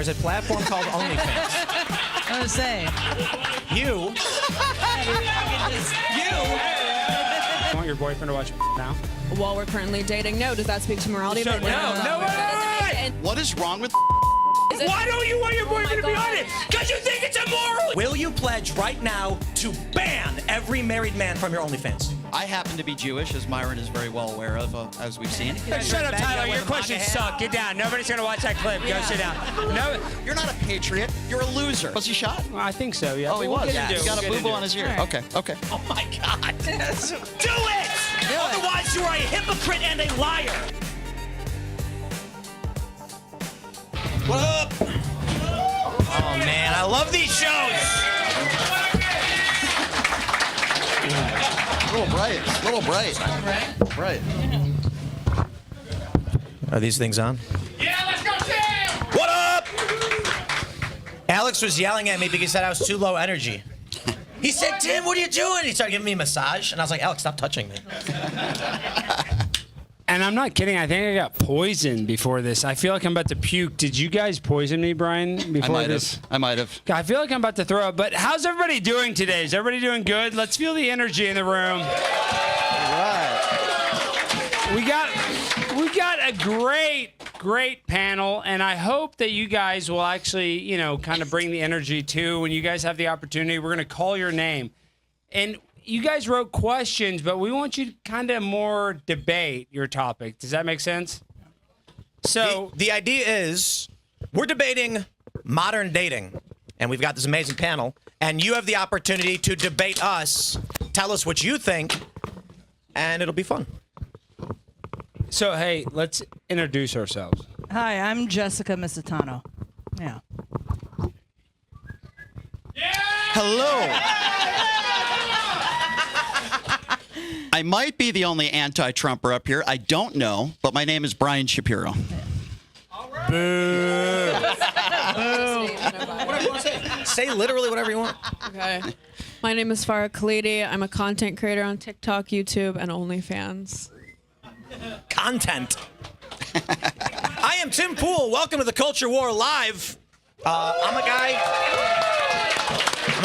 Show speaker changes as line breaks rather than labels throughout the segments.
There's a platform called OnlyFans.
I was saying.
You
want your boyfriend to watch now?
While we're currently dating, no. Does that speak to morality?
So, no.
What is wrong with
Why don't you want your boyfriend to be on it? Because you think it's immoral!
Will you pledge right now to ban every married man from your OnlyFans?
I happen to be Jewish, as Myron is very well aware of, as we've seen.
Shut up, Tyler. Your questions suck. Get down. Nobody's going to watch that clip. Go sit down. No,
You're not a patriot. You're a loser. Was he shot?
well, I think so, yeah.
Oh, he
We'll
was.
get into it.
He's got a
We'll get
boo-boo
into
on
it.
his ear.
All right.
Okay.
Oh my God! Do it! Otherwise, you are a hypocrite and a liar. What up? Oh man, I love these shows.
A little bright. Right.
Are these things on?
Yeah, let's go, Tim!
What up? Alex was yelling at me because he said I was too low energy. He said, Tim, what are you doing? He started giving me a massage, and I was like, Alex, stop touching me.
And I'm not kidding. I think I got poisoned before this. I feel like I'm about to puke. Did you guys poison me, Brian, before this?
I might have.
I feel like I'm about to throw up. But how's everybody doing today? Is everybody doing good? Let's feel the energy in the room.
Right.
We got a great panel, and I hope that you guys will actually, kind of bring the energy too. When you guys have the opportunity, we're gonna call your name, and you guys wrote questions, but we want you to kind of more debate your topic. Does that make sense? So
The idea is we're debating modern dating, and we've got this amazing panel, and you have the opportunity to debate us, tell us what you think, and it'll be fun.
So hey, let's introduce ourselves.
Hi, I'm Jessica Misitano. Yeah.
Hello. I might be the only anti-Trumper up here. I don't know, but my name is Brian Shapiro.
Say literally whatever you want.
Okay. My name is Farah Khalidi. I'm a content creator on TikTok, YouTube, and OnlyFans.
Content. I am Tim Pool. Welcome to the Culture War Live. I'm a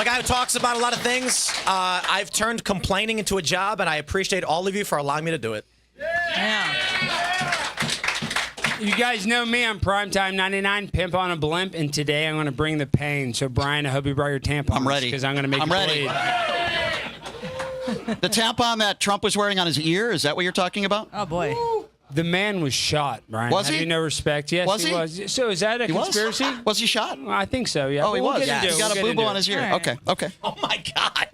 guy who talks about a lot of things. I've turned complaining into a job, and I appreciate all of you for allowing me to do it.
Yeah.
You guys know me. I'm Primetime 99, Pimp on a Blimp, and today I'm going to bring the pain. So Brian, I hope you brought your tampons.
I'm ready.
Because I'm going to make
I'm
you
ready.
bleed.
The tampon that Trump was wearing on his ear, is that what you're talking about?
Oh boy.
The man was shot, Brian.
Was
Have
he?
you no respect? Yes,
Was
he
he?
was. So is that a
He was?
conspiracy?
Was he shot?
Well, I think so, yeah.
Oh, he
We'll
was.
get into it.
He got
We'll
a
get
boo-boo
into
on
it.
his ear.
All right.
Okay.
Oh my God.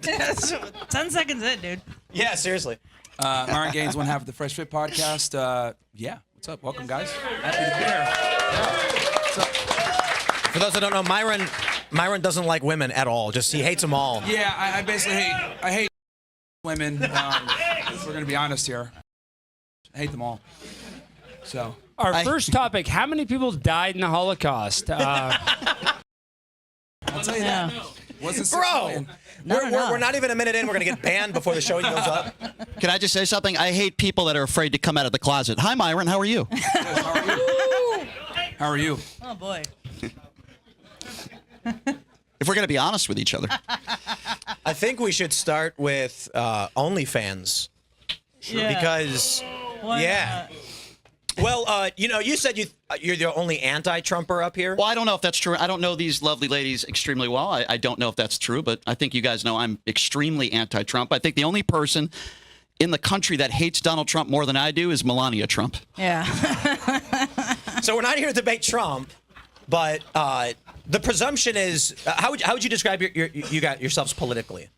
10 seconds in, dude.
Yeah, seriously.
Myron Gaines, one half of the Fresh Fit podcast. Yeah, what's up? Welcome, guys. Happy to be here. What's up?
For those that don't know, Myron doesn't like women at all. He hates them all.
Yeah, I basically hate women. If we're gonna be honest here, I hate them all. So
Our first topic, how many people died in the Holocaust?
I'll tell you
Yeah.
that. Wasn't
Bro, we're not even a minute in. We're going to get banned before the show goes up.
Can I just say something? I hate people that are afraid to come out of the closet. Hi, Myron. How are you?
How are you?
Oh boy.
If we're going to be honest with each other.
I think we should start with OnlyFans.
Yeah.
Because,
Why
yeah. Well, you said you're the only anti-Trumper up here.
Well, I don't know if that's true. I don't know these lovely ladies extremely well. I don't know if that's true, but I think you guys know I'm extremely anti-Trump. I think the only person in the country that hates Donald Trump more than I do is Melania Trump.
Yeah.
So we're not here to debate Trump, but the presumption is, how would you describe yourselves politically?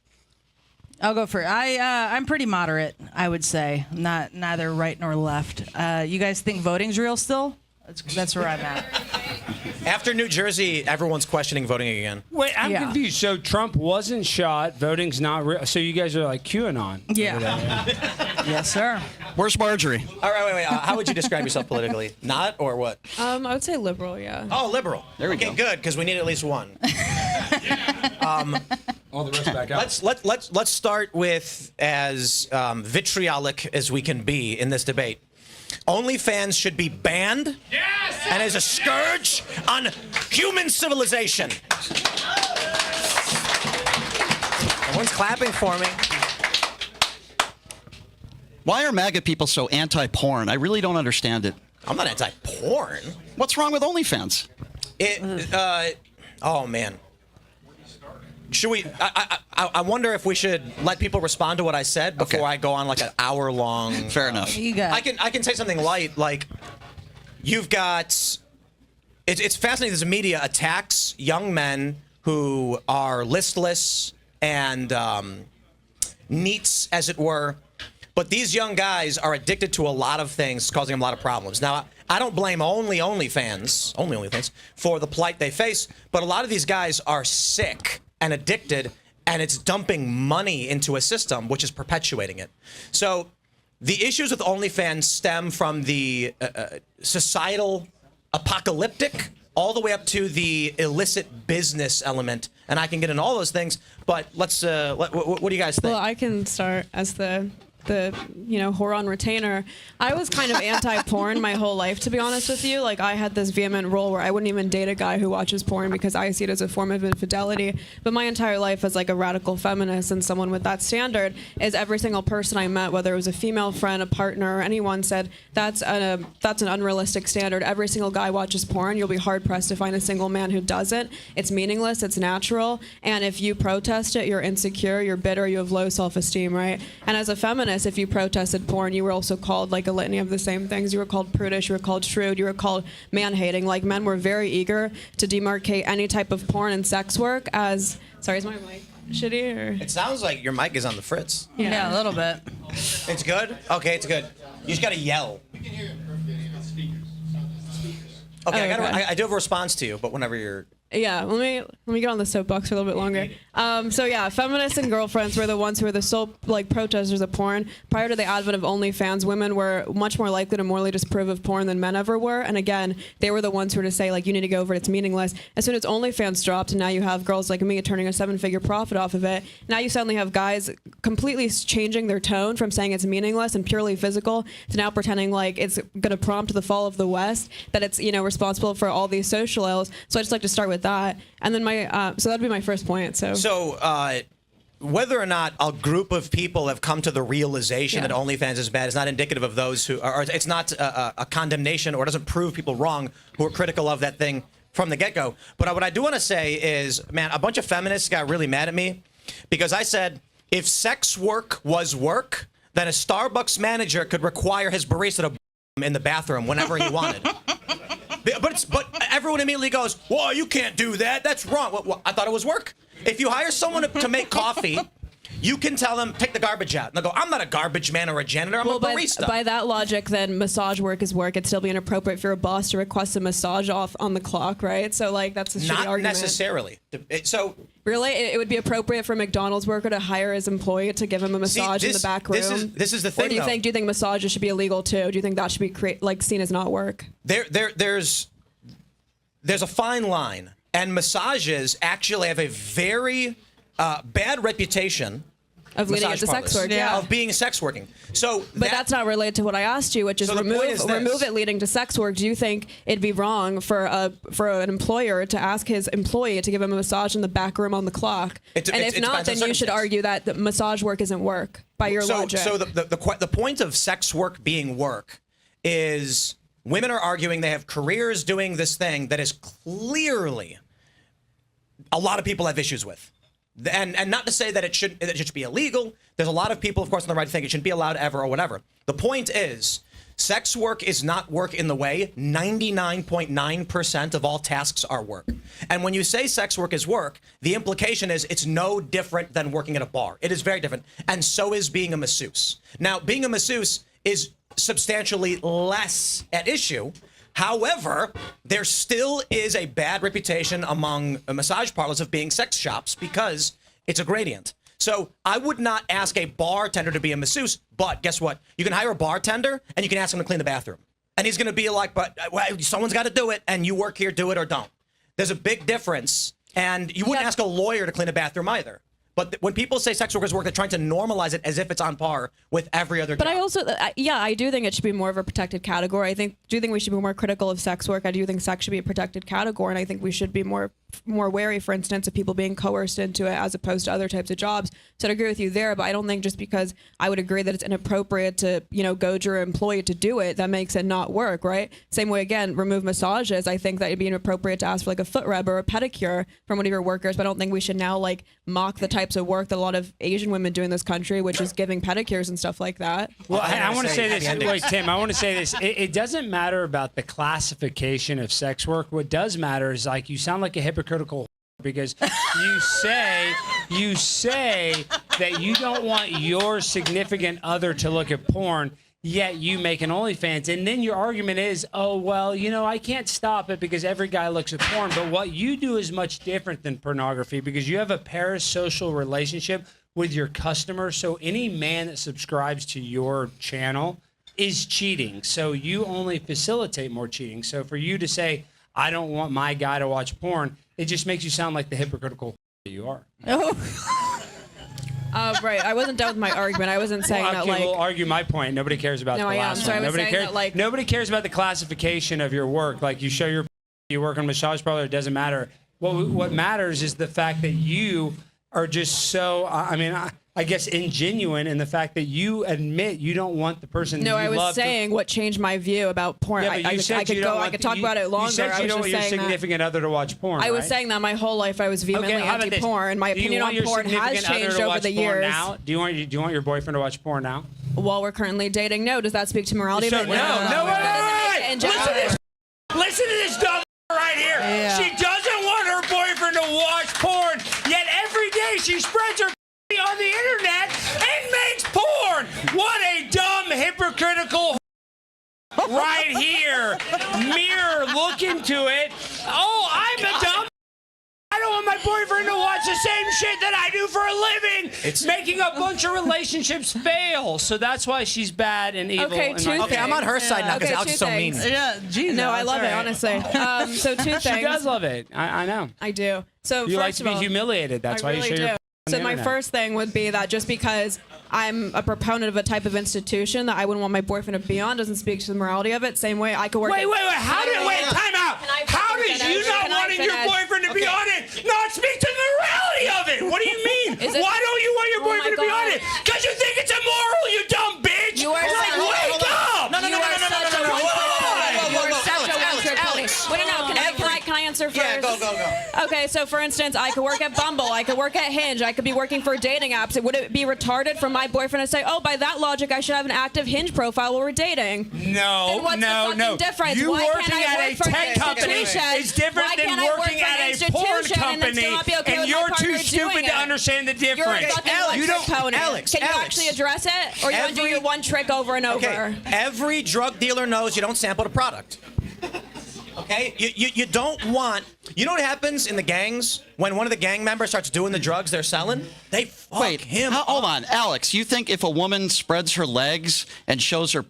I'll go for it. I'm pretty moderate, I would say. Neither right nor left. You guys think voting's real still? That's where I'm at.
After New Jersey, everyone's questioning voting again.
Wait, I'm
Yeah.
confused. So Trump wasn't shot, voting's not real. So you guys are like QAnon.
Yeah. Yes, sir.
Where's Marjorie?
All right, wait. How would you describe yourself politically? Not or what?
I would say liberal, yeah.
Oh, liberal.
There we
okay,
go.
good, because we need at least one.
All the rest back out.
Let's start with as vitriolic as we can be in this debate. OnlyFans should be banned.
Yes!
and is a scourge on human civilization. Everyone's clapping for me.
Why are MAGA people so anti-porn? I really don't understand it.
I'm not anti-porn.
What's wrong with OnlyFans?
Oh man. Should we? I wonder if we should let people respond to what I said before I go on like an hour-long.
Fair enough.
You got.
I can say something light, like you've got. It's fascinating. This media attacks young men who are listless and neats, as it were. But these young guys are addicted to a lot of things, causing them a lot of problems. Now, I don't blame OnlyFans for the plight they face, but a lot of these guys are sick and addicted, and it's dumping money into a system which is perpetuating it. So the issues with OnlyFans stem from the societal apocalyptic all the way up to the illicit business element, and I can get into all those things, but let's, what do you guys think?
Well, I can start as the whore on retainer. I was kind of anti-porn my whole life, to be honest with you. Like, I had this vehement rule where I wouldn't even date a guy who watches porn because I see it as a form of infidelity. But my entire life as like a radical feminist and someone with that standard is every single person I met, whether it was a female friend, a partner, or anyone, said that's an unrealistic standard. Every single guy watches porn. You'll be hard pressed to find a single man who doesn't. It's meaningless. It's natural. And if you protest it, you're insecure, you're bitter, you have low self-esteem, right? And as a feminist, if you protested porn, you were also called like a litany of the same things. You were called prudish, you were called shrewd, you were called man-hating. Like, men were very eager to demarcate any type of porn and sex work as... Sorry, is my mic shitty? Or?
It sounds like your mic is on the fritz.
Yeah, a little bit.
It's good? Okay, it's good. You just gotta yell. Okay, I do have a response to you, but whenever you're...
Yeah, let me get on the soapbox for a little bit longer. So yeah, feminists and girlfriends were the ones who were the sole like protesters of porn. Prior to the advent of OnlyFans, women were much more likely to morally disapprove of porn than men ever were. And again, they were the ones who were to say like, you need to go over it, it's meaningless. As soon as OnlyFans dropped, and now you have girls like me turning a 7-figure profit off of it. Now you suddenly have guys completely changing their tone from saying it's meaningless and purely physical to now pretending like it's going to prompt the fall of the West, that it's responsible for all these social ills. So I just like to start with that, and then so that'd be my first point. So
whether or not a group of people have come to the realization that OnlyFans is bad is not indicative of those who are. It's not a condemnation, or doesn't prove people wrong who are critical of that thing from the get-go. But what I do want to say is, man, a bunch of feminists got really mad at me because I said if sex work was work, then a Starbucks manager could require his barista to in the bathroom whenever he wanted. But everyone immediately goes, "Whoa, you can't do that. That's wrong." Well, I thought it was work. If you hire someone to make coffee, you can tell them, take the garbage out. And they'll go, "I'm not a garbage man or a janitor. I'm a barista."
By that logic, then massage work is work. It'd still be inappropriate for a boss to request a massage off on the clock, right? So like that's a shitty
not
argument.
necessarily. So
really, it would be appropriate for a McDonald's worker to hire his employee to give him a massage in the back room.
This is the thing.
Or do you think massages should be illegal too? Do you think that should be seen as not work?
There's a fine line, and massages actually have a very bad reputation
of leading into sex work,
of being sex working. So,
but that's not related to what I asked you, which is remove it leading to sex work. Do you think it'd be wrong for an employer to ask his employee to give him a massage in the back room on the clock? And if not, then you should argue that the massage work isn't work by your logic.
So the point of sex work being work is women are arguing they have careers doing this thing that is clearly a lot of people have issues with. And not to say that it should be illegal. There's a lot of people, of course, on the right think it shouldn't be allowed ever or whatever. The point is, sex work is not work in the way 99.9% of all tasks are work. And when you say sex work is work, the implication is it's no different than working at a bar. It is very different. And so is being a masseuse. Now, being a masseuse is substantially less at issue. However, there still is a bad reputation among massage parlors of being sex shops because it's a gradient. So I would not ask a bartender to be a masseuse, but guess what? You can hire a bartender and you can ask him to clean the bathroom. And he's going to be like, but someone's got to do it, and you work here, do it or don't. There's a big difference, and you wouldn't ask a lawyer to clean a bathroom either. But when people say sex workers work, they're trying to normalize it as if it's on par with every other
But
job.
I also, I do think it should be more of a protected category. I do think we should be more critical of sex work. I do think sex should be a protected category, and I think we should be more wary, for instance, of people being coerced into it as opposed to other types of jobs. So I agree with you there, but I don't think just because I would agree that it's inappropriate to, goad your employee to do it, that makes it not work, right? Same way, again, remove massages. I think that it'd be inappropriate to ask for like a foot rub or a pedicure from one of your workers, but I don't think we should now like mock the types of work that a lot of Asian women do in this country, which is giving pedicures and stuff like that.
Well, I want to say this.
happy
Wait, Tim, I want to say this. It doesn't matter about the classification of sex work. What does matter is like you sound like a hypocritical because you say that you don't want your significant other to look at porn, yet you make an OnlyFans, and then your argument is, oh well, I can't stop it because every guy looks at porn. But what you do is much different than pornography because you have a parasocial relationship with your customer. So any man that subscribes to your channel is cheating. So you only facilitate more cheating. So for you to say, I don't want my guy to watch porn, it just makes you sound like the hypocritical you are.
Right. I wasn't done with my argument. I wasn't saying that like.
We'll argue my point. Nobody cares about
No,
the
I am.
last
So
one.
I was
Nobody
saying
cares.
that, like-
Nobody cares about the classification of your work. Like you show you work on a massage parlor. It doesn't matter. What matters is the fact that you are just so. I guess ingenuine in the fact that you admit you don't want the person.
No,
that you
I was
love
saying what changed my view about porn.
Yeah, but you said
I
you
could
don't
go. I
want
could talk about it longer.
You said
I
you
was
don't want
just
your
saying that.
significant other to watch porn.
I was
right?
saying that my whole life I was vehemently
how about this?
anti-porn. My
Do you
opinion
want
on
your
porn has
significant other
changed
to
over
watch
the
porn
years.
Now? Do you want your boyfriend to watch porn now?
While we're currently dating, no. Does that speak to morality?
So,
of it?
wait.
That doesn't make it inject-
Listen to this dumb right here.
Yeah.
She doesn't want her boyfriend to watch porn, yet every day she spreads her on the internet and makes porn. What a dumb, hypocritical right here. Mirror, look into it. Oh, I'm a dumb. I don't want my boyfriend to watch the same shit that I do for a living. It's making a bunch of relationships fail. So that's why she's bad and evil.
Okay,
and
two
not
Okay, I'm on her side now because
Okay,
Alex is
two
so mean.
things.
Yeah, geez.
No, I
that's
love
all
it,
right.
honestly. So two things.
She does love it. I know.
I do. So
You
first
like to
of
be
all,
humiliated. That's
I
why
really
you show your
do. So my first thing would be that just because I'm a proponent of a type of institution that I wouldn't want my boyfriend to be on doesn't speak to the morality of it. Same way I could work.
Wait. Time out.
Can I
How
fucking
does
finish?
you not
Can I
wanting your
finish?
boyfriend to be on it not speak to the morality of it? What do you mean?
Is it-
Why don't you want your
Oh my
boyfriend to be on
God.
it? Because you think it's immoral, you dumb bitch.
You are
like,
so-
wake up.
No.
You are such a one-trick pony. You are such a one-trick pony.
Alex.
Wait, no, can I answer first?
Yeah, go.
Okay, so for instance, I could work at Bumble, I could work at Hinge, I could be working for dating apps. Would it be retarded for my boyfriend to say, oh, by that logic, I should have an active Hinge profile while we're dating?
No,
Then what's the fucking difference?
You
Why
working
can't I
at
work
a
for an
tech company
institution?
is different
Why
than
can't I work
working
for an
at a porn
institution and then
company,
still not be okay
and
with
you're
my
too
partner
stupid
doing
to
it?
understand the
You're a
difference.
fucking
Alex,
you don't.
pony.
Alex,
Can you
Alex.
actually address it? Or you want to do your one trick over and over?
Okay, every drug dealer knows you don't sample the product. Okay, you don't want. You know what happens in the gangs when one of the gang members starts doing the drugs they're selling? They fuck him.
Hold on, Alex. You think if a woman spreads her legs and shows her,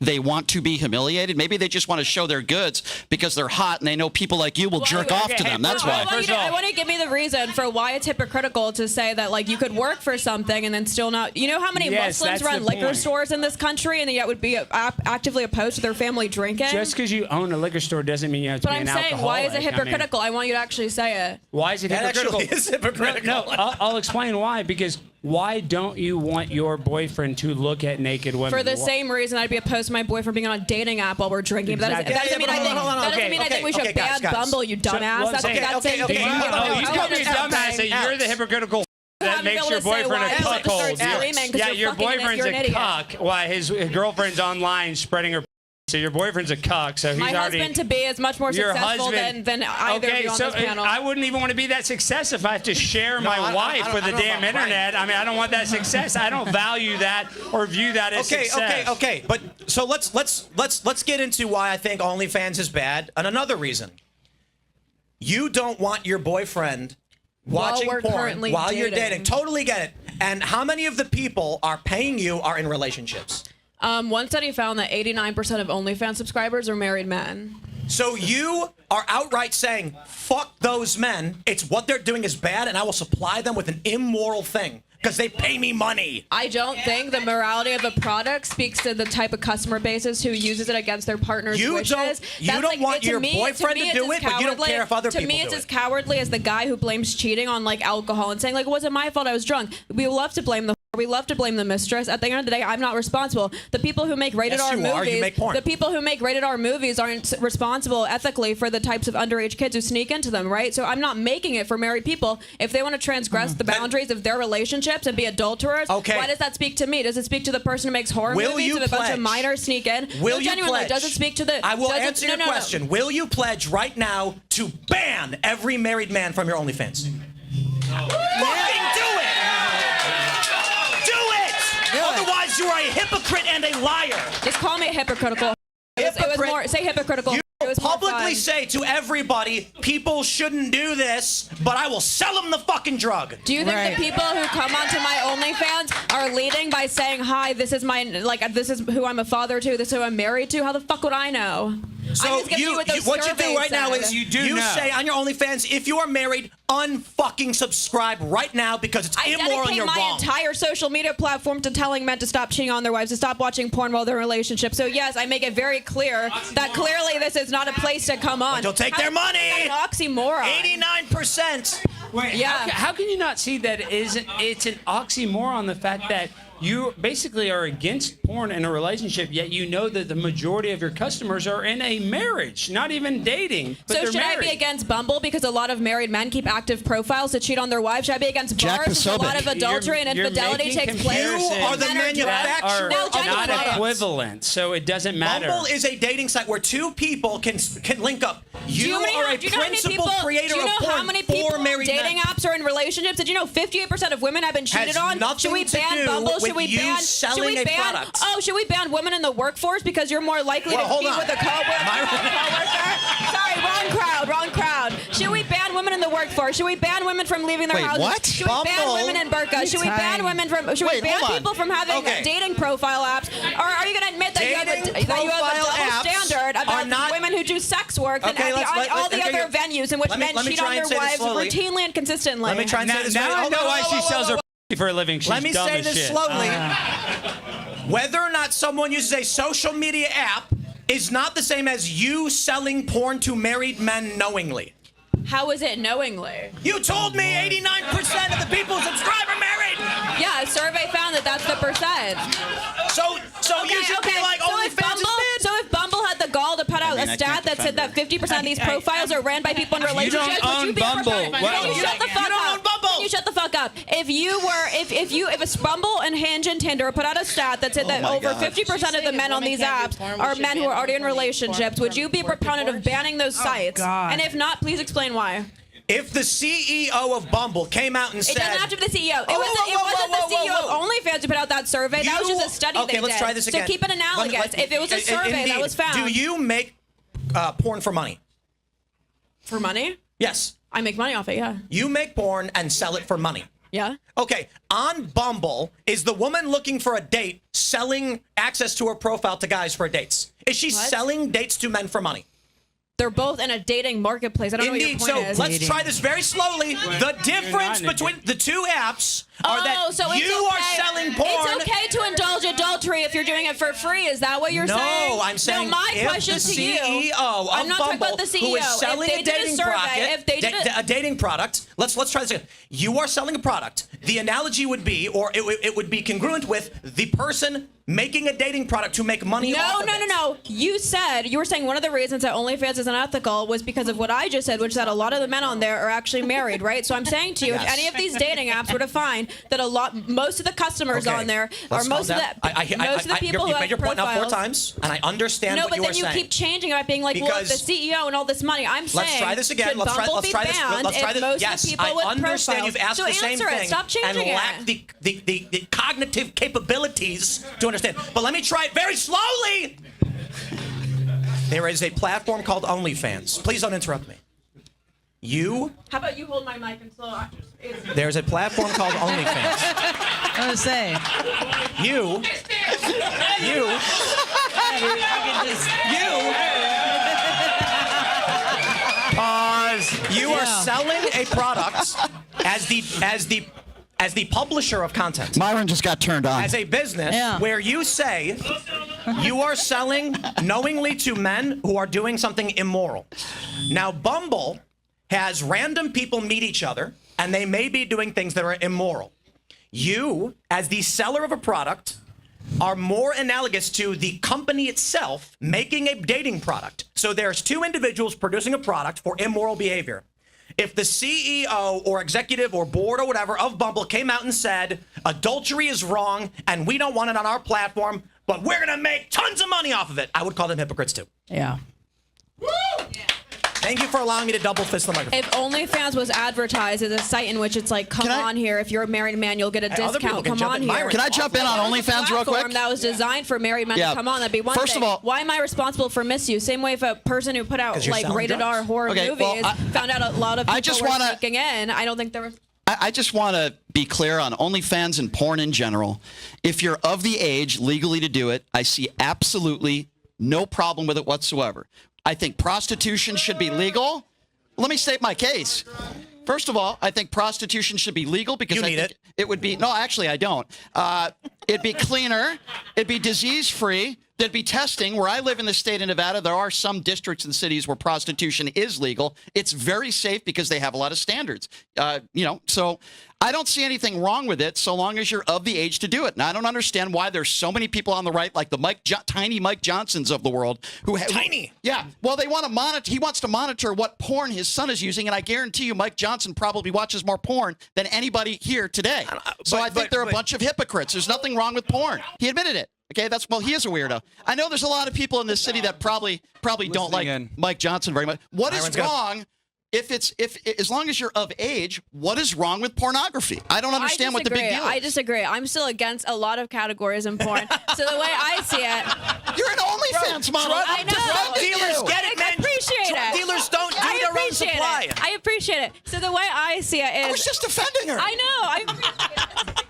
they want to be humiliated? Maybe they just want to show their goods because they're hot and they know people like you will jerk off to them. That's why.
I want to give me the reason for why it's hypocritical to say that like you could work for something and then still not. You know how many
Yes,
Muslims
that's
run
the
liquor
point.
stores in this country and yet would be actively opposed to their family drinking?
Just because you own a liquor store doesn't mean you have to
but
be
I'm
an
saying,
alcoholic.
why is it
I mean,
hypocritical? I want you to actually say it.
why is it
That
hypocritical?
actually is hypocritical.
No, I'll explain why. Because why don't you want your boyfriend to look at naked women?
For the
Why-
same reason, I'd be opposed to my boyfriend being on a dating app while we're drinking. But that doesn't mean I think.
Hold on.
That doesn't mean I think we should
Okay,
ban
guys.
Bumble, you dumbass.
what I'm
That's
saying-
that same
okay,
thing.
okay,
Oh, you call me a dumbass and
Alex.
you're the hypocritical that
haven't
makes
been
your
able to say
boyfriend a
why. Alex
cuckold.
starts screaming 'cause
Yeah,
you're
your
fucking an idiot.
boyfriend's
You're an
a
idiot.
cuck. Why his girlfriend's online spreading her. So your boyfriend's a cuck. So he's
My
already.
husband to be is much more
Your
successful
husband.
than either of
Okay,
you on
so
this panel.
I wouldn't even want to be that success if I have to share my wife with the damn internet. I mean, I don't want that success. I don't value that or view that as success.
Okay. But so let's get into why I think OnlyFans is bad. And another reason, you don't want your boyfriend watching
we're
porn
currently
while you're
dating.
dating. Totally get it. And how many of the people are paying you are in relationships?
One study found that 89% of OnlyFans subscribers are married men.
So you are outright saying, fuck those men. It's what they're doing is bad, and I will supply them with an immoral thing because they pay me money.
I don't think the morality of a product speaks to the type of customer bases who uses it against their partner's wishes.
You don't want your boyfriend to do it, but you don't care if other people do it.
To me, it's as cowardly as the guy who blames cheating on like alcohol and saying like, it wasn't my fault, I was drunk. We love to blame we love to blame the mistress. At the end of the day, I'm not responsible. The people who make rated R movies,
you make porn.
the people who make rated R movies aren't responsible ethically for the types of underage kids who sneak into them, right? So I'm not making it for married people. If they want to transgress the boundaries of their relationships and be adulterers, why does that speak to me? Does it speak to the person who makes horror movies if a bunch of minors sneak in?
Will you pledge?
Does it speak to the...
I will answer your question. Will you pledge right now to ban every married man from your OnlyFans? Fucking do it! Otherwise, you are a hypocrite and a liar.
Just call me hypocritical. It was more, say hypocritical.
You publicly say to everybody, people shouldn't do this, but I will sell them the fucking drug.
Do you think the people who come onto my OnlyFans are leading by saying, hi, this is my, like, this is who I'm a father to, this is who I'm married to? How the fuck would I know?
So what you do right now is you say on your OnlyFans, if you are married, unfucking subscribe right now because it's immoral and you're wrong.
I dedicate my entire social media platform to telling men to stop cheating on their wives, to stop watching porn while they're in a relationship. So yes, I make it very clear that clearly this is not a place to come on.
Don't take their money.
An oxymoron.
89%.
Wait,
yeah.
How can you not see that it's an oxymoron, the fact that you basically are against porn in a relationship, yet you know that the majority of your customers are in a marriage, not even dating, but
so
they're
should
married.
I be against Bumble because a lot of married men keep active profiles to cheat on their wives? Should I be against bars because a lot of adultery and infidelity takes place?
You are the manufacturer
of not equivalent, so it doesn't matter.
Bumble is a dating site where two people can link up. You are a principal creator of porn. Do you know how many people
dating apps are in relationships? Did you know 58% of women have been cheated on? Should we ban Bumble? Should we ban
product?
Oh, should we ban women in the workforce because you're more likely to be with a coworker? Sorry, wrong crowd. Should we ban women in the workforce? Should we ban women from leaving their houses?
What?
Should we ban women in burqa? Should we ban women from? Should we ban people from having dating profile apps? Or are you going to admit that you have a double standard about women who do sex work and all the other venues in which men cheat on their wives routinely and consistently?
Let me try and say this.
Now I know why she sells her for a living. She's
Let me
dumb
say
as
this
shit.
slowly. Whether or not someone uses a social media app is not the same as you selling porn to married men knowingly.
How is it knowingly?
You told me 89% of the people who subscribe are married.
Yeah, a survey found that that's the percent.
So you should be like, OnlyFans is bad.
So if Bumble had the gall to put out a stat that said that 50% of these profiles are ran by people in relationships, would you be
Bumble.
Can you shut the fuck up? Can you shut the fuck up? If a Bumble and Hinge and Tinder put out a stat that said that over 50% of the men on these apps are men who are already in relationships, would you be a proponent of banning those sites? And if not, please explain why.
If the CEO of Bumble came out and said...
It doesn't have to be the CEO. It wasn't the CEO of OnlyFans who put out that survey. That was just a study they did.
Okay, let's try this again.
So keep it analogous. If it was a survey that was found...
Do you make porn for money?
For money?
Yes.
I make money off it, yeah.
You make porn and sell it for money.
Yeah.
Okay, on Bumble, is the woman looking for a date selling access to her profile to guys for dates? Is she selling dates to men for money?
They're both in a dating marketplace. I don't know what your point is.
So let's try this very slowly. The difference between the two apps are that you are selling porn.
It's okay to indulge adultery if you're doing it for free. Is that what you're saying?
No, I'm saying
my question to you.
CEO
I'm not talking about the CEO.
Who is selling
a
dating product. Let's try this again. You are selling a product. The analogy would be, or it would be congruent with the person making a dating product to make money off of it.
No. You were saying one of the reasons that OnlyFans is unethical was because of what I just said, which is that a lot of the men on there are actually married, right? So I'm saying to you, if any of these dating apps were to find that most of the customers on there are most of the people who have
made your point now 4
profiles.
times, and I understand what you are saying.
No, but then you keep changing it by being like, well, if the CEO and all this money, I'm saying,
let's try this again.
Should Bumble be banned if most of the people with profiles?
Yes, I understand you've asked the same thing
Stop changing
and lack the cognitive capabilities to understand. But let me try it very slowly. There is a platform called OnlyFans. Please don't interrupt me.
How about you hold my mic and slow?
There's a platform called OnlyFans.
I was gonna say.
selling a product as the publisher of content.
Myron just got turned on.
As a business
Yeah.
where you say you are selling knowingly to men who are doing something immoral. Now, Bumble has random people meet each other, and they may be doing things that are immoral. You, as the seller of a product, are more analogous to the company itself making a dating product. So there's two individuals producing a product for immoral behavior. If the CEO or executive or board or whatever of Bumble came out and said, adultery is wrong and we don't want it on our platform, but we're going to make tons of money off of it, I would call them hypocrites too.
Yeah.
Thank you for allowing me to double fist the microphone.
If OnlyFans was advertised as a site in which it's like, come on here, if you're a married man, you'll get a
other people
discount.
can
Come
jump
on
in.
here.
Myron,
Can I jump in on OnlyFans real quick?
That was designed for married men
Yeah.
to come on. That'd be one
First
thing.
of all-
Why am I responsible for misuse? Same way if a person who put out
'Cause you're
like
selling
rated
drugs.
R horror
Okay, well,
movies found out a lot of people
I just
were
wanna-
sneaking in. I don't think there was.
I just want to be clear on OnlyFans and porn in general. If you're of the age legally to do it, I see absolutely no problem with it whatsoever. I think prostitution should be legal. Let me state my case. First of all, I think prostitution should be legal because
You
I
need
think it would be. No, actually, I don't. It'd be cleaner. It'd be disease-free. There'd be testing. Where I live in the state of Nevada, there are some districts and cities where prostitution is legal. It's very safe because they have a lot of standards. So I don't see anything wrong with it so long as you're of the age to do it. And I don't understand why there's so many people on the right, like the tiny Mike Johnsons of the world, who
Tiny?
Yeah. Well, they want to monitor. He wants to monitor what porn his son is using, and I guarantee you, Mike Johnson probably watches more porn than anybody here today. So I think they're a bunch of hypocrites. There's nothing wrong with porn. He admitted it. Okay, he is a weirdo. I know there's a lot of people in this city that probably don't like
in.
Mike Johnson very much. What is
Myron's got-
wrong? If as long as you're of age, what is wrong with pornography? I don't understand what the big deal is.
I disagree. I'm still against a lot of categories in porn. So the way I see it,
You're an OnlyFans model.
I know.
Drug dealers get it, man.
I appreciate
Drug
it.
dealers don't do
I
their own
appreciate
supply.
it. I appreciate it. So the way I see it
I was
is,
just defending her.
I know.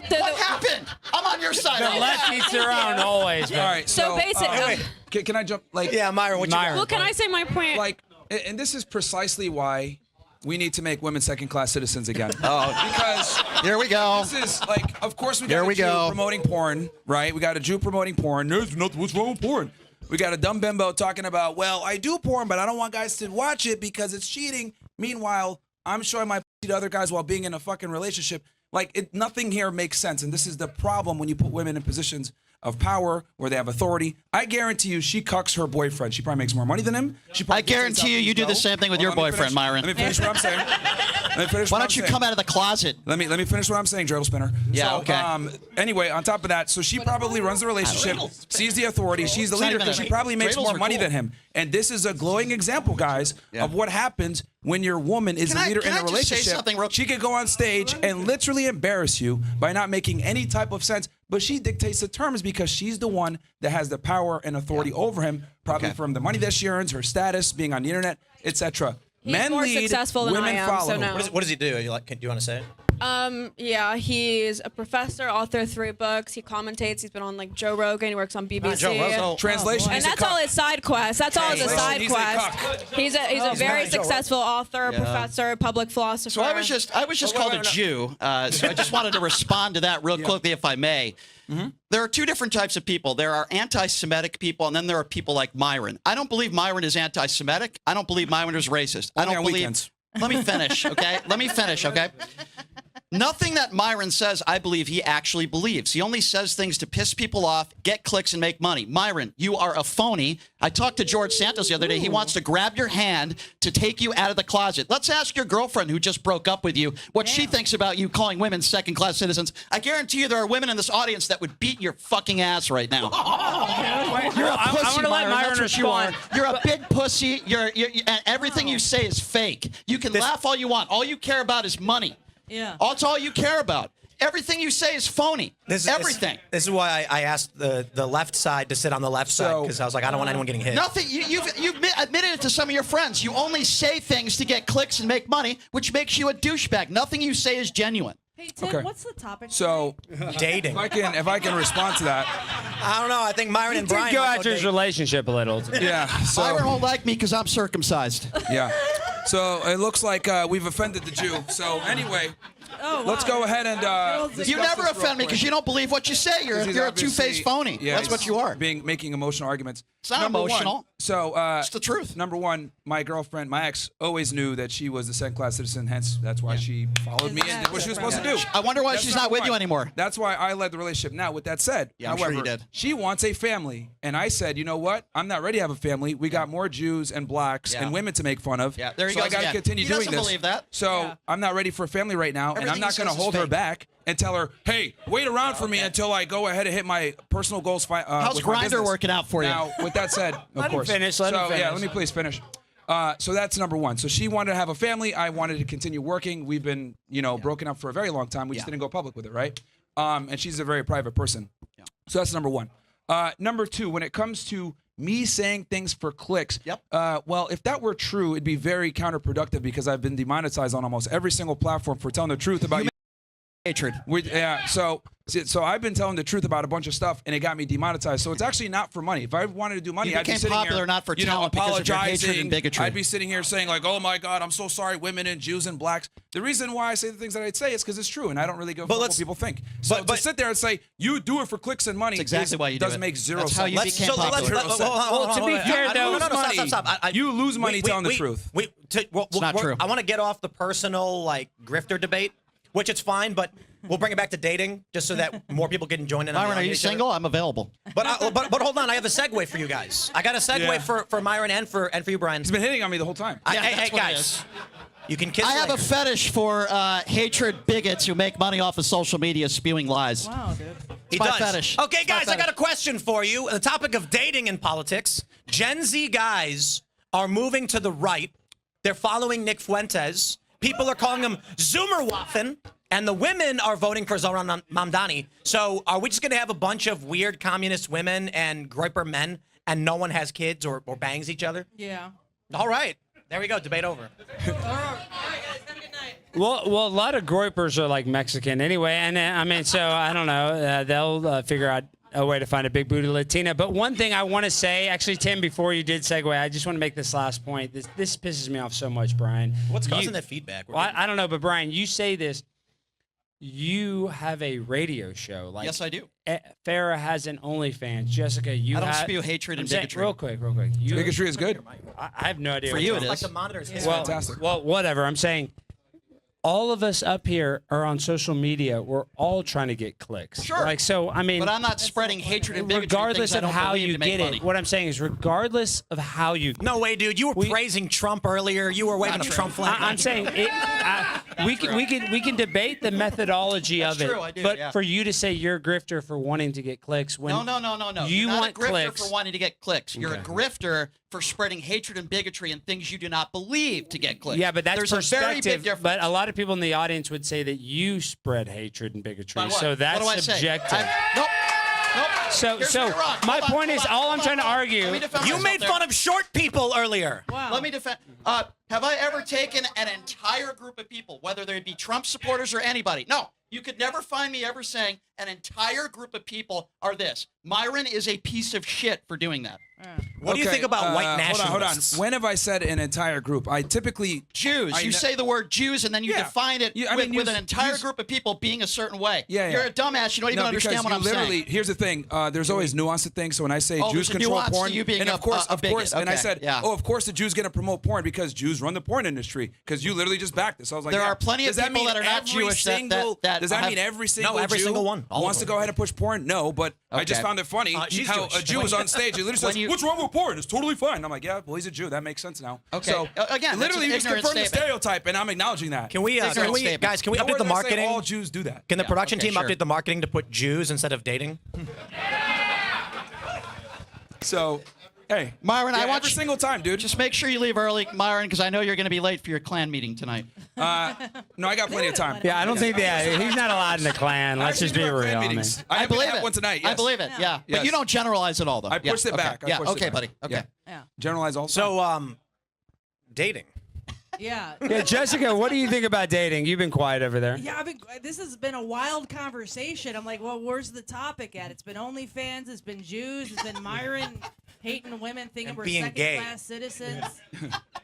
What happened? I'm on your side.
The left eats their own always.
All right.
So basically,
Can I jump? Like,
Yeah, Myron, what you
Myron.
well, can I say my point?
like, and this is precisely why we need to make women second-class citizens again. Because
Here we go.
this is like, of course, we got
Here
a
we
Jew
go.
promoting porn, right? We got a Jew promoting porn. There's nothing. What's wrong with porn? We got a dumb bimbo talking about, well, I do porn, but I don't want guys to watch it because it's cheating. Meanwhile, I'm showing my to other guys while being in a fucking relationship. Like, nothing here makes sense, and this is the problem when you put women in positions of power where they have authority. I guarantee you, she cucks her boyfriend. She probably makes more money than him. She probably
I guarantee you do the same thing with your boyfriend, Myron.
Let me finish what I'm saying. Let me finish
Why
what
don't
I'm
you
saying.
come out of the closet?
Let me finish what I'm saying, Dreidel Spinner.
Yeah,
So,
okay.
Anyway, on top of that, so she probably runs the relationship, sees the authority, she's the
It's not
leader
even
because
a-
she probably makes
Dreidels
more
are
money
cool.
than him. And this is a glowing example, guys,
Yeah.
of what happens when your woman is
Can
the
I-
leader
can
in
I
a
just say
relationship.
something real-
She could go on stage and literally embarrass you by not making any type of sense, but she dictates the terms because she's the one that has the power and authority over him, probably
Okay.
from the money that she earns, her status, being on the internet, etc.
He's
Men
more
lead,
successful than
women
I am,
follow.
so no.
What does he do? Do you want to say it?
Yeah, he's a professor, author of 3 books. He commentates. He's been on like Joe Rogan. He works on BBC.
Joe Rogan.
Translation,
And
he's a
that's
cuck.
all his side quests. That's all his
Translation,
side
he's a
quest.
cuck.
He's a very successful author, professor, public philosopher.
So I was just called a Jew. So I just wanted to respond to that real quickly, if I may. There are two different types of people. There are anti-Semitic people, and then there are people like Myron. I don't believe Myron is anti-Semitic. I don't believe Myron is racist. I
Only
don't
on
believe.
weekends.
Let me finish, okay? Let me finish, okay? Nothing that Myron says, I believe he actually believes. He only says things to piss people off, get clicks, and make money. Myron, you are a phony. I talked to George Santos the other day. He wants to grab your hand to take you out of the closet. Let's ask your girlfriend who just broke up with you what she thinks about you calling women second-class citizens. I guarantee you there are women in this audience that would beat your fucking ass right now. You're a pussy,
I'm gonna let Myron
That's what you are.
respond.
You're a big pussy. And everything you say is fake. You can laugh all you want. All you care about is money.
Yeah.
That's all you care about. Everything you say is phony. Everything.
This is why I asked the left side to sit on the left side because I was like, I don't want anyone getting hit.
Nothing. You've admitted it to some of your friends. You only say things to get clicks and make money, which makes you a douchebag. Nothing you say is genuine.
Hey Tim,
Okay.
what's the topic?
So
Dating.
if I can respond to that,
I don't know. I think Myron and Brian
Go
might
after his
date.
relationship a little.
yeah.
Myron
So
won't like me because I'm circumcised.
yeah. So it looks like we've offended the Jew. So anyway, let's go ahead and.
You never offend me because you don't believe what you say. You're a two-faced phony.
Yeah,
That's what you are.
Making emotional arguments.
It's not
Number
emotional.
One, so
It's the truth.
Number one, my girlfriend, my ex, always knew that she was a second-class citizen. Hence, that's why she followed me and did what she was supposed to do.
I wonder why
That's
she's not
number
with you
one.
anymore.
That's why I led the relationship. Now, with that said,
Yeah, I'm sure
however,
you did.
she wants a family, and I said, you know what? I'm not ready to have a family. We got more Jews and blacks
Yeah.
and women to make fun of.
Yeah, there he
so
goes
I got to
again.
continue
He
doing
doesn't
this.
believe that.
So I'm not ready for a family right now, and I'm
Everything
not
he
going to
says is
hold her
fake.
back and tell her, hey, wait around for me until I go ahead and hit my personal goals.
How's
with my
Grindr
business.
working out for you?
Now, with that said, of
Let him
course.
finish, let him
so, Yeah,
finish.
let me please finish. So that's number one. So she wanted to have a family. I wanted to continue working. We've been, broken up for a very long time. We just didn't go public with it, right? And she's a very private person.
Yeah.
So that's number one. Number two, when it comes to me saying things for clicks, well, if that were true, it'd be very counterproductive because I've been demonetized on almost every single platform for telling the truth about you.
Hatred.
So I've been telling the truth about a bunch of stuff, and it got me demonetized. So it's actually not for money. If I wanted to do money,
You
I'd be
became
sitting
popular
here,
not for talent because of your hatred
apologizing.
and bigotry.
I'd be sitting here saying like, "Oh my God, I'm so sorry, women and Jews and blacks." The reason why I say the things that I'd say is because it's true, and I don't really give a fuck what people think. So to sit there and say you do it for clicks and money,
That's exactly why you do
doesn't
it.
make zero
That's
sense.
how you became popular.
Well, to be fair, though,
you lose money telling the truth.
It's not true.
I want to get off the personal grifter debate, which it's fine, but we'll bring it back to dating just so that more people can join in.
Myron,
on
are you single? I'm available.
But hold on, I have a segue for you guys. I got a segue for Myron and for you, Brian.
He's been hitting on me the whole time.
Hey,
that's what it
guys,
is.
you can kiss.
I have a
later.
fetish for hatred bigots who make money off of social media spewing lies.
Wow, dude.
He
my
does.
fetish.
Okay,
It's my
guys, I got
fetish.
a question for you. The topic of dating in politics. Gen Z guys are moving to the right. They're following Nick Fuentes. People are calling him Zoomerwaffen. And the women are voting for Zoran Mamdani. So are we just going to have a bunch of weird communist women and groiper men and no one has kids or bangs each other?
Yeah.
All right. There we go. Debate over.
Well, a lot of groypers are like Mexican anyway, and I mean, so I don't know. They'll figure out a way to find a big booty Latina. But one thing I want to say, actually, Tim, before you did segue, I just want to make this last point. This pisses me off so much, Brian.
What's causing that feedback?
Well, I don't know, but Brian, you say this. You have a radio show. Like
Yes, I do.
Farrah has an OnlyFans. Jessica, you
I don't
have,
spew hatred and
I'm saying-
bigotry.
Real quick. You,
Bigotry is good.
I have no idea.
For
what's
you,
wrong.
it
Like
is.
the monitors.
Well,
fantastic.
well, whatever. I'm saying all of us up here are on social media. We're all trying to get clicks.
Sure.
Like, so, I mean,
But I'm not spreading hatred and bigotry.
regardless
things I
of
don't
how
believe
you
to make
get
money.
it, what I'm saying is regardless of how you
No way, dude. You were praising Trump earlier. You were waving a Trump flag.
I'm saying we can debate the methodology of
That's
it,
true, I do,
but
yeah.
for you to say you're a grifter for wanting to get clicks when
No.
you
You're not
want
a grifter
clicks.
for wanting to get clicks. You're a grifter for spreading hatred and bigotry and things you do not believe to get clicks.
Yeah, but that's
There's a very
perspective.
big difference.
But a lot of people in the audience would say that you spread hatred and bigotry.
By what?
So that's
what do I say?
subjective.
Nope.
So
Here's where you're wrong.
my
Hold on,
point
hold
is,
on,
all
hold
I'm
on,
trying to
hold on.
argue.
Let me defend
You
myself
made
there.
fun of short people earlier.
Wow.
Let me defend. Have I ever taken an entire group of people, whether they be Trump supporters or anybody? No. You could never find me ever saying an entire group of people are this. Myron is a piece of shit for doing that.
What do you think about white nationalists?
Hold on. When have I said an entire group? I typically
Jews. You say the word Jews and then you
Yeah.
define it
I mean,
with an
use-
entire
use-
group of people being a certain way.
Yeah.
You're a dumbass. You don't even understand
because
what
you
I'm
literally,
saying.
Here's the thing. There's always nuance to things. So when I say
Oh,
Jews
there's a
control
nuance to
porn,
you being
and
a
of course,
bigot.
and I
Okay,
said,
yeah.
oh, of course the Jews going to promote porn because Jews run the porn industry. Because you literally just backed this. I was like,
There
yeah.
are plenty of
Does that
people
mean
that are not
every
Jewish that-
single-
that
Does that
have-
mean every single
every
Jew
single one. All of
wants to
them.
go ahead and push porn? No, but I just
Okay.
found it funny
She's
how
Jewish.
a Jew was on stage. He literally says,
When you-
"What's wrong with porn? It's totally fine." I'm like, "Yeah, well, he's a Jew. That makes sense now."
Okay.
So
Again, that's
literally,
an
you just
ignorant
confirmed the
statement.
stereotype, and I'm acknowledging that.
Can we
Ignorant statement.
guys? Can we
No
update the
word that I say
marketing?
all Jews do that.
Can the production
okay,
team
sure.
update the marketing to put Jews instead of dating?
So, hey,
Myron, I
yeah,
want
every
you-
single time, dude.
Just make sure you leave early, Myron, because I know you're going to be late for your clan meeting tonight.
No, I got plenty of time.
Yeah, I don't think that he's not allowed in the Klan. Let's just be real. I mean.
I
believe
have
it.
one tonight.
I
yes.
believe it. Yeah. But
Yes.
you don't generalize at all, though.
I pushed it
okay.
back. I
Yeah.
pushed it
Okay,
back.
buddy. Okay.
Yeah.
Yeah.
Generalize all.
So, dating.
Yeah.
Yeah, Jessica, what do you think about dating? You've been quiet over there.
Yeah, this has been a wild conversation. I'm like, well, where's the topic at? It's been OnlyFans, it's been Jews, it's been Myron hating women, thinking
And
we're
being gay.
second-class citizens.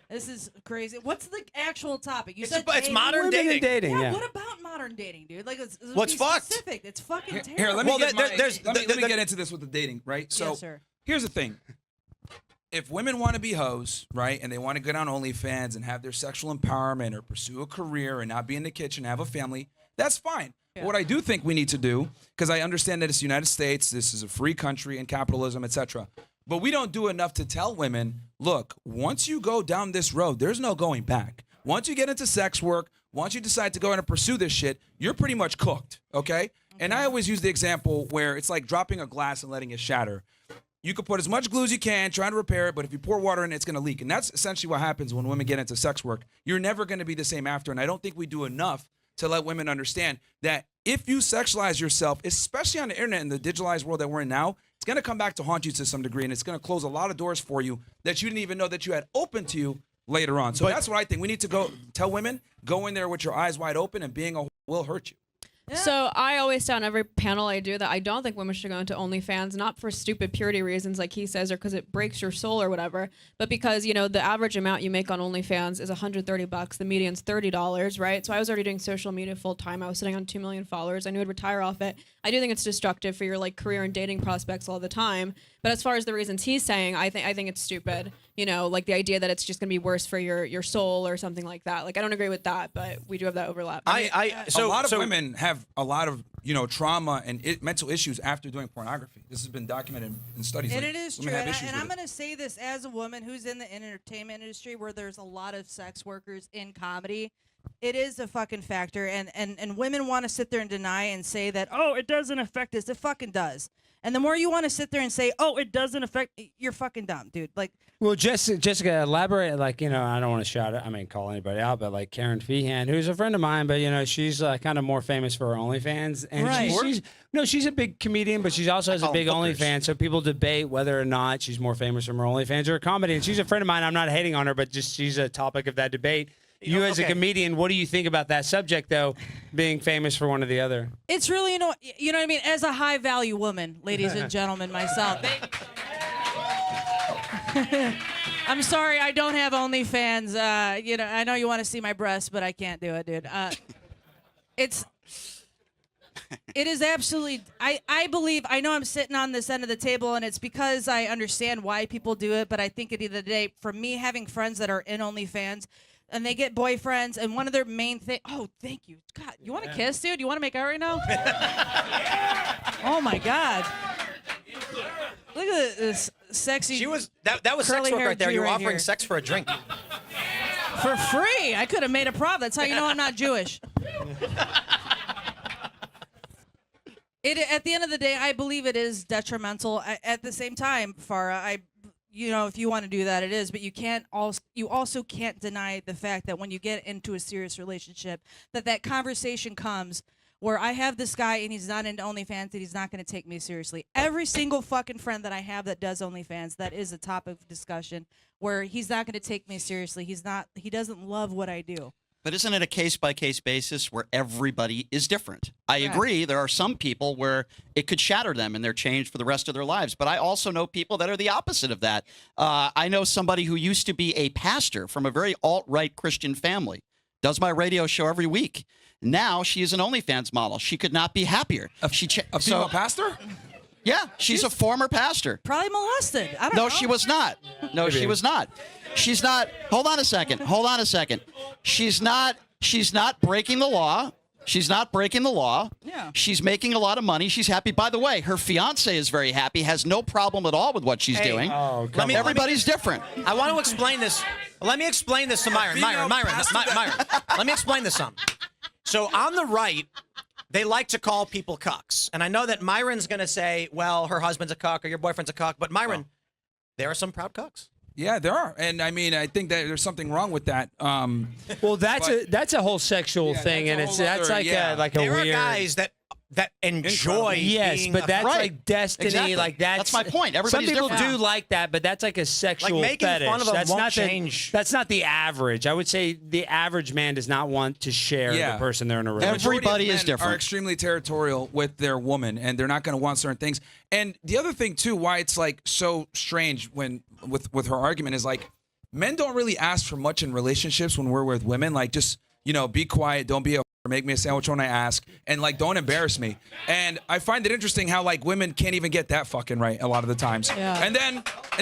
This is crazy. What's the actual topic? You
It's
said
it's
dating.
modern
Women and
dating.
dating,
Yeah,
yeah.
what about modern dating, dude? Like, let's
What's
be
fucked?
specific. It's fucking terrible.
Here, let me
Well,
get
there-
my-
there's-
let me
the-
get into this with the dating, right? So
Yes, sir.
here's the thing. If women want to be hoes, right, and they want to get on OnlyFans and have their sexual empowerment or pursue a career and not be in the kitchen, have a family, that's fine.
Yeah.
What I do think we need to do, because I understand that it's the United States, this is a free country and capitalism, etc. But we don't do enough to tell women, look, once you go down this road, there's no going back. Once you get into sex work, once you decide to go in and pursue this shit, you're pretty much cooked, okay? And I always use the example where it's like dropping a glass and letting it shatter. You could put as much glue as you can, trying to repair it, but if you pour water in it, it's going to leak. And that's essentially what happens when women get into sex work. You're never going to be the same after. And I don't think we do enough to let women understand that if you sexualize yourself, especially on the internet and the digitalized world that we're in now, it's going to come back to haunt you to some degree, and it's going to close a lot of doors for you that you didn't even know that you had open to you later on. So that's what I think. We need to go tell women, go in there with your eyes wide open, and being a will hurt you.
So I always say on every panel I do that I don't think women should go into OnlyFans, not for stupid purity reasons like he says, or because it breaks your soul or whatever, but because, you know, the average amount you make on OnlyFans is $130. The median's $30, right? So I was already doing social media full time. I was sitting on 2 million followers. I knew I'd retire off it. I do think it's destructive for your like career and dating prospects all the time. But as far as the reasons he's saying, I think it's stupid. You know, like the idea that it's just gonna be worse for your soul or something like that. Like I don't agree with that, but we do have that overlap.
A lot of women have a lot of, you know, trauma and mental issues after doing pornography. This has been documented in studies.
And
like,
it is
women
true.
have
And,
issues
and
with
I'm
it.
going to say this as a woman who's in the entertainment industry where there's a lot of sex workers in comedy. It is a fucking factor. And women want to sit there and deny and say that, oh, it doesn't affect us. It fucking does. And the more you want to sit there and say, oh, it doesn't affect, you're fucking dumb, dude. Like,
Well, Jessica, elaborate. Like, you know, I don't want to shout it. I mean, call anybody out, but like Karen Feehan, who's a friend of mine, but you know, she's kind of more famous for her OnlyFans, and
Right.
she's a big comedian, but she also has a
call
big
them hookers.
OnlyFans. So people debate whether or not she's more famous from her OnlyFans or her comedy. And she's a friend of mine. I'm not hating on her, but just she's a topic of that debate. You as a
okay.
comedian, what do you think about that subject, though, being famous for one or the other?
it's really, you know what I mean? As a high value woman, ladies and gentlemen, myself. I'm sorry, I don't have OnlyFans. You know, I know you want to see my breasts, but I can't do it, dude. It is absolutely. I believe. I know I'm sitting on this end of the table, and it's because I understand why people do it. But I think at the end of the day, for me, having friends that are in OnlyFans, and they get boyfriends, and one of their main thing. Oh, thank you. God, you want to kiss, dude? You want to make out right now? Oh my God. Look at this sexy.
She was that was sex
curly
work
hair
right there.
Jew
You were
right
offering
here.
sex for a drink.
For free. I could have made a profit. That's how you know I'm not Jewish. At the end of the day, I believe it is detrimental. At the same time, Farah, you know, if you want to do that, it is. But you also can't deny the fact that when you get into a serious relationship, that conversation comes where I have this guy and he's not into OnlyFans and he's not going to take me seriously. Every single fucking friend that I have that does OnlyFans, that is a topic of discussion where he's not going to take me seriously. He doesn't love what I do.
But isn't it a case-by-case basis where everybody is different? I
Correct.
agree. There are some people where it could shatter them and they're changed for the rest of their lives. But I also know people that are the opposite of that. I know somebody who used to be a pastor from a very alt-right Christian family, does my radio show every week. Now she is an OnlyFans model. She could not be happier.
A female pastor?
Yeah, she's a former pastor.
Probably molested. I don't know.
No, she was not. No, she was not. She's not. Hold on a second. She's not breaking the law. She's not breaking the law.
Yeah.
She's making a lot of money. She's happy. By the way, her fiance is very happy, has no problem at all with what she's doing.
Oh, come on.
Everybody's different.
I want to explain this. Let me explain this to Myron. Myron. Let me explain this to him. So on the right, they like to call people cucks. And I know that Myron's going to say, well, her husband's a cuck or your boyfriend's a cuck. But Myron, there are some proud cucks.
Yeah, there are. And I mean, I think that there's something wrong with that.
Well, that's a whole sexual thing, and
that's a whole
that's
other-
like
yeah.
a
There
weird.
are guys that that enjoy.
Yes,
being
but
a-
that's
Right.
like destiny.
Exactly.
Like that's
my point.
Some
Everybody's
people
different.
do like that, but that's like a sexual
making
fetish.
fun of them
that's
won't
not
change.
That's not the average. I would say the average man does not want to share
Yeah.
the person they're in a
The
relationship.
majority of
Everybody is
men
different.
Are extremely territorial with their woman, and they're not going to want certain things. And the other thing too, why it's like so strange when with her argument is like, men don't really ask for much in relationships when we're with women. Like, just be quiet, don't be a make me a sandwich when I ask, and like don't embarrass me. And I find it interesting how like women can't even get that fucking right a lot of the times.
Yeah.
And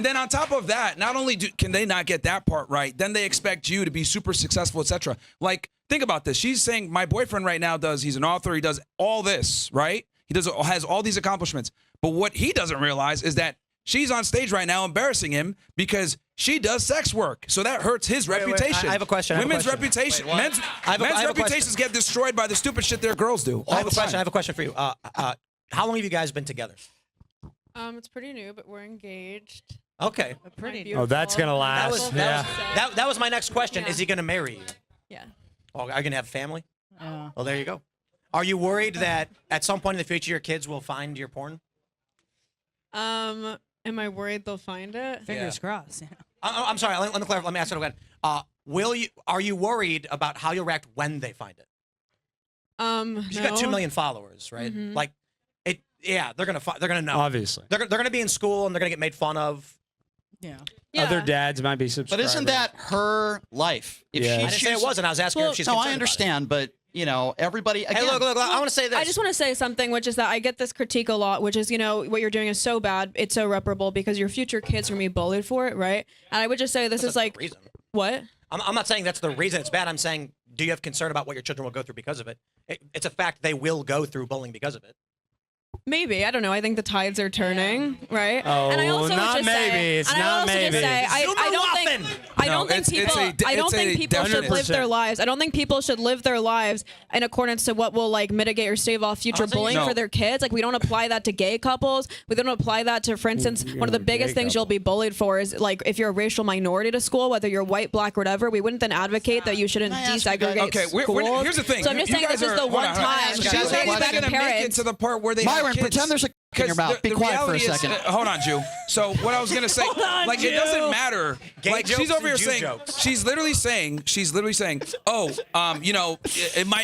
then on top of that, not only can they not get that part right, then they expect you to be super successful, etc. Like, think about this. She's saying my boyfriend right now he's an author, he does all this, right? Has all these accomplishments. But what he doesn't realize is that she's on stage right now embarrassing him because she does sex work. So that hurts his
wait,
reputation.
I have a question.
Men's reputations get destroyed by the stupid shit their girls do.
I have
all
a
the
question. I
time.
have a question for you. How long have you guys been together?
It's pretty new, but we're engaged.
Okay.
Pretty.
Oh, that's gonna
That
last.
was
yeah.
that was my next question.
Yeah.
Is he going to marry you?
Yeah.
Oh, are you going to have family?
Yeah.
Well, there you go. Are you worried that at some point in the future your kids will find your porn?
Am I worried they'll find it?
Fingers crossed. Yeah.
I'm sorry. Let me clarify. Let me ask it again. Are you worried about how you'll react when they find it? 'Cause you got 2 million followers, right? Like, it. Yeah, they're gonna know.
Obviously.
They're gonna be in school and they're gonna get made fun of.
Yeah.
Other dads might be
But
subscribers.
isn't that her life? If
Yeah.
I
she
didn't say it
chooses-
wasn't. I was asking her if she's
No,
concerned
I
about it.
understand, but everybody. Again,
Hey, look. I want to say this.
I just want to say something, which is that I get this critique a lot, which is, what you're doing is so bad, it's so irreparable because your future kids are going to be bullied for it, right? And I would just say this
That's
is
not
like,
the reason.
what?
I'm not saying that's the reason it's bad. I'm saying, do you have concern about what your children will go through because of it? It's a fact they will go through bullying because of it.
Maybe, I don't know. I think the tides are turning, right?
Oh,
and I also
not
would just
maybe.
Say,
It's
and
not
I also
maybe.
Just say, I don't
Zoomer-waffin'.
think I
No,
don't think
it's
people
a
I don't
it's a
think people should
definite-
live their lives. I don't think people should live their lives in accordance to what will like mitigate or stave off future
not saying-
bullying
No.
for their kids. Like we don't apply that to gay couples. We don't apply that to, for instance, one of the biggest things you'll be bullied for is like if you're a racial minority to school, whether you're white, black, or whatever. We wouldn't then advocate that you shouldn't
Can I ask you guys-
desegregate
Okay,
schools.
here's the thing.
So I'm just
You
saying
guys
this is
are-
the
hold
one
on,
time.
She's
guys
not
a
even
question.
going to make it
parents.
to the part where they
Myron,
have kids.
pretend there's a in your mouth. Be
The
quiet for a
reality is-
second.
hold on, Jew. So what I was gonna say, like it doesn't matter.
Gay
Like she's
jokes
over
and
here
Jew
saying,
jokes.
she's literally saying, oh,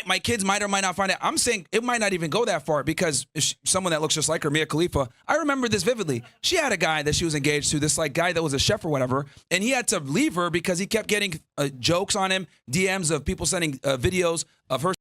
my kids might or might not find it. I'm saying it might not even go that far because if someone that looks just like her, Mia Khalifa. I remember this vividly. She had a guy that she was engaged to, this like guy that was a chef or whatever, and he had to leave her because he kept getting jokes on him, DMs of people sending videos of her,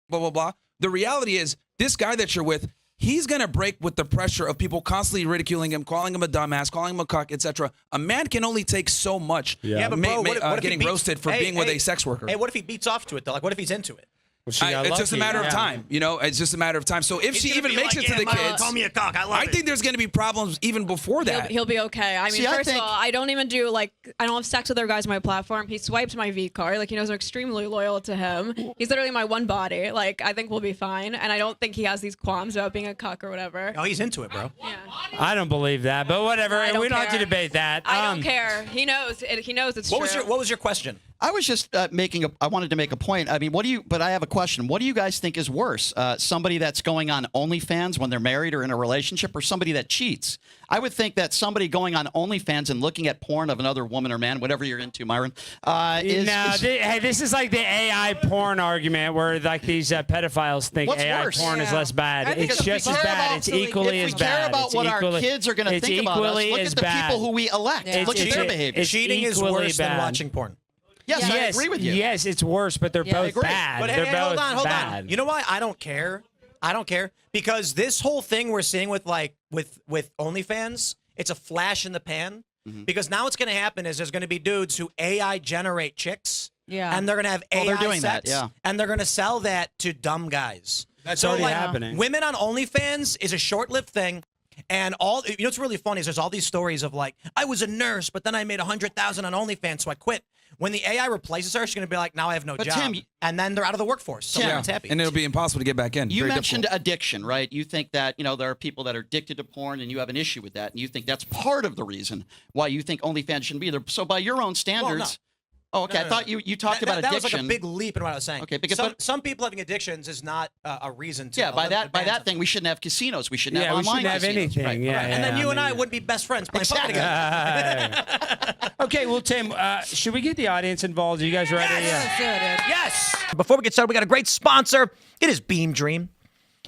blah blah blah. The reality is, this guy that you're with, he's going to break with the pressure of people constantly ridiculing him, calling him a dumbass, calling him a cuck, etc. A man can only take so much
Yeah, but bro, what if he
getting
beats-
roasted for
Hey,
being with
hey,
a sex worker.
Hey, what if he beats off to it though? Like, what if he's into it?
Well, she got
It's just a
lucky.
matter of
Yeah.
time. It's just a matter of time. So if she even makes it to the kids,
Call me a cock. I love
I
it.
think there's going to be problems even before that.
He'll be okay. I mean,
See, I
first
think-
of all, I don't even do I don't have sex with other guys on my platform. He swiped my V card. Like he knows I'm extremely loyal to him. He's literally my one body. Like I think we'll be fine. And I don't think he has these qualms about being a cuck or whatever.
Oh, he's into it, bro.
Yeah.
I don't believe that, but whatever.
I don't
We don't have to
care.
debate that.
I don't care. He knows. He knows it's
What
true.
was your question?
I was just I wanted to make a point. I mean, but I have a question. What do you guys think is worse? Somebody that's going on OnlyFans when they're married or in a relationship, or somebody that cheats? I would think that somebody going on OnlyFans and looking at porn of another woman or man, whatever you're into, Myron,
hey, this is like the AI porn argument where like these pedophiles think
What's
AI
worse?
porn is
Yeah.
less bad.
I think
It's
if we
just as
care
bad.
about-
It's equally
if
as
we
bad.
care about
It's
what
equally-
our kids are going to
it's
think about us,
equally
look
as
at the
bad.
people who we elect.
Yeah.
Look at their behavior.
It's
Cheating is
equally
worse than
bad.
watching porn.
Yes, I
Yes,
agree with you.
Yes, it's worse, but they're
Yeah, I
both
agree.
bad.
But
they're
hey,
both
hold
bad.
on. You know why I don't care? I don't care because this whole thing we're seeing with with OnlyFans, it's a flash in the pan. Because now what's going to happen is there's going to be dudes who AI generate chicks.
Yeah.
And they're going to have AI
they're doing that,
sex,
yeah.
and they're going to sell that to dumb guys.
That's
So,
already
like,
happening.
Women on OnlyFans is a short-lived thing. And what's really funny is there's all these stories of like, I was a nurse, but then I made $100,000 on OnlyFans, so I quit. When the AI replaces her, she's going to be like, now I have no
But
job.
Tim,
and then they're out of the workforce. So
Tim,
everyone's happy.
And it'll be impossible to get back in.
You
Very
mentioned
difficult.
addiction, right? You think that, there are people that are addicted to porn and you have an issue with that. And you think that's part of the reason why you think OnlyFans shouldn't be there. So by your own standards, Oh, okay. I thought you talked about
that
addiction.
was like a big leap in what I was saying.
Okay, because
some people having addictions is not a reason to.
Yeah, by that thing, we shouldn't have casinos. We shouldn't have
we
online
shouldn't have
casinos.
anything.
Right.
Yeah,
And then you and I
mean,
wouldn't be best friends playing poker together.
Okay, well, Tim, should we get the audience involved? Are you guys ready?
Let's do it, dude.
Yes. Before we get started, we got a great sponsor. It is Beam Dream.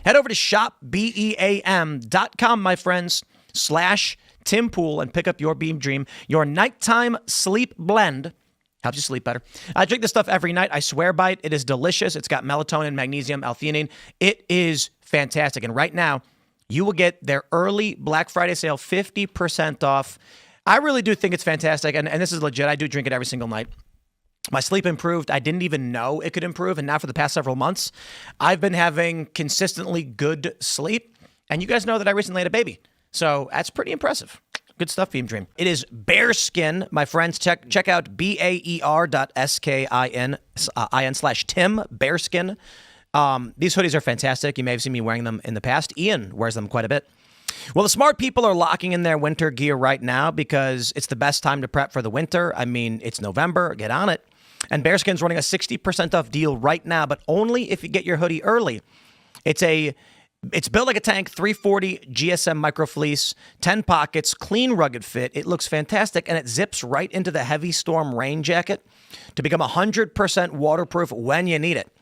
Head over to shopbeam.com, my friends, /Tim Pool and pick up your Beam Dream, your nighttime sleep blend. Helps you sleep better. I drink this stuff every night. I swear by it. It is delicious. It's got melatonin, magnesium, L-theanine. It is fantastic. And right now, you will get their early Black Friday sale 50% off. I really do think it's fantastic. And this is legit. I do drink it every single night. My sleep improved. I didn't even know it could improve. And now for the past several months, I've been having consistently good sleep. And you guys know that I recently had a baby. So that's pretty impressive. Good stuff, Beam Dream. It is Bearskin, my friends. Check out BAER.SKIN/Tim, Bearskin. These hoodies are fantastic. You may have seen me wearing them in the past. Ian wears them quite a bit. Well, the smart people are locking in their winter gear right now because it's the best time to prep for the winter. I mean, it's November. Get on it. And Bearskin's running a 60% off deal right now, but only if you get your hoodie early. It's built like a tank, 340 GSM micro fleece, 10 pockets, clean rugged fit. It looks fantastic, and it zips right into the heavy storm rain jacket to become 100% waterproof when you need it.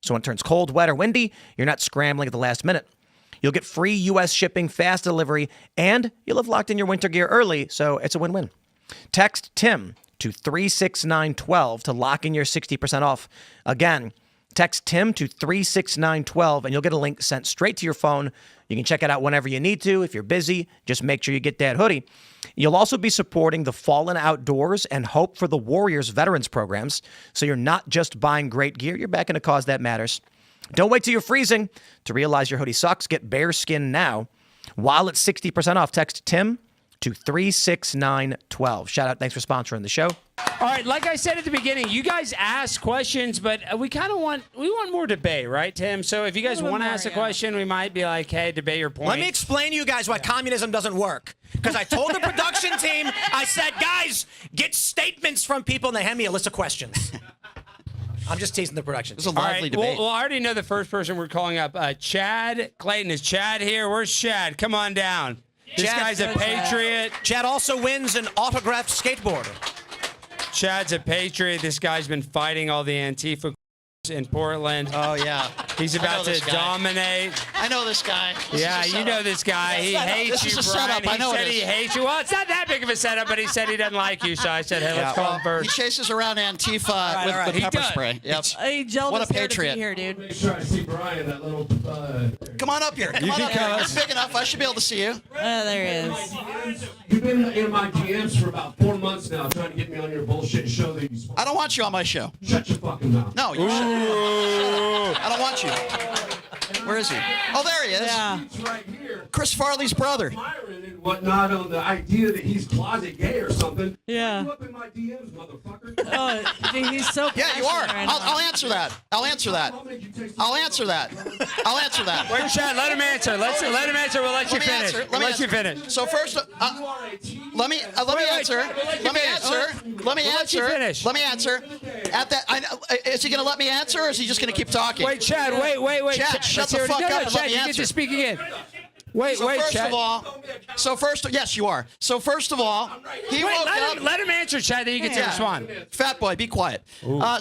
So when it turns cold, wet, or windy, you're not scrambling at the last minute. You'll get free U.S. shipping, fast delivery, and you'll have locked in your winter gear early, so it's a win-win. Text TIM to 36912 to lock in your 60% off. Again, text TIM to 36912 and you'll get a link sent straight to your phone. You can check it out whenever you need to. If you're busy, just make sure you get that hoodie. You'll also be supporting the Fallen Outdoors and Hope for the Warriors veterans programs. So you're not just buying great gear, you're backing a cause that matters. Don't wait till you're freezing to realize your hoodie sucks. Get Bearskin now. While it's 60% off, text TIM to 36912. Shout out. Thanks for sponsoring the show.
All right, like I said at the beginning, you guys ask questions, but we kind of want more debate, right, Tim? So if you guys want to ask a question, we might be like, hey, debate your point.
Let me explain to you guys why communism doesn't work. Because I told the production team, I said, guys, get statements from people, and they hand me a list of questions. I'm just teasing the production team.
It's a lively debate.
Well, I already know the first person we're calling up. Chad Clayton. Is Chad here? Where's Chad? Come on down. This guy's a patriot.
Chad also wins an autographed skateboard.
Chad's a patriot. This guy's been fighting all the Antifa in Portland.
Oh, yeah.
He's about to dominate.
I know this guy.
Yeah, you know this guy. He hates you, Brian. He said he hates you. Well, it's not that big of a setup, but he said he doesn't like you. So I said, hey, let's call him
He
first.
chases around Antifa with
He
pepper
does.
spray. Yep.
Hey, jealous
What a
there to be
patriot.
here, dude.
Make sure I see Brian, that little.
Come on up here. Come on up here. You're big enough. I should be able to see you.
There he is.
You've been in my DMs for about 4 months now, trying to get me on your bullshit show that you.
I don't want you on my show.
Shut your fucking mouth.
No, you shouldn't. I don't want you. Where is he? Oh, there he is.
Yeah.
He's right here.
Chris Farley's brother.
Myron and whatnot on the idea that he's closet gay or something.
Yeah.
You up in my DMs, motherfucker.
Oh, he's so
Yeah, you are.
passionate right now.
I'll answer that. I'll answer that. I'll answer that. I'll answer that.
Wait, Chad, let him answer. Let him answer. We'll let you finish. We'll let you finish.
So first, let me answer. Let me answer. Let me answer.
finish.
Let me answer. At that, is he going to let me answer, or is he just going to keep talking?
Wait, Chad, wait.
Chad, shut
Let's
the
hear it.
fuck
No,
up
no,
and let
Chad,
me
you get
answer.
to speak again. Wait,
First
Chad.
of all, yes, you are. He woke up.
Let him answer, Chad, then you get to respond.
Fat boy, be quiet.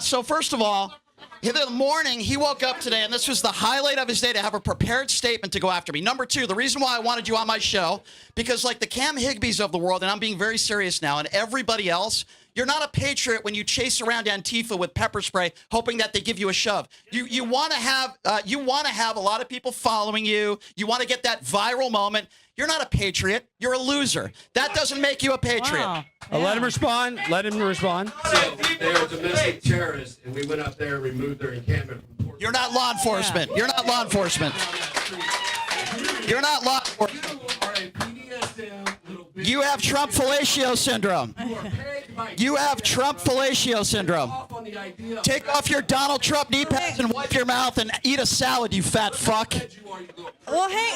So first of all, in the morning, he woke up today, and this was the highlight of his day to have a prepared statement to go after me. Number two, the reason why I wanted you on my show, because like the Cam Higbees of the world, and I'm being very serious now, and everybody else, you're not a patriot when you chase around Antifa with pepper spray, hoping that they give you a shove. You want to have a lot of people following you. You want to get that viral moment. You're not a patriot. You're a loser. That doesn't make you a patriot.
Wow.
Let him respond. Let him respond.
So they are domestic terrorists, and we went up there and removed their encampment from Portland.
You're not law enforcement. You're not law enforcement. You're not law enforcement.
You are a BDSM little bitch.
You have Trump fellatio syndrome.
You are pegged by
You have Trump fellatio syndrome.
off on the the idea.
Take off your Donald Trump knee pads and wipe your mouth and eat a salad, you fat fuck.
Well, hey,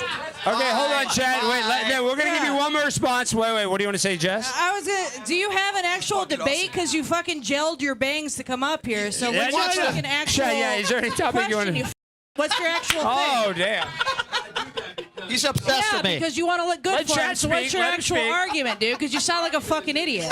Okay, hold on, Chad. Wait, we're gonna give you one more response. Wait. What do you want to say, Jess?
I was gonna. Do you have an actual debate? Because you fucking gelled your bangs to come up here. So
Yeah,
let's
no,
watch
no.
like an actual.
Chad, yeah, is there any topic you
question,
want to?
What's your actual
Oh,
thing?
damn.
He's obsessed
Yeah,
with me.
because you want to look good
Let
for him.
Chad
So what's
speak,
your
let him
actual
speak.
argument, dude? Because you sound like a fucking idiot.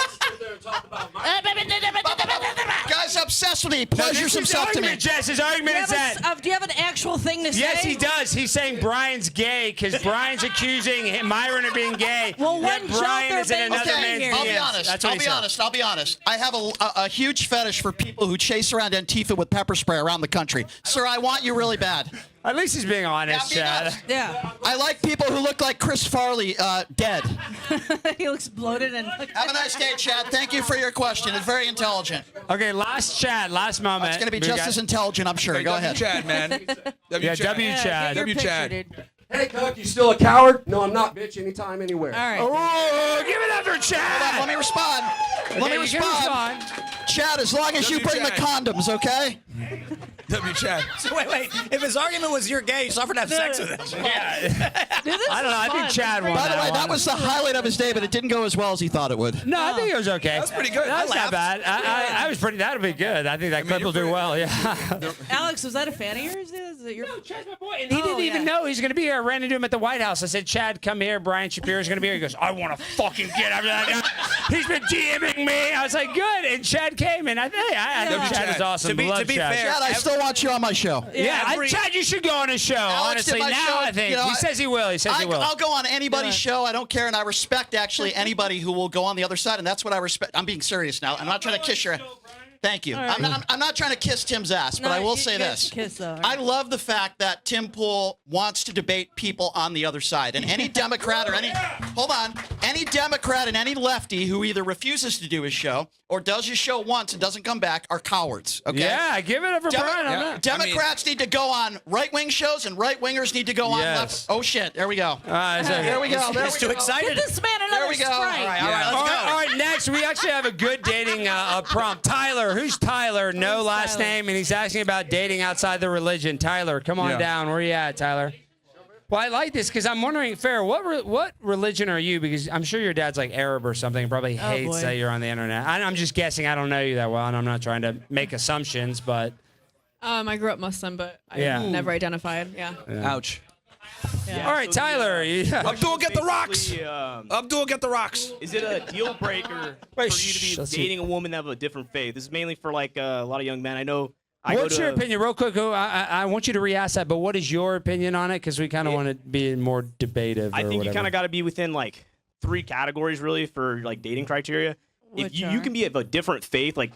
Guy's obsessed with me. Pleasure some stuff to me.
Jess, his argument is that.
Do you have an actual thing to say?
Yes, he does. He's saying Brian's gay because Brian's accusing Myron of being gay.
Well,
yet
one
Brian
jump
is in
their
another
bangs
man's
here.
I'll be
DMs.
honest.
That's what he said.
I'll be honest. I have a huge fetish for people who chase around Antifa with pepper spray around the country. Sir, I want you really bad.
At least he's being honest,
Yeah,
Chad.
I'm being
Yeah.
I like people who look like Chris Farley, dead.
He looks bloated and.
Have a nice day, Chad. Thank you for your question. It's very intelligent.
Okay, last Chad, last moment.
It's going to be
We
just
got-
as intelligent, I'm sure. Go ahead.
Chad, man.
Yeah, W
Yeah,
Chad.
get your
W
picture,
Chad.
dude.
Hey, Cook, you still a coward? No, I'm not, bitch. Anytime, anywhere.
All right.
Oh, give it up for Chad.
Let me respond. Let
Okay,
me
you can
respond. Chad, as long as you bring the condoms, okay?
W Chad.
So wait. If his argument was you're gay, you still have to have sex with him.
Yeah.
Dude, this
I don't know. I
is
think
fun.
Chad won
By the way,
one.
that was the highlight of his day, but it didn't go as well as he thought it would.
No, I think it was okay.
That's pretty good.
That's
I
not
laughed.
bad. I was pretty. That'll be good. I think that clip will do well. Yeah.
Alex, was that a fan of yours? Is it your...
Chad's my boy, and he didn't even know he's going to be here. I ran into him at the White House. I said, Chad, come here. Brian Shapiro's going to be here. He goes, I want to fucking get after that guy. He's been DMing me. I was like, good. And Chad came, and I think Chad is awesome.
To be
Love
fair,
Chad.
Chad, I still want you on my show.
Yeah, Chad, you should go on his show.
Alex
Honestly,
did my
now
show,
I think
you know,
he says he will. He says he will.
I'll go on anybody's show. I don't care, and I respect actually anybody who will go on the other side, and that's what I respect. I'm being serious now. I'm not trying to kiss your. Thank you. I'm not trying to kiss Tim's ass, but
No,
I will
you
say
get
this.
to kiss, though.
I love the fact that Tim Pool wants to debate people on the other side, and any Democrat or any Democrat and any lefty who either refuses to do his show or does his show once and doesn't come back are cowards. Okay.
Yeah, give it up for Brian on that.
Democrats need to go on right-wing shows, and right-wingers need to go on
Yes.
left. Oh shit! There we go. There we go. There
He's
we
too
go.
excited.
Get this man another
There we go.
Sprite.
All right, let's go.
All right, next we actually have a good dating prompt. Tyler, who's Tyler? No last
Tyler?
name, and he's asking about dating outside the religion. Tyler, come on
Yeah.
down. Where you at, Tyler? Well, I like this because I'm wondering, Farrah, what religion are you? Because I'm sure your dad's like Arab or something. Probably hates
boy.
that you're on the internet. I'm just guessing. I don't know you that well, and I'm not trying to make assumptions, but
I grew up Muslim, but I
Yeah.
never identified. Yeah.
Ouch.
all right, Tyler.
Abdul, get the rocks.
Basically,
Abdul, get the rocks.
Is it a deal breaker
Wait,
for you to be
let's see.
dating a woman of a different faith? This is mainly for like a lot of young men. I know. I go
What's
to-
your opinion, real quick? I want you to re-ask that, but what is your opinion on it? Because we kind of want to be more debative.
I
or
think you
whatever.
kind of got to be within like 3 categories really for like dating criteria. If
Which
you
are?
can be of a different faith, like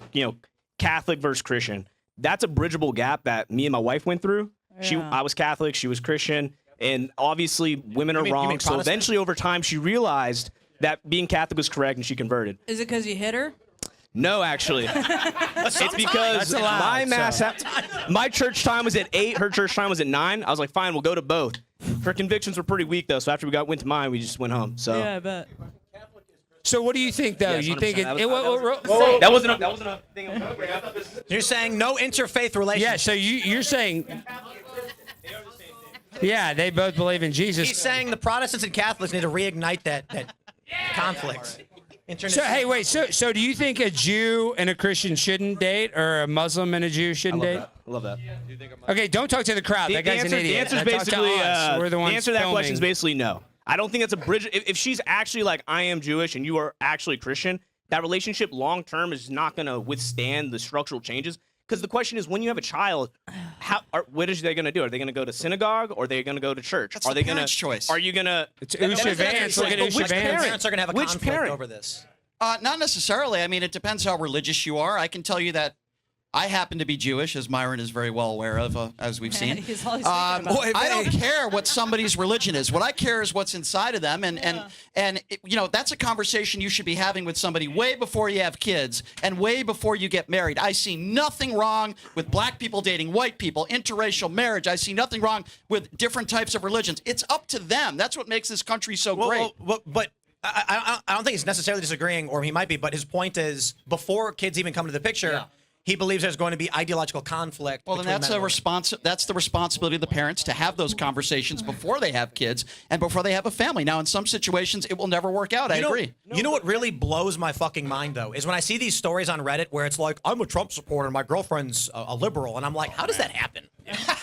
Catholic versus Christian, that's a bridgeable gap that me and my wife went through.
Yeah.
I was Catholic, she was Christian, and obviously women are
mean- you
wrong.
mean
So
Protestant?
eventually, over time, she realized that being Catholic was correct, and she converted.
Is it because you hit her?
No, actually. It's because
That's allowed,
my mass,
so.
my church time was at 8, her church time was at 9. I was like, fine, we'll go to both. Her convictions were pretty weak though, so after we went to mine, we just went home. So
I bet.
So what do you think, though?
Yes,
You think
100%.
that
wasn't a thing.
You're saying no interfaith relationship.
Yeah, so you're saying... Yeah, they both believe in Jesus.
He's saying the Protestants and Catholics need to reignite that conflict.
So, hey, wait, so do you think a Jew and a Christian shouldn't date, or a Muslim and a Jew shouldn't date?
I love that.
Okay, don't talk to the crowd. That guy's an idiot.
The answer is
Talk to
basically
us. We're the ones
the answer to that
filming.
question is basically no. I don't think that's a bridge. If she's actually like I am Jewish and you are actually Christian, that relationship long term is not going to withstand the structural changes. Because the question is, when you have a child, what are they going to do? Are they going to go to synagogue or are they going to go to church?
That's
are
the
they going
parents' choice.
Are you going to?
It's Usha Vance. Look at
But
Usha
which
Vance.
Parents are going to have a
Which
conflict
parent?
over this.
Not necessarily. I mean, it depends how religious you are. I can tell you that I happen to be Jewish, as Myron is very well aware of, as we've seen.
He's always thinking about it.
I don't care what somebody's religion is. What I care is what's inside of them, and that's a conversation you should be having with somebody way before you have kids and way before you get married. I see nothing wrong with black people dating white people, interracial marriage. I see nothing wrong with different types of religions. It's up to them. That's what makes this country so great.
But I don't think he's necessarily disagreeing, or he might be. But his point is, before kids even come to the picture, he believes there's going to be ideological conflict.
Well, then
between
that's
men
a
and women.
That's the responsibility of the parents to have those conversations before they have kids and before they have a family. Now, in some situations, it will never work out. I agree.
You know what really blows my fucking mind though is when I see these stories on Reddit where it's like I'm a Trump supporter and my girlfriend's a liberal, and I'm like, how does that happen?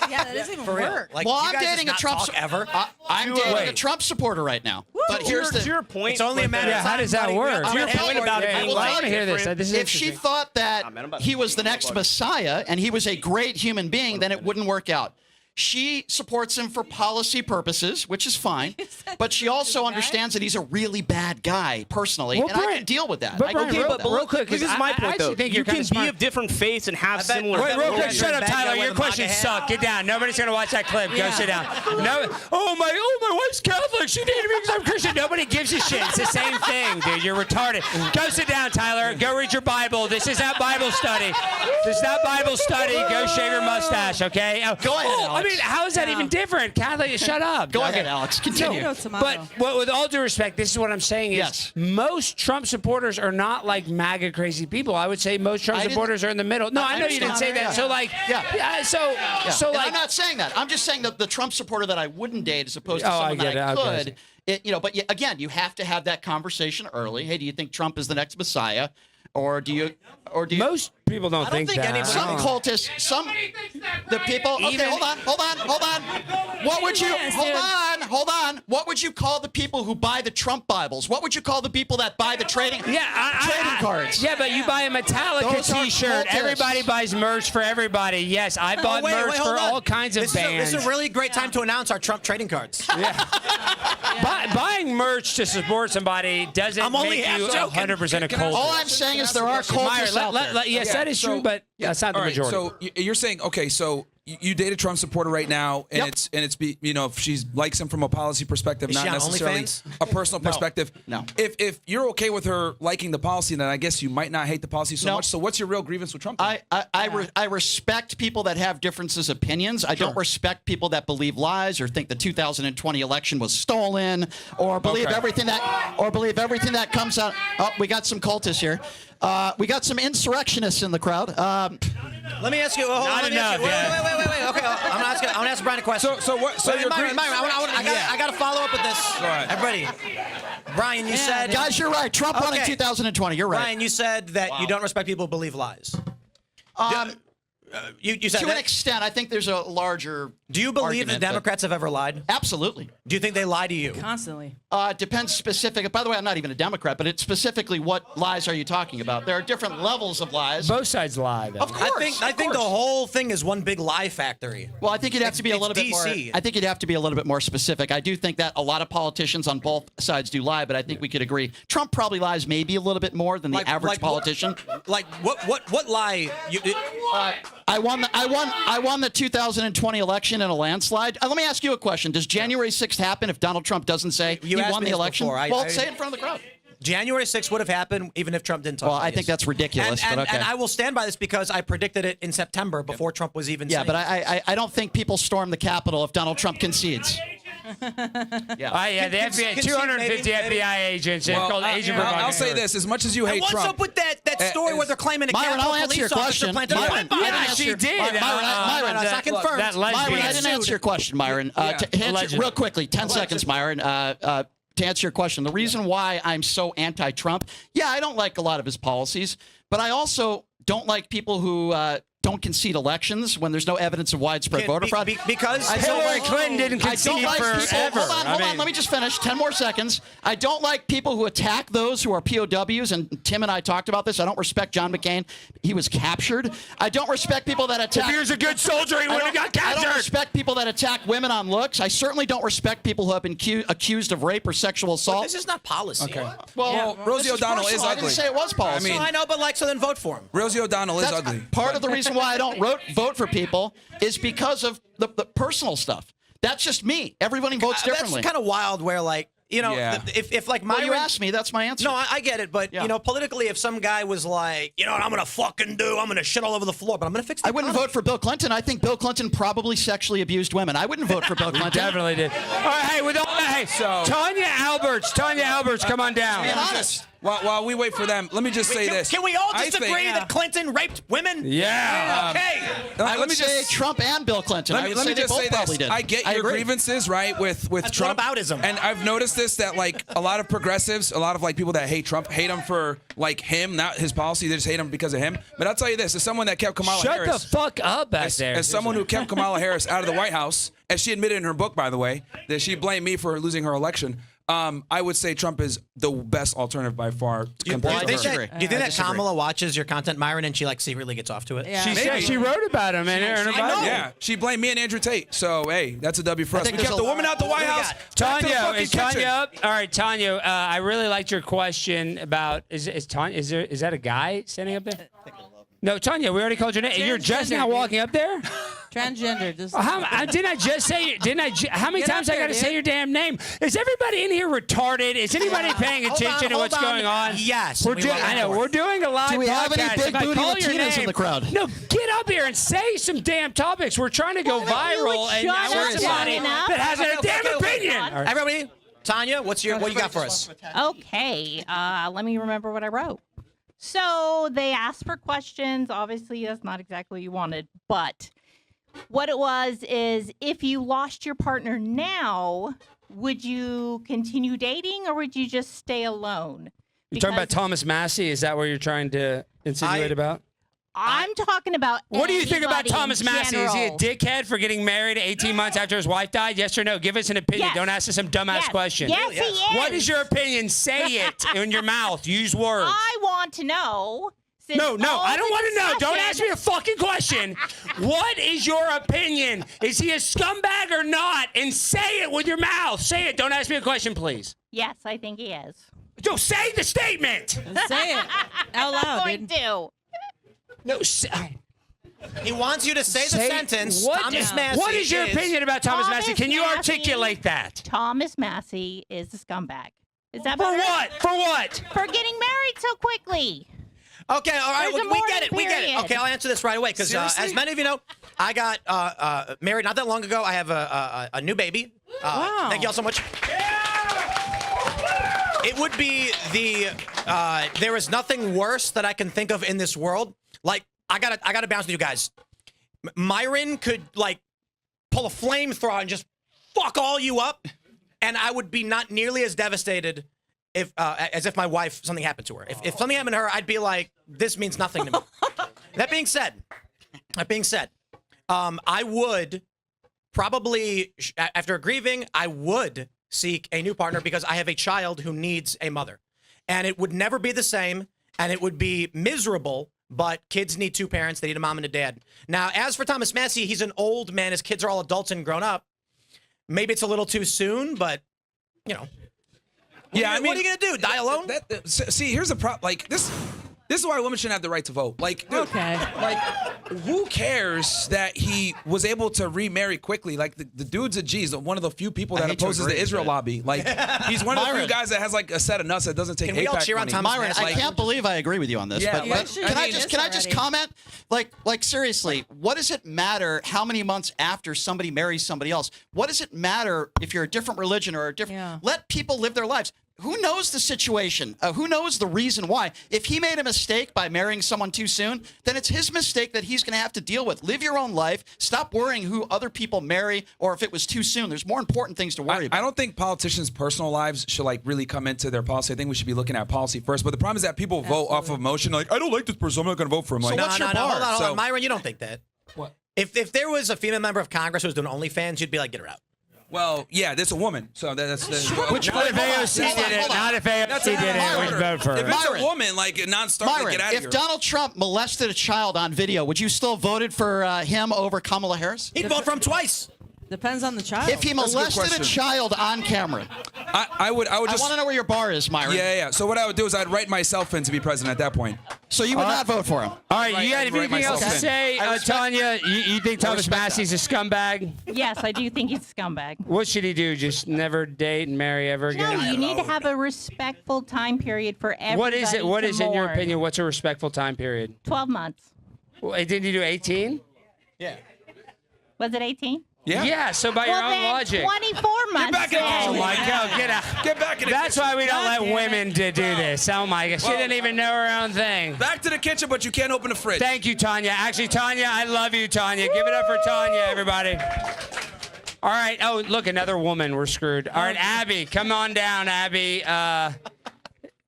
Yeah, that doesn't even
For real?
work.
Like,
Well,
you
I'm
guys just
dating a
not
Trump
talk ever.
I'm dating a Trump supporter right now. But here's
to
the
your point.
It's only a matter
Yeah,
of
how
time,
does that
buddy.
work?
I'm
To your
gonna
point
tell
about
you.
it
I
being
will
I
tell
want to
you,
hear this. This is
if she
interesting.
thought that
man, I'm about to
he was the
see
next
you.
Messiah and he was a great human being, then it wouldn't work out. She supports him for policy purposes, which is fine, but she also understands that he's a really bad guy personally,
Well,
and I
Brian-
can deal with that.
but
I can
Brian,
deal
real-
with that.
real quick,
This is
I
my point,
actually
though.
think
You
you're
can
kinda
be
smart.
of different faiths and have
bet-
similar.
Wait, real
Well,
quick,
that's
shut up,
bad guy
Tyler.
with
Your
a MAGA
questions
hat.
suck. Get down. Nobody's gonna watch that clip. Go
Yeah.
sit down. No. Oh my wife's Catholic. She dated me because I'm Christian. Nobody gives a shit. It's the same thing, dude. You're retarded. Go sit down, Tyler. Go read your Bible. This is not Bible study. This is not Bible study. Go shave your mustache, okay?
Go ahead,
I
Alex.
mean, how is that even different? Catholic, shut up.
Go
Okay.
ahead, Alex. Continue.
Tomato, tomato.
But with all due respect, this is what I'm saying is
Yes.
most Trump supporters are not like MAGA crazy people. I would say most Trump
I didn't-
supporters are in the middle. No,
I
I know you didn't say
understand.
that. So like,
Yeah.
so
And
like,
I'm not saying that. I'm just saying that the Trump supporter that I wouldn't date as opposed to
Oh, I
someone that
get
I
it. Okay.
could. But again, you have to have that conversation early. Hey, do you think Trump is the next Messiah, or do you?
most people don't,
I don't think
that.
anybody-
Some cultists, the people. Okay,
Even-
hold on. What would you?
Yes,
Hold on. What would you call the people who buy the Trump Bibles? What would you call the people that buy the trading
trading
cards?
Yeah, but you buy a Metallica
Those are
T-shirt.
cultists.
Everybody buys merch for everybody. Yes, I bought merch
hold
for
on.
all kinds of
this
bands.
This is a really great time to announce our Trump trading cards.
Buying merch to support somebody doesn't
I'm only
make you
half joking.
100% a
Can I-
cultist.
All I'm saying is there are
Myron,
cultists out there.
yes, that is true, but that's not the
All right,
majority.
so you're saying, okay, so you date a Trump supporter right now, and
Yep.
it's if she likes him from a policy perspective,
Is
not
she on
necessarily
OnlyFans?
a personal perspective.
No.
If you're okay with her liking the policy, then I guess you might not hate the policy so
No.
much. So what's your real grievance with Trump? then?
I respect people that have differences of opinions. I don't respect people that believe lies or think the 2020 election was stolen or believe
Okay.
everything that comes out. Oh, we got some cultists here. We got some insurrectionists in the crowd.
Let me ask you. Hold on,
Not
let me ask you.
enough,
Wait. Okay, I'm gonna ask Brian a question.
So what? So you're
Myron, I got to follow up with this.
Go ahead.
Everybody, Brian, you said.
Guys, you're right. Trump won in
Okay.
2020. You're right.
Brian, you said that you don't respect people who believe lies. You said
To an
that.
extent, I think there's a larger.
Do you believe
argument,
the
but-
Democrats have ever lied?
Absolutely.
Do you think they lie to you?
Constantly.
Depends specific. By the way, I'm not even a Democrat, but it's specifically what lies are you talking about? There are different levels of lies.
Both sides lie, though.
Of course.
I think the whole thing is one big lie factory.
Well, I think you'd have to be a
It's
little bit more.
DC.
I think you'd have to be a little bit more specific. I do think that a lot of politicians on both sides do lie, but I think we could agree Trump probably lies maybe a little bit more than the average politician.
Like what lie?
I won the 2020 election in a landslide. Let me ask you a question. Does January 6th happen if Donald Trump doesn't say
You
he
asked
won
me
the
this
election?
before.
Well, say it in front of the crowd.
January 6th would have happened even if Trump didn't talk.
Well, I think that's ridiculous,
And,
but okay.
and I will stand by this because I predicted it in September before Trump was even.
Yeah,
saying
but
it.
I don't think people storm the Capitol if Donald Trump concedes.
Yeah, the FBI,
concede
250
maybe.
FBI agents. They're
Well,
called agent provocateur.
I'll say this: as much as you
And
hate
what's
Trump,
up with that story where they're claiming a
Myron,
Capitol
I'll answer
police
your
officer
question.
planted a
Myron,
bomb?
I
Yeah,
didn't
she
answer-
did.
Myron,
Myron, it's not confirmed.
That
Myron,
lesbian.
I didn't answer your question, Myron.
Allegedly.
Real quickly, 10 seconds, Myron. To answer your question, the reason why I'm so anti-Trump, I don't like a lot of his policies, but I also don't like people who don't concede elections when there's no evidence of widespread voter fraud.
Because
Hillary Clinton didn't
I
concede
don't like people.
forever.
Hold on. Let me just finish. 10 more seconds. I don't like people who attack those who are POWs, and Tim and I talked about this. I don't respect John McCain. He was captured. I don't respect people that attack.
If he was a good soldier, he
I
wouldn't have
don't-
got
I don't
captured.
respect people that attack women on looks. I certainly don't respect people who have been accused of rape or sexual assault.
this is not policy.
Okay.
Well,
Rosie
this
O'Donnell is
personal. I
ugly.
didn't say it was policy.
I mean-
I know, but so then vote for him.
Rosie O'Donnell is
That's
ugly.
part of the reason why I don't vote for people is because of the personal stuff. That's just me. Everybody votes differently.
That's kind of wild. Where
Yeah.
if like
well,
Myron,
you asked me. That's my answer.
No, I get it, but
Yeah.
politically, if some guy was like, what I'm gonna fucking do, I'm gonna shit all over the floor, but I'm gonna fix.
I wouldn't vote for Bill Clinton. I think Bill Clinton probably sexually abused women. I wouldn't vote for Bill Clinton.
Definitely did. All right, hey, with all that,
So-
Tanya Alberts, come on down.
Being honest.
While we wait for them, let me just say this.
Can we all
I
just
think-
agree that Clinton raped women?
Yeah.
Okay.
I would
me
say
just
Trump and Bill Clinton.
Let
I
me,
would
let me
say
just
they
say
both probably
this.
did.
I get your
agree.
grievances, right, with
That's
Trump.
whataboutism.
And I've noticed this, that like a lot of progressives, a lot of like people that hate Trump, hate him for like him, not his policy. They just hate him because of him. But I'll tell you this: as someone that kept Kamala
Shut
Harris,
the fuck up back there.
as someone who kept Kamala Harris out of the White House, as she admitted in her book, by the way, that she blamed me for losing her election. I would say Trump is the best alternative by far.
Do you
compared to
think
her.
that, do you think that Kamala watches your content, Myron, and she like secretly gets off to it?
Yeah.
She said she wrote about him in her Bible.
Yeah, she blamed me and Andrew Tate. So hey, that's a W for us. We
think
kept
there's
the
a-
woman out the White
What do we
House.
got?
back to the
Tanya,
fucking
is Tanya
kitchen.
up? All right, Tanya. I really liked your question about is Tanya? Is that a guy standing up there? No, Tanya. We already called your name. You're just
Transgender,
now
dude.
walking up there.
Transgender. Just
Didn't I just say? How many
Get up
times I
there,
got to say
dude.
your damn name? Is everybody in here retarded? Is anybody paying attention to
hold
what's
on.
going on?
Yes,
We're
we
doing.
will.
I know we're doing a live
Do we have any
podcast.
big
If I
booty
call your
Latinas
name,
in the crowd?
No, get up here and say some damn topics. We're trying to go viral, and I want
up
somebody
long enough?
that has a damn opinion. All right.
Everybody, Tanya, what you got for us?
Okay, let me remember what I wrote. So they asked for questions. Obviously, that's not exactly what you wanted, but what it was is if you lost your partner now, would you continue dating or would you just stay alone?
You're talking about
Because
Thomas Massey? Is that what you're trying to insinuate about?
I'm talking about.
What do you think about
anybody in
Thomas Massey? Is he a
general.
dickhead for getting married 18 months after his wife died? Yes or no? Give us an opinion.
Yes.
Don't ask us some dumbass
Yes.
question.
Yes, he is.
What is your opinion? Say it in your mouth. Use words.
I want to know. Since
No,
all
I don't
the
want to know. Don't
discussion-
ask me a fucking question. What is your opinion? Is he a scumbag or not? And say it with your mouth. Say it. Don't ask me a question, please.
Yes, I think he is.
Yo, say the statement.
say it out
I'm
loud,
going
dude.
to.
No, say.
He wants you to say the sentence. Thomas Massey
what is your opinion about Thomas
Thomas
Massey? Can you
Massey.
articulate that?
Thomas Massey is a scumbag. Is that
For
better?
what? For what?
For getting married so quickly.
Okay, all right,
There's a
we get it. We
mourning
get it.
period.
Okay, I'll answer this right away because
Seriously?
as many of you know, I got married not that long ago. I have a new baby.
Wow.
Thank you all so much. It would be there is nothing worse that I can think of in this world. Like I gotta bounce with you guys. Myron could like pull a flamethrower and just fuck all you up, and I would be not nearly as devastated if as if my wife something happened to her. If something happened to her, I'd be like, this means nothing to me. That being said, I would probably after grieving, I would seek a new partner because I have a child who needs a mother, and it would never be the same, and it would be miserable. But kids need two parents. They need a mom and a dad. Now, as for Thomas Massey, he's an old man. His kids are all adults and grown up. Maybe it's a little too soon, but, you know.
Yeah,
What are you going to do? Die alone?
See, here's the problem. Like this is why women shouldn't have the right to vote. Like, dude,
Okay.
like, who cares that he was able to remarry quickly? Like, the dude's a G. He's one of the few people
I
that
hate to
opposes
agree,
the Israel
but-
lobby. Like, he's one of the few
Myron.
guys that has like a set of nuts that doesn't take
Can we all
AIPAC
cheer on
money.
Thomas
Myron,
Massey?
I can't believe I agree with you on this.
Yeah,
but
like,
actually
can I
did
just
this
just
already.
comment? Like seriously, what does it matter how many months after somebody marries somebody else? What does it matter if you're a different religion or a different?
Yeah.
Let people live their lives. Who knows the situation? Who knows the reason why? If he made a mistake by marrying someone too soon, then it's his mistake that he's going to have to deal with. Live your own life. Stop worrying who other people marry or if it was too soon. There's more important things to worry about.
I don't think politicians' personal lives should like really come into their policy. I think we should be looking at policy first. But the problem is that people vote off of emotion. Like, I don't like this person, I'm not going to vote for him. Like,
So what's your
no,
bar?
hold on.
So-
Myron, you don't think that.
What?
If there was a female member of Congress who was doing OnlyFans, you'd be like, get her out.
Well, yeah, there's a woman. So that's
Which
Not if
hold on,
AOC
hold on,
did it.
hold on.
Not if AOC did it. We'd vote for
If
her.
it's
Myron.
a woman, like a non-starter,
Myron,
get out of
if
here.
Donald Trump molested a child on video, would you still voted for him over Kamala Harris?
He'd vote for him twice.
Depends on the child.
If he
That's a good
molested a
question.
child on camera,
I would
I
just.
want to know where your bar is, Myron.
Yeah. So what I would do is I'd write myself in to be president at that point.
So you would not vote for him.
All right, you got
I'd write
anything else to
myself in.
say,
I respect-
Tanya? You think Thomas
respect
Massey's a scumbag?
Yes, I do think he's a scumbag.
What should he do? Just never date and marry ever
No,
again?
you need to have a respectful time period for everybody.
What is it? What
to
is, in your
mourn.
opinion, what's a respectful time period?
12 months.
Well, didn't you do 18?
Yeah.
Was it 18?
Yeah, so by your
Well,
own
then
logic.
24 months.
back in the
then.
Oh my God, get out.
Get back in the
That's
kitchen.
why we don't let
damn it.
women do this. Oh my God, she didn't even know her own thing.
Back to the kitchen, but you can't open the fridge.
Thank you, Tanya. Actually, Tanya, I love you, Tanya. Give it up for Tanya, everybody. All right. Oh, look, another woman. We're screwed. All right, Abby, come on down, Abby.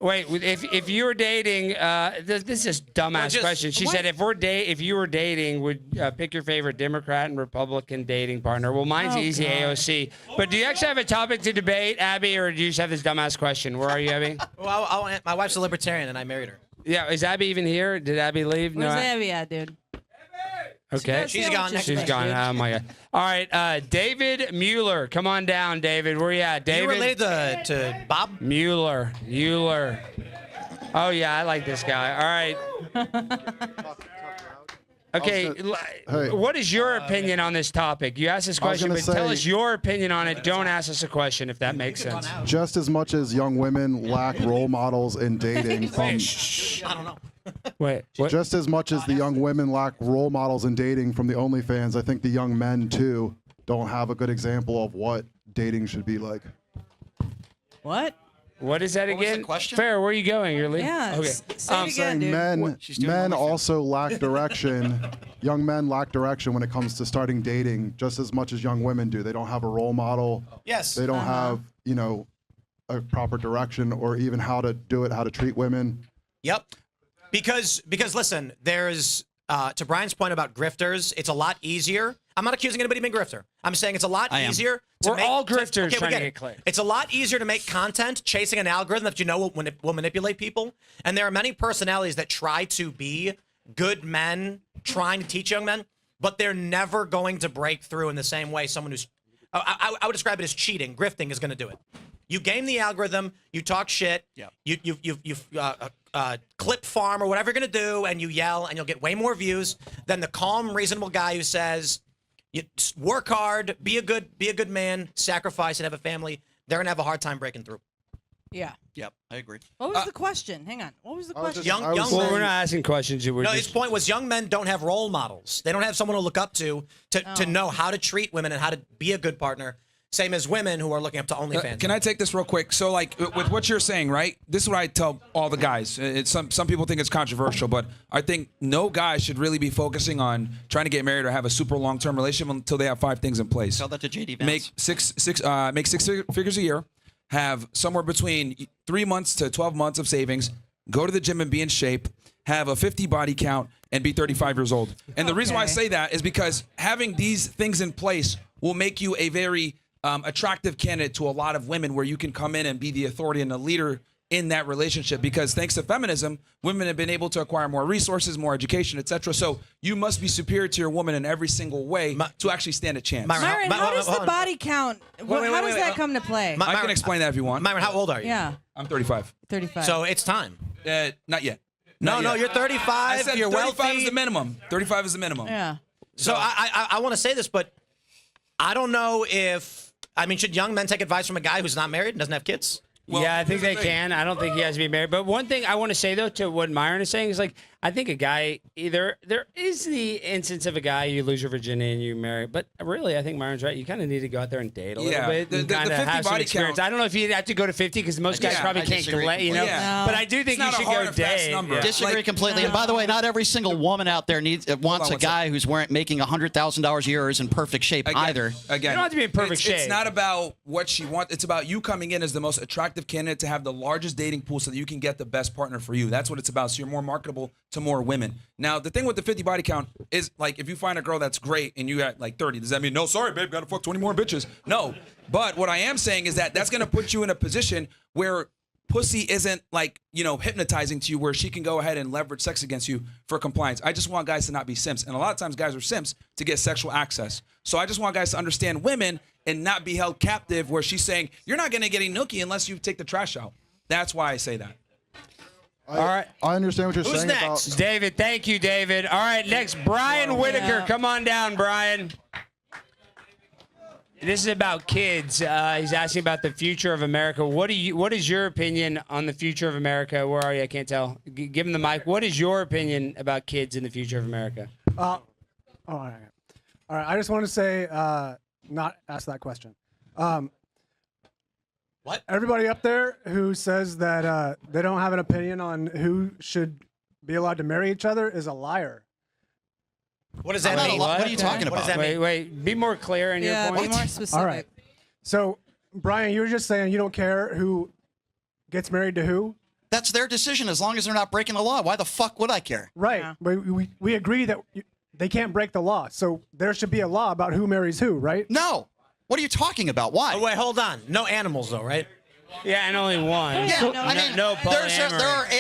Wait, if you were dating, this is a dumbass question. She said, if you were dating, would pick your favorite Democrat and Republican dating partner. Well, mine's easy,
God.
AOC. But do you actually have a topic to debate, Abby, or do you just have this dumbass question? Where are you, Abby?
Well, my wife's a libertarian, and I married her.
Yeah, is Abby even here? Did Abby leave?
Where's
No.
Abby at, dude?
Okay.
She's gone.
She's gone. Oh my God. All right, David Mueller, come on down, David. Where you at, David?
You related to Bob?
Mueller. Oh yeah, I like this guy. All right. Okay,
Hey.
what is your opinion on this topic? You asked this question,
gonna
but tell
say-
us your opinion on it. Don't ask us a question, if that makes sense.
Just as much as young women lack role models in dating from
I don't know.
Wait, what?
just as much as the young women lack role models in dating from the OnlyFans, I think the young men too don't have a good example of what dating should be like.
What?
What is that
What was the
again?
question?
Fair, where are you going? You're leaving?
Yeah.
Okay.
Say it again,
Saying
dude.
men
doing
men
OnlyFans.
also lack direction. Young men lack direction when it comes to starting dating just as much as young women do. They don't have a role model.
Yes.
They don't have, a proper direction or even how to do it, how to treat women.
Yep. Because listen, there's to Brian's point about grifters, it's a lot easier. I'm not accusing anybody of being a grifter. I'm saying it's a lot
I am.
easier to
We're
make
all grifters
okay, we
trying
get
to
it.
get clear.
It's a lot easier to make content chasing an algorithm that you know will manipulate people. And there are many personalities that try to be good men, trying to teach young men, but they're never going to break through in the same way someone who's I would describe it as cheating. Grifting is going to do it. You game the algorithm, you talk shit, you clip farm or whatever you're gonna do, and you yell, and you'll get way more views than the calm, reasonable guy who says, "You work hard, be a good man, sacrifice, and have a family." They're gonna have a hard time breaking through.
Yeah.
Yep, I agree.
What was the question? Hang on. What was the question?
Young
I was
men.
Well, we're not asking questions. We're
No,
just,
his point was young men don't have role models. They don't have someone to look up to know how to treat women and how to be a good partner. Same as women who are looking up to OnlyFans.
Can I take this real quick? So, like, with what you're saying, right? This is what I tell all the guys. Some people think it's controversial, but I think no guy should really be focusing on trying to get married or have a super long-term relationship until they have 5 things in place.
Tell that to JD Vance.
Make six figures a year, have somewhere between 3 months to 12 months of savings, go to the gym and be in shape, have a 50 body count, and be 35 years old. And the reason why I
Okay.
say that is because having these things in place will make you a very attractive candidate to a lot of women, where you can come in and be the authority and the leader in that relationship. Because thanks to feminism, women have been able to acquire more resources, more education, etc. So you must be superior to your woman in every single way to actually stand a chance.
Myron, how does
hold
the
on.
body count? How does that come to play?
I can explain that if you want.
Myron, how old are you?
Yeah.
I'm 35.
35.
So it's time.
Not yet.
No,
Not yet.
you're 35.
I said
you're
35
wealthy.
is the minimum. 35 is the minimum.
yeah.
So I want to say this, but I don't know if should young men take advice from a guy who's not married and doesn't have kids?
yeah, I think they can. I don't think he has to be married. But one thing I want to say, though, to what Myron is saying is, like, I think a guy, there is the instance of a guy, you lose your virginity and you marry. But really, I think Myron's right. You kind of need to go out there and date a little
Yeah,
bit
the
and kind
50
of have some
body
experience.
count-
I don't know if you'd have to go to 50 because most guys
Yeah,
probably
I
can't
disagree
let, you know.
completely.
Yeah.
But I do think
It's
you
not a
should
hard
go
and fast
date.
number.
Yeah.
Disagree
Like-
completely. And by the way, not every single woman out there wants a
one
guy who's making $100,000 a year or is in perfect shape either.
Again,
You don't have to be in perfect
it's
shape.
not about what she wants. It's about you coming in as the most attractive candidate to have the largest dating pool so that you can get the best partner for you. That's what it's about. So you're more marketable to more women. Now, the thing with the 50 body count is, like, if you find a girl that's great and you got like 30, does that mean, no, sorry, babe, gotta fuck 20 more bitches? No. But what I am saying is that that's going to put you in a position where pussy isn't, like, hypnotizing to you, where she can go ahead and leverage sex against you for compliance. I just want guys to not be simps. And a lot of times guys are simps to get sexual access. So I just want guys to understand women and not be held captive where she's saying, you're not going to get a nookie unless you take the trash out. That's why I say that.
All right.
I understand what you're
Who's
saying
next?
about.
David, thank you, David. All right, next, Brian Whitaker.
Yeah.
Come on down, Brian. This is about kids. He's asking about the future of America. What is your opinion on the future of America? Where are you? I can't tell. Give him the mic. What is your opinion about kids in the future of America?
All right. I just want to say not ask that question.
What?
Everybody up there who says that they don't have an opinion on who should be allowed to marry each other is a liar.
What does that
Not a
mean?
lot. What are you talking
What does
about?
that mean?
Wait. Be more clear in your
Yeah,
point.
be more specific.
All right. So, Brian, you were just saying you don't care who gets married to who?
That's their decision as long as they're not breaking the law. Why the fuck would I care?
Right.
Yeah.
But we agree that they can't break the law. So there should be a law about who marries who, right?
No. What are you talking about? Why?
Oh, wait, hold on. No animals, though, right?
Yeah, and only one.
Yeah, I mean,
no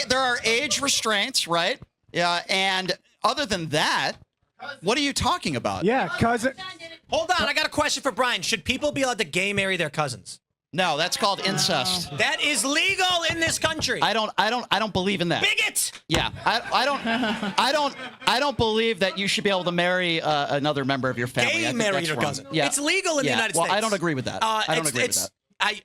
there are age restraints, right? Yeah, and other than that, what are you talking about?
Yeah, cousin.
Hold on. I got a question for Brian. Should people be allowed to gay marry their cousins?
No, that's called incest.
That is legal in this country.
I don't believe in that.
Bigot!
Yeah, I don't believe that you should be able to marry another member of your family. I
Gay
think
marry
that's
your
wrong.
cousin.
Yeah.
It's legal in the United
well,
States.
I don't agree with that. I don't agree with that.
I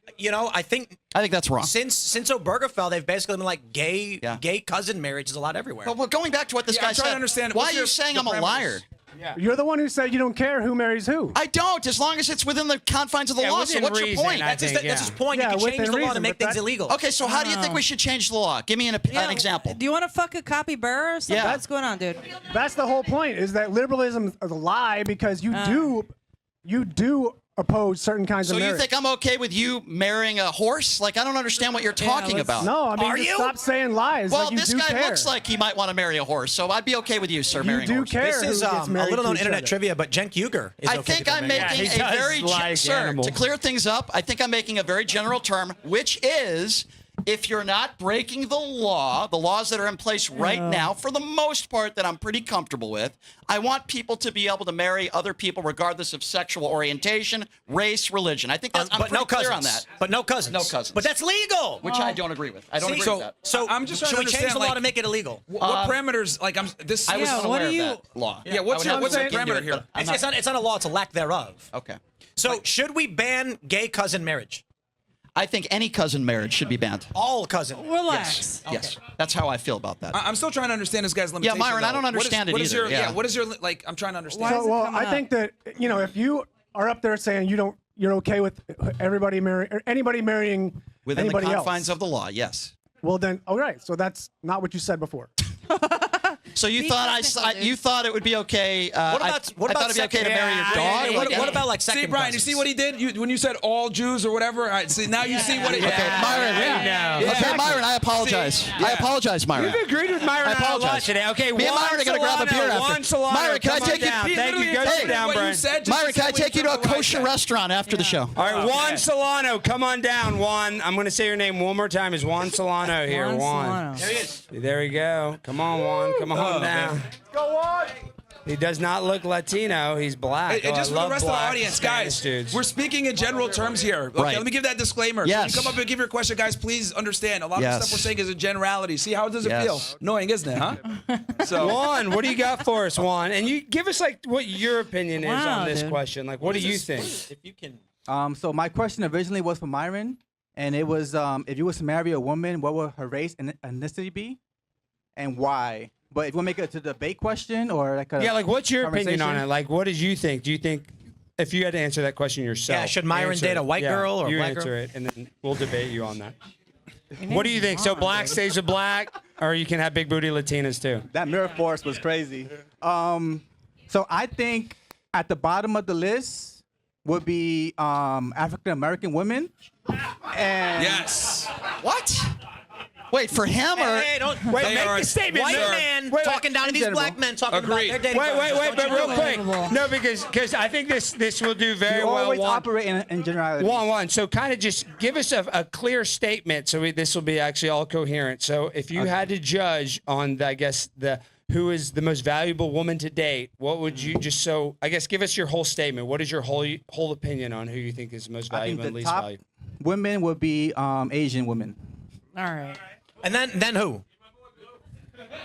think
that's wrong.
Since Obergefell, they've basically been like gay cousin marriage is allowed everywhere.
Well, going back to what this guy
I'm trying
said,
to understand.
why
What's
are you
your-
saying
the
I'm a
parameters?
liar?
You're the one who said you don't care who marries who.
I don't, as long as it's within the confines of the law. So
within
what's your
reason,
point?
I think,
That's his point.
Yeah,
you can change
within
the law to
reason,
make
but
things
that-
illegal.
Okay, so how do you think we should change the law? Give me an example.
Do you want to fuck a copy bearer or something?
Yeah.
What's going on, dude?
That's the whole point. Is that liberalism is a lie because you do oppose certain kinds
So
of
you
marriage.
think I'm okay with you marrying a horse? Like, I don't understand what you're talking about.
No, I mean,
Are
just
you?
stop saying lies.
Well,
like you
this
do
guy
care.
looks like he might want to marry a horse, so I'd be okay with you, sir,
You
marrying a
do
horse.
care.
This is
who gets
a
married
little known
to each
internet
other.
trivia, but Cenk Uygur is
I
okay
think
to
I'm
get married.
making
he
a
does
very
like
sir,
animals.
to clear things up. I think I'm making a very general term, which is if you're not breaking the laws that are in place right now, for the most part, that I'm pretty comfortable with, I want people to be able to marry other people regardless of sexual orientation, race, religion. I think that's I'm
but
pretty
no
clear
cousins.
on that.
But no cousins.
No cousins.
But that's legal.
Which I don't agree with. I don't
See,
agree with that.
So
I'm just trying
should
to
we change
understand,
the law
like,
to make it illegal?
What parameters? Like, this.
I was
Yeah, what
unaware
do you-
of that law.
Yeah, what's
I
your
would have to
parameter
look into it,
here?
but I'm
It's not a law. It's a lack thereof.
Okay.
So should we ban gay cousin marriage?
I think any cousin marriage should be banned.
All cousin.
Relax.
Yes. That's how I feel about that.
I'm still trying to understand this guy's limitation.
Myron, I
though.
don't understand
what
it
is
either,
Your,
yeah.
What is your like? I'm trying to understand.
Why is
So,
it
well,
coming
I think that if you are up there saying you're okay with everybody marrying or anybody marrying
Within the
anybody
confines
else,
of the law, yes.
well then, all right. So that's not what you said before.
So you
Be
thought
technical, dude.
you thought it would be okay?
What
I
about
thought it'd be okay to marry your dog?
What about like second
See, Brian, you
cousins?
see what he did? When you said all Jews or whatever. All right, see, now you see what it.
Okay, Myron.
Yeah.
Okay, Myron, I apologize.
See,
I
yeah.
apologize, Myron.
We've agreed with Myron
I
on a lot
apologize.
today. Okay,
Me and Myron are gonna grab a beer after.
One Solano,
Myron, can I
come on
take you-
down.
He
Thank you.
literally
Go
answered
sit down,
what you
Brian.
said, just
Myron,
to
can
say
I
what you
take you to a
felt the way I
kosher
said.
restaurant after the show?
All right, Juan
Okay.
Solano, come on down, Juan. I'm going to say your name one more time. Is Juan Solano here?
Juan
Juan.
Solano.
There he is.
There we go. Come on, Juan. Come on down.
Go on.
He does not look Latino. He's black.
Hey, just
I
for the
love
rest of the
black
audience,
Spanish
guys,
dudes.
we're speaking in general terms here. Okay,
Right.
let me give that disclaimer. So when
Yes.
you come up and give your question, guys, please understand. A lot of
Yes.
the stuff we're saying is a generality. See, how does it
Yes.
feel? Annoying, isn't it, huh? So,
Juan, what do you got for us, Juan? And you give us like what your opinion is
Wow,
on this
dude.
question. Like, what do you think?
If you can.
So my question originally was for Myron, and it was if you was to marry a woman, what would her race and ethnicity be, and why? But if you want to make it to the debate question or like a
Yeah, like what's your opinion on it?
conversation?
Like, what did you think? Do you think if you had to answer that question yourself?
Yeah, should Myron
answer
date a
it.
white
Yeah,
girl or a
you
black
answer
girl?
it, and then we'll debate you on that. What do you think? So black stays with black, or you can have big booty Latinas too?
That mirror force was crazy. So I think at the bottom of the list would be African American women. And
yes.
What? Wait, for him or?
Hey, don't
Wait,
They
make
are-
the statement.
white
Sir.
man
Wait,
talking down to
in
these
general.
black men talking
Agreed.
about their dating
Wait,
preferences.
but
Don't you
real
do it.
quick.
Unbelievable.
No, because I think this will do very
you
well.
always
Juan.
operate in generality.
One. So kind of just give us a clear statement. So this will be actually all coherent. So if you had to judge on, who is the most valuable woman to date, what would you give us your whole statement. What is your whole opinion on who you think is the most
I think
valuable
the
and least
top
valuable?
women would be Asian women.
All right.
And then who?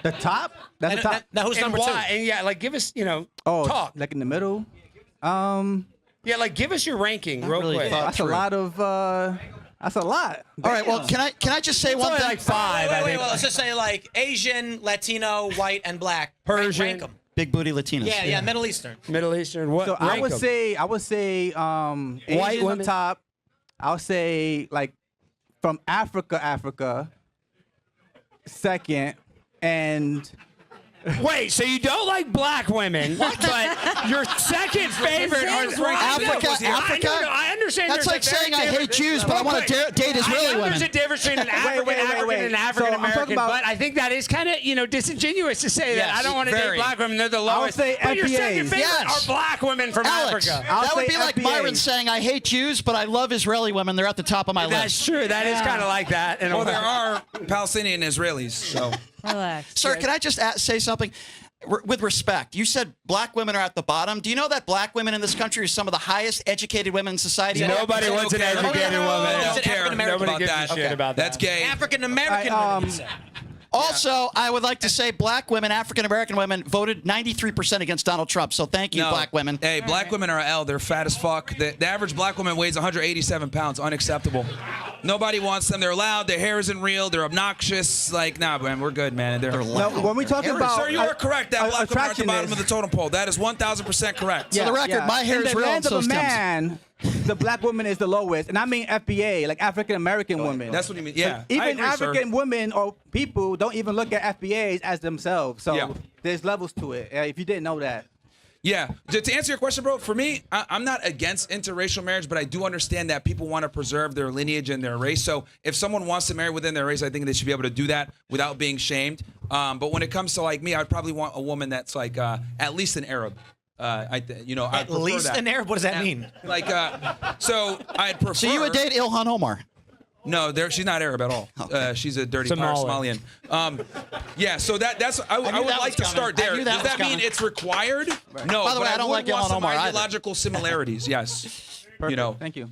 The top? That's the top.
Now who's
And
number
why?
two?
And yeah, like give us,
Oh,
talk.
like in the middle.
Yeah, like give us your ranking real
really
quick.
thought-
That's
true.
a lot of. That's a lot.
All right. Well,
Damn.
can I just say one
only
thing?
like five. I
Wait,
think.
let's just say like Asian, Latino, white, and black.
Persian.
Rank 'em.
Big booty Latinas.
Yeah, Middle Eastern.
Middle Eastern. What?
So I
rank
would
'em.
say Asian on
women?
top. I'll say like from Africa, second, and
Wait, so you don't like black women, but your second favorite are
Africa.
I understand.
That's
there's
like
a very
saying I hate
different-
Jews, but I want to date Israeli
I know
women.
there's a difference between an African,
wait.
and an
So
African
I'm talking
American,
about-
but I think that is kind of disingenuous to say that.
Yes,
I don't want to date
very.
black women; they're the
I would
lowest.
say
But your second
FBAs.
favorite
Yes.
are black women from
Alex,
Africa.
I'll
that would
say
be like
FBA.
Myron saying I hate Jews, but I love Israeli women. They're at the top of my
That's
list.
true. That is kind of like that. In a
Well, there
way.
are Palestinian Israelis. So
Relax.
Sir, can I just say something? With respect, you said black women are at the bottom. Do you know that black women in this country are some of the highest educated women in society?
Nobody wants an educated woman.
I don't
It's an
care
African-American
Nobody gives
about
a
that.
shit about that.
That's gay.
African American women. he said.
Also, I would like to say black women, African American women, voted 93% against Donald Trump. So thank you,
No.
black women.
Hey, black women are L. They're fat as fuck. The average black woman weighs 187 pounds. Unacceptable. Nobody wants them. They're loud. Their hair isn't real. They're obnoxious. Like, nah, man, we're good, man. They're
loud.
No, when we talking about
Sir, you are correct. That black women are at the bottom of the
attractiveness-
totem pole. That is 1,000% correct.
For the record, my hair
in
is
the
real and
lands
so
of
is
a
Tim's.
man, the black woman is the lowest, and I mean FBA, like African American women.
That's what you mean. Yeah. I
Even
agree, sir.
African women or people don't even look at FBAs as themselves. So
Yeah.
there's levels to it. If you didn't know that.
Yeah. To answer your question, bro, for me, I'm not against interracial marriage, but I do understand that people want to preserve their lineage and their race. So if someone wants to marry within their race, I think they should be able to do that without being shamed. But when it comes to like me, I'd probably want a woman that's like at least an Arab. I'd
At least
that.
an Arab. What does that mean?
Like, so I'd prefer.
So you would date Ilhan Omar?
No, she's not Arab at all. She's a dirty
Somali.
Somalian. Yeah, so that's I would
that
like
was
to
coming.
start
I
there.
knew
Does
that was
that mean
coming.
it's required? No,
By the
but
way, I don't
would
like
want
Ilhan
some
Omar either.
ideological similarities. Yes.
Perfect.
You know.
Thank you.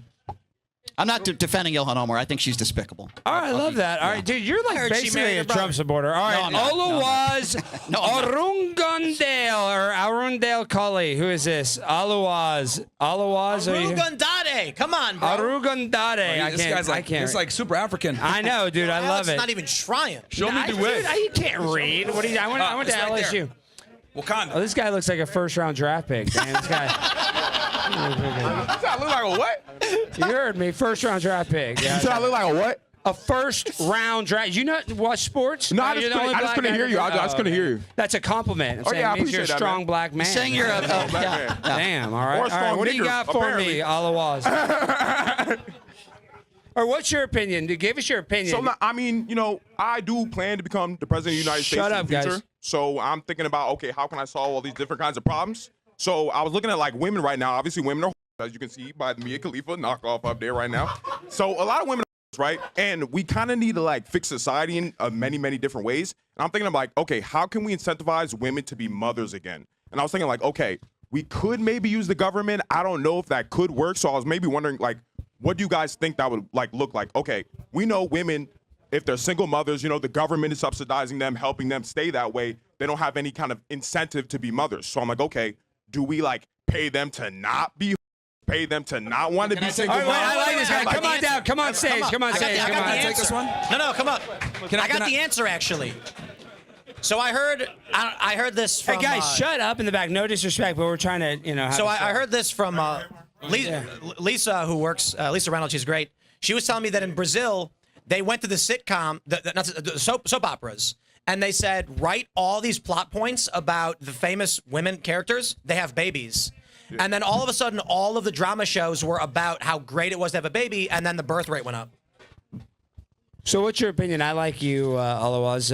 I'm not defending Ilhan Omar. I think she's despicable.
All right, I love that. All right, dude, you're like
heard she
basically
married
a
her brother.
Trump supporter. All right,
I'm not.
Oluwaz
No, I'm not.
Arungundale or Arundale Cully. Who is this? Oluwaz. Oluwaz. are you-
Arugandade. Come on, bro.
Arugundade. I
This
can't.
guy's like
I can't.
it's like super African.
I know, dude. I love
Alex
it.
is not even trying.
Show me the way. You can't read. What do you? I went
It's
to
right
LSU.
there. Wakanda.
Oh, this guy looks like a first-round draft pick. Man, this guy.
I look like a what?
You heard me. First-round draft pick. Yeah.
You said I look like a what?
A first-round draft. You not watch sports?
No, I
You're
just
the only
couldn't
black
hear
guy
you.
that-
I just couldn't hear you.
That's a compliment.
Oh, yeah, I
It means you're a
appreciate that,
strong
man.
black man.
Saying you're a
Black man.
Damn. All right.
Or a
All right.
strong
What do you
nigger,
got for
apparently.
me, Alawaz? Or what's your opinion? Give us your opinion.
So, I mean, I do plan to become the president of the United States
Shut
in
up,
the future.
guys.
So I'm thinking about, okay, how can I solve all these different kinds of problems? So I was looking at like women right now. Obviously, women are, as you can see by the Mia Khalifa knockoff up there right now. So a lot of women are, right? And we kind of need to like fix society in many, many different ways. And I'm thinking of like, okay, how can we incentivize women to be mothers again? And I was thinking like, okay, we could maybe use the government. I don't know if that could work. So I was maybe wondering like, what do you guys think that would like look like? Okay, we know women, if they're single mothers, the government is subsidizing them, helping them stay that way. They don't have any kind of incentive to be mothers. So I'm like, okay, do we like pay them to not be, pay them to not want to be single
All right,
mothers?
I like this guy. Come on down. Come on stage. Come on stage.
I
Come
got the
on.
answer.
Take this one?
No, come up. I got
can
the answer actually. So I heard this from.
Hey guys, shut up in the back. No disrespect, but we're trying to, have
So
a
I
show.
heard this from Lisa, who works. Lisa Reynolds, she's great. She was telling me that in Brazil, they went to the sitcom, the soap operas, and they said, write all these plot points about the famous women characters. They have babies. And then all of a sudden, all of the drama shows were about how great it was to have a baby, and then the birth rate went up.
So what's your opinion? I like you, Alawaz.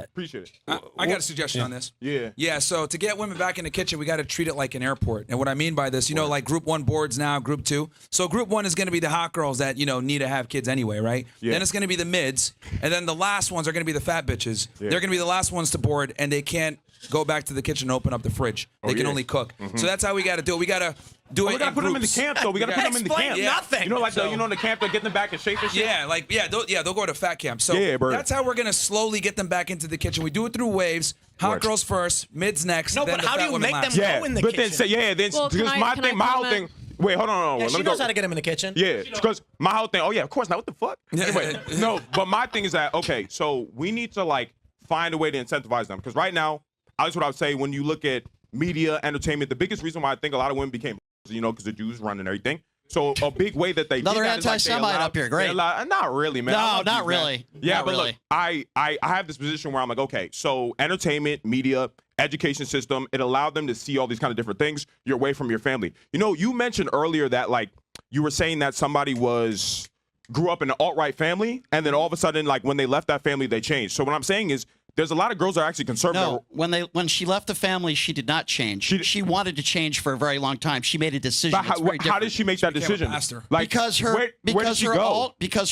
Appreciate it.
I got a suggestion on this.
Yeah.
Yeah, so to get women back in the kitchen, we got to treat it like an airport. And what I mean by this, like group 1 boards now, group 2. So group 1 is going to be the hot girls that, need to have kids anyway, right?
Yeah.
Then it's going to be the mids. And then the last ones are going to be the fat bitches.
Yeah.
They're going to be the last ones to board, and they can't go back to the kitchen and open up the fridge. They can
yeah.
only cook. So that's how we got to do it. We got to do it
We gotta
in
put them in the
groups.
camp though. We gotta put them in the camp.
Explain nothing.
In the camp, they're getting them back in shape and shit.
Yeah, they'll go to fat camp. So
Yeah, bro.
that's how we're gonna slowly get them back into the kitchen. We do it through waves. Hot
Right.
girls first, mids next.
No,
then
but
the
how do
fat
you
women
make them
last.
Yeah,
go in the
but
kitchen?
then
Well,
because
can
my
I
thing, my whole thing.
comment?
Wait, hold on.
Yeah,
Let
she
me
knows
go.
how to get him in the kitchen.
Yeah, because my whole thing. Oh yeah, of course. Now what the fuck? Anyway, no, but my thing is that okay. So we need to like find a way to incentivize them because right now that's what I would say. When you look at media, entertainment, the biggest reason why I think a lot of women became, because the Jews run and everything. So a big way that they
Another
did that is, like,
anti-Semite up here. Great.
Not really, man.
No, not really.
Yeah,
Not
but
really.
look, I have this position where I'm like, okay, so entertainment, media, education system, it allowed them to see all these kind of different things. You're away from your family. You mentioned earlier that, like, you were saying that somebody grew up in an alt-right family, and then all of a sudden, like, when they left that family, they changed. So what I'm saying is, there's a lot of girls that are actually conservative.
No, when she left the family, she did not change. She wanted to change for a very long time. She made a decision.
But how did she make that decision? Like,
because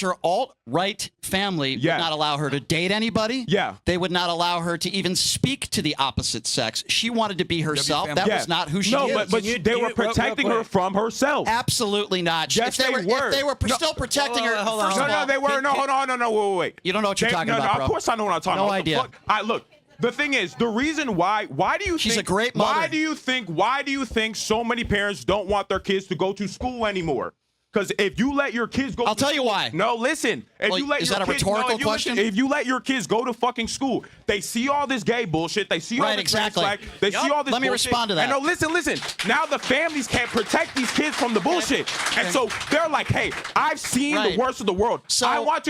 her alt-right family would not allow her to date anybody.
Yeah.
They would not allow her to even speak to the opposite sex. She wanted to be herself. That was not who she is.
No, but they were protecting her from herself.
Absolutely not.
Yes,
if they were still protecting her.
No, they were. No, hold on. Wait.
You don't know what you're talking about, bro.
Of course I know what I'm talking about.
No idea.
Look, the thing is, the reason why do you
She's
think,
a great mother.
why do you think so many parents don't want their kids to go to school anymore? Because if you let your kids go,
I'll tell you why.
No, listen.
Is that a rhetorical question?
If you let your kids go to fucking school, they see all this gay bullshit. They see all the trans flag. They see all this.
Let me
bullshit.
respond to that.
And no, listen. Now the families can't protect these kids from the bullshit, and so they're like, "Hey, I've seen the worst of the world.
So
I want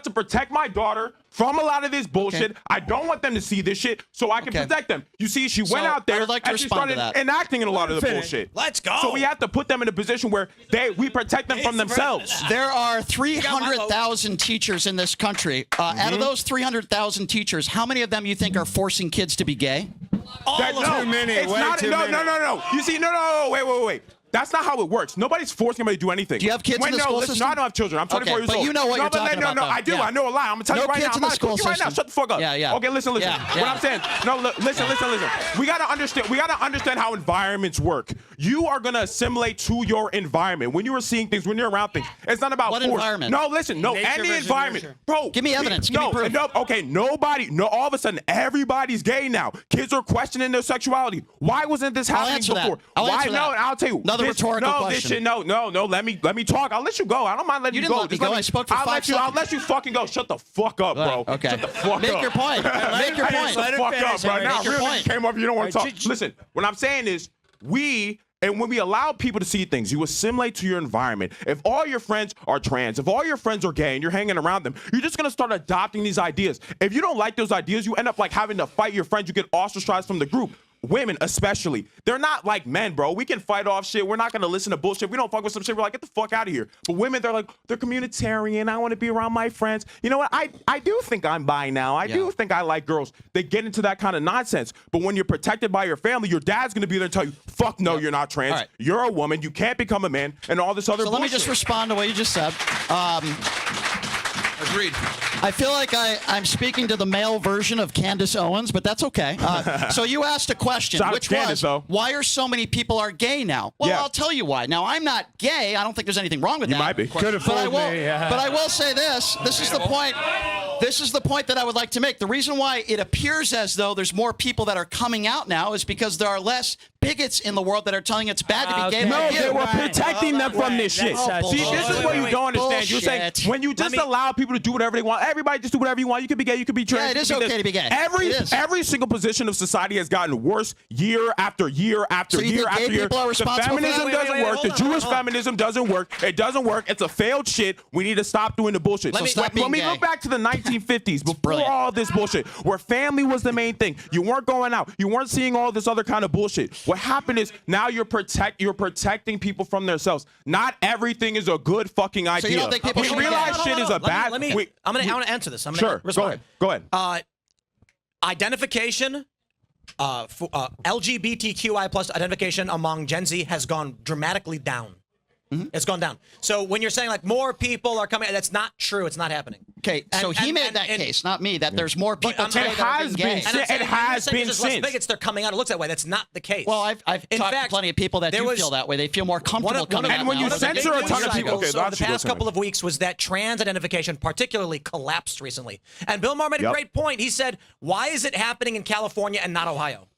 to protect my daughter from a lot of this bullshit.
Okay.
I don't want them to see this shit, so I can protect them." You see, she went out there
I would like to
and she
respond to
started
that.
enacting in a lot of the bullshit.
Let's go.
So we have to put them in a position where we protect them from themselves.
There are 300,000 teachers in this country. Out of those 300,000 teachers, how many of them you think are forcing kids to be gay?
Too many. No. You see, no. Wait. That's not how it works. Nobody's forcing anybody to do anything.
Do you have kids in the school
listen,
system?
No, I don't have children. I'm 24 years
but
old.
you know what you're talking about,
No,
though.
I do.
Yeah.
I know a lot. I'm gonna tell you
No
right now.
kids in the school
right now.
system.
Shut the fuck up.
Yeah.
Okay, listen.
Yeah.
What I'm saying. No, listen. We gotta understand how environments work. You are gonna assimilate to your environment when you are seeing things, when you're around things. It's not about
What
force.
environment?
No, listen. No,
Nature
any
versus
environment,
nurture.
bro.
Give me evidence. Give me proof.
No. Okay, nobody. No, all of a sudden, everybody's gay now. Kids are questioning their sexuality. Why wasn't this happening
answer that.
before?
I'll
Why?
answer that.
No, I'll tell you.
Another rhetorical
This
question.
shit. No. Let me talk. I'll let you go. I don't mind letting
You
you
didn't
go.
let me
Just
go. I spoke for 5
I'll
seconds.
let you fucking go. Shut the fuck up, bro.
Okay.
Shut the fuck
Make
up.
your point. Make your point.
Shut the fuck up, bro. Now,
Make your
really,
point.
you came up. You don't want to talk. Listen, what I'm saying is and when we allow people to see things, you assimilate to your environment. If all your friends are trans, if all your friends are gay and you're hanging around them, you're just going to start adopting these ideas. If you don't like those ideas, you end up like having to fight your friends. You get ostracized from the group. Women especially, they're not like men, bro. We can fight off shit. We're not gonna listen to bullshit. We don't fuck with some shit. We're like, get the fuck out of here. But women, they're communitarian. I want to be around my friends. You know what? I do think I'm bi now. I do think I like girls. They get into that kind of nonsense. But when you're protected by your family, your dad's gonna be there and tell you, fuck no, you're not trans.
Right.
You're a woman. You can't become a man, and all this other
So
bullshit.
let me just respond to what you just said.
Agreed.
I feel like I'm speaking to the male version of Candace Owens, but that's okay. So you asked a question,
Shout out
which
to Candace,
was,
though.
why are so many people are gay now? Well,
Yeah.
I'll tell you why. Now, I'm not gay. I don't think there's anything wrong with
You
that.
might be.
Could have
But I
fooled
will,
me.
but I will say this. This is the point. This is the point that I would like to make. The reason why it appears as though there's more people that are coming out now is because there are less bigots in the world that are telling it's bad to be gay.
No,
like you.
they were protecting them from this shit.
That's
See, this is what you don't understand. You're saying
Bullshit.
when you just allow people to do whatever they want, everybody just do whatever you want. You can be gay, you can be trans.
Yeah, it
you
is
can
okay
this.
to be gay.
Every
It is.
every single position of society has gotten worse year after year after
So you
year
think gay
after year.
people are
The
responsible for that?
feminism
Wait,
doesn't work. The Jewish feminism doesn't work. It doesn't work. It's a failed shit. We need to stop doing the bullshit.
So stop being
when we
gay.
look back to the 1950s, before
brilliant.
all this bullshit, where family was the main thing, you weren't going out, you weren't seeing all this other kind of bullshit. What happened is now you're protecting people from themselves. Not everything is a good fucking idea.
So you don't think people
we
should be
realize
gay?
shit is a bad.
I'm gonna answer this. I'm gonna
Sure.
respond.
Go ahead.
Identification, LGBTQI plus identification among Gen Z has gone dramatically down. It's gone down. So when you're saying like more people are coming, that's not true. It's not happening.
Okay, so he made that case, not me, that there's more people today
it
that are
has
being gay.
been said- it has been
There's less
since.
bigots, they're coming out. It looks that way. That's not the case.
Well, I've
In
talked to
fact,
plenty of people that
there
do
was-
feel that way. They feel more comfortable coming out
and when
now.
you
One of the
censor
big
a ton of
news
people-
cycles.
okay,
so
that's
the
you,
past
go
couple of weeks was that trans identification particularly collapsed recently. And Bill Maher made a
Yep.
great point. He said, why is it happening in California and not Ohio?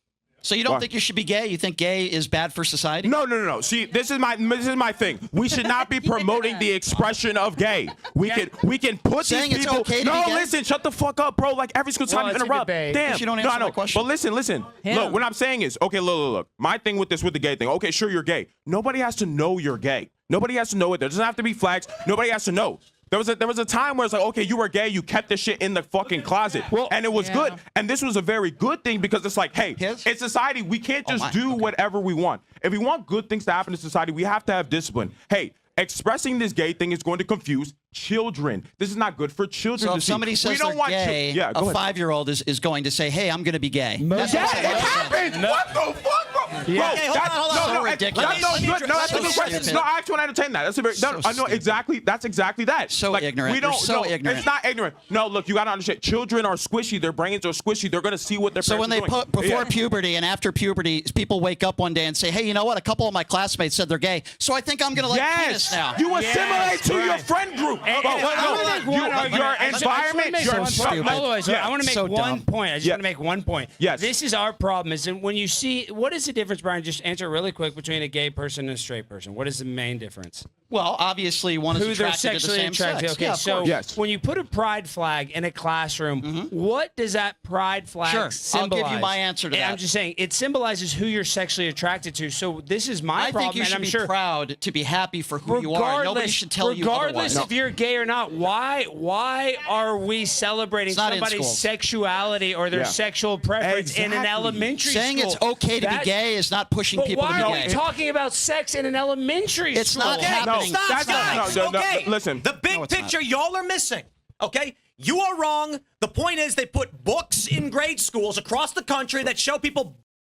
So you don't
Why?
think you should be gay? You think gay is bad for society?
No. See, this is my thing. We should not be promoting the expression of gay. We can put
Saying
these
it's
people.
okay to
no,
be gay?
listen, shut the fuck up, bro. Like every single time
Well,
you
it's a
interrupt.
debate.
Damn.
But you don't
no,
answer
I know.
my question.
But listen.
Yeah.
Look, what I'm saying is, okay, look. My thing with the gay thing. Okay, sure, you're gay. Nobody has to know you're gay. Nobody has to know it. There doesn't have to be flags. Nobody has to know. There was a time where it's like, okay, you were gay, you kept this shit in the fucking closet, and it was good. And this was a very good thing because it's like, hey, in society, we can't just do whatever we want. If we want good things to happen in society, we have to have discipline. Hey, expressing this gay thing is going to confuse children. This is not good for children
So
to
if
see.
somebody
We
says
don't
they're
want
gay,
yeah, go
a
ahead.
5-year-old is going to say, "Hey, I'm going to be gay." That's
Yeah,
what I'm
it
saying.
happens. What the fuck, bro?
Yeah.
Bro,
Okay, hold
that's-
on.
no,
So ridiculous.
That's no
Let me
good. No, that's a
so
good question.
stupid.
No, I actually want to entertain that. That's a very.
So
I know
stupid.
exactly. That's exactly that.
So
like,
ignorant.
We don't.
You're so
no,
ignorant.
It's not ignorant. No, look, you got to understand. Children are squishy. Their brains are squishy. They're gonna see what their
So
parents
when they
are doing.
put before
Yeah.
puberty and after puberty, people wake up one day and say, "Hey, you know what? A couple of my classmates said they're gay, so I think I'm going to like penis now."
You assimilate to your friend group.
And
Bro,
I wanna make one argument.
your
I just wanna
environment.
make
Your
one point. By the way, so I want to make
So
one
dumb.
point. I just want to make one point.
Yes.
This is our problem. Is that when you see what is the difference, Brian? Just answer really quick between a gay person and a straight person. What is the main difference?
Well, obviously, one is
Who they're
attracted to the
sexually
same
attracted.
sex.
Okay,
Yeah, of
so
course.
Yes.
when you put a pride flag in a classroom, what does that pride flag
Sure. I'll
symbolize?
give you my answer to
And
that.
I'm just saying it symbolizes who you're sexually attracted to. So this is my
I
problem,
think you
and
should
I'm
be
sure.
proud to be happy for who you are. Nobody should tell you otherwise.
Regardless if you're gay or not, why are we celebrating
It's not in
somebody's
schools.
sexuality or their
Yeah.
sexual preference in an
Exactly.
elementary
Saying
school?
it's okay to be
That-
gay is not pushing
But
people
why
to
are
be
we
gay.
talking about sex in an elementary
It's
school?
not happening.
No,
Stop,
that's not-
guys.
no,
Okay.
listen.
The big
it's not.
picture y'all are missing. Okay? You are wrong. The point is they put books in grade schools across the country that show people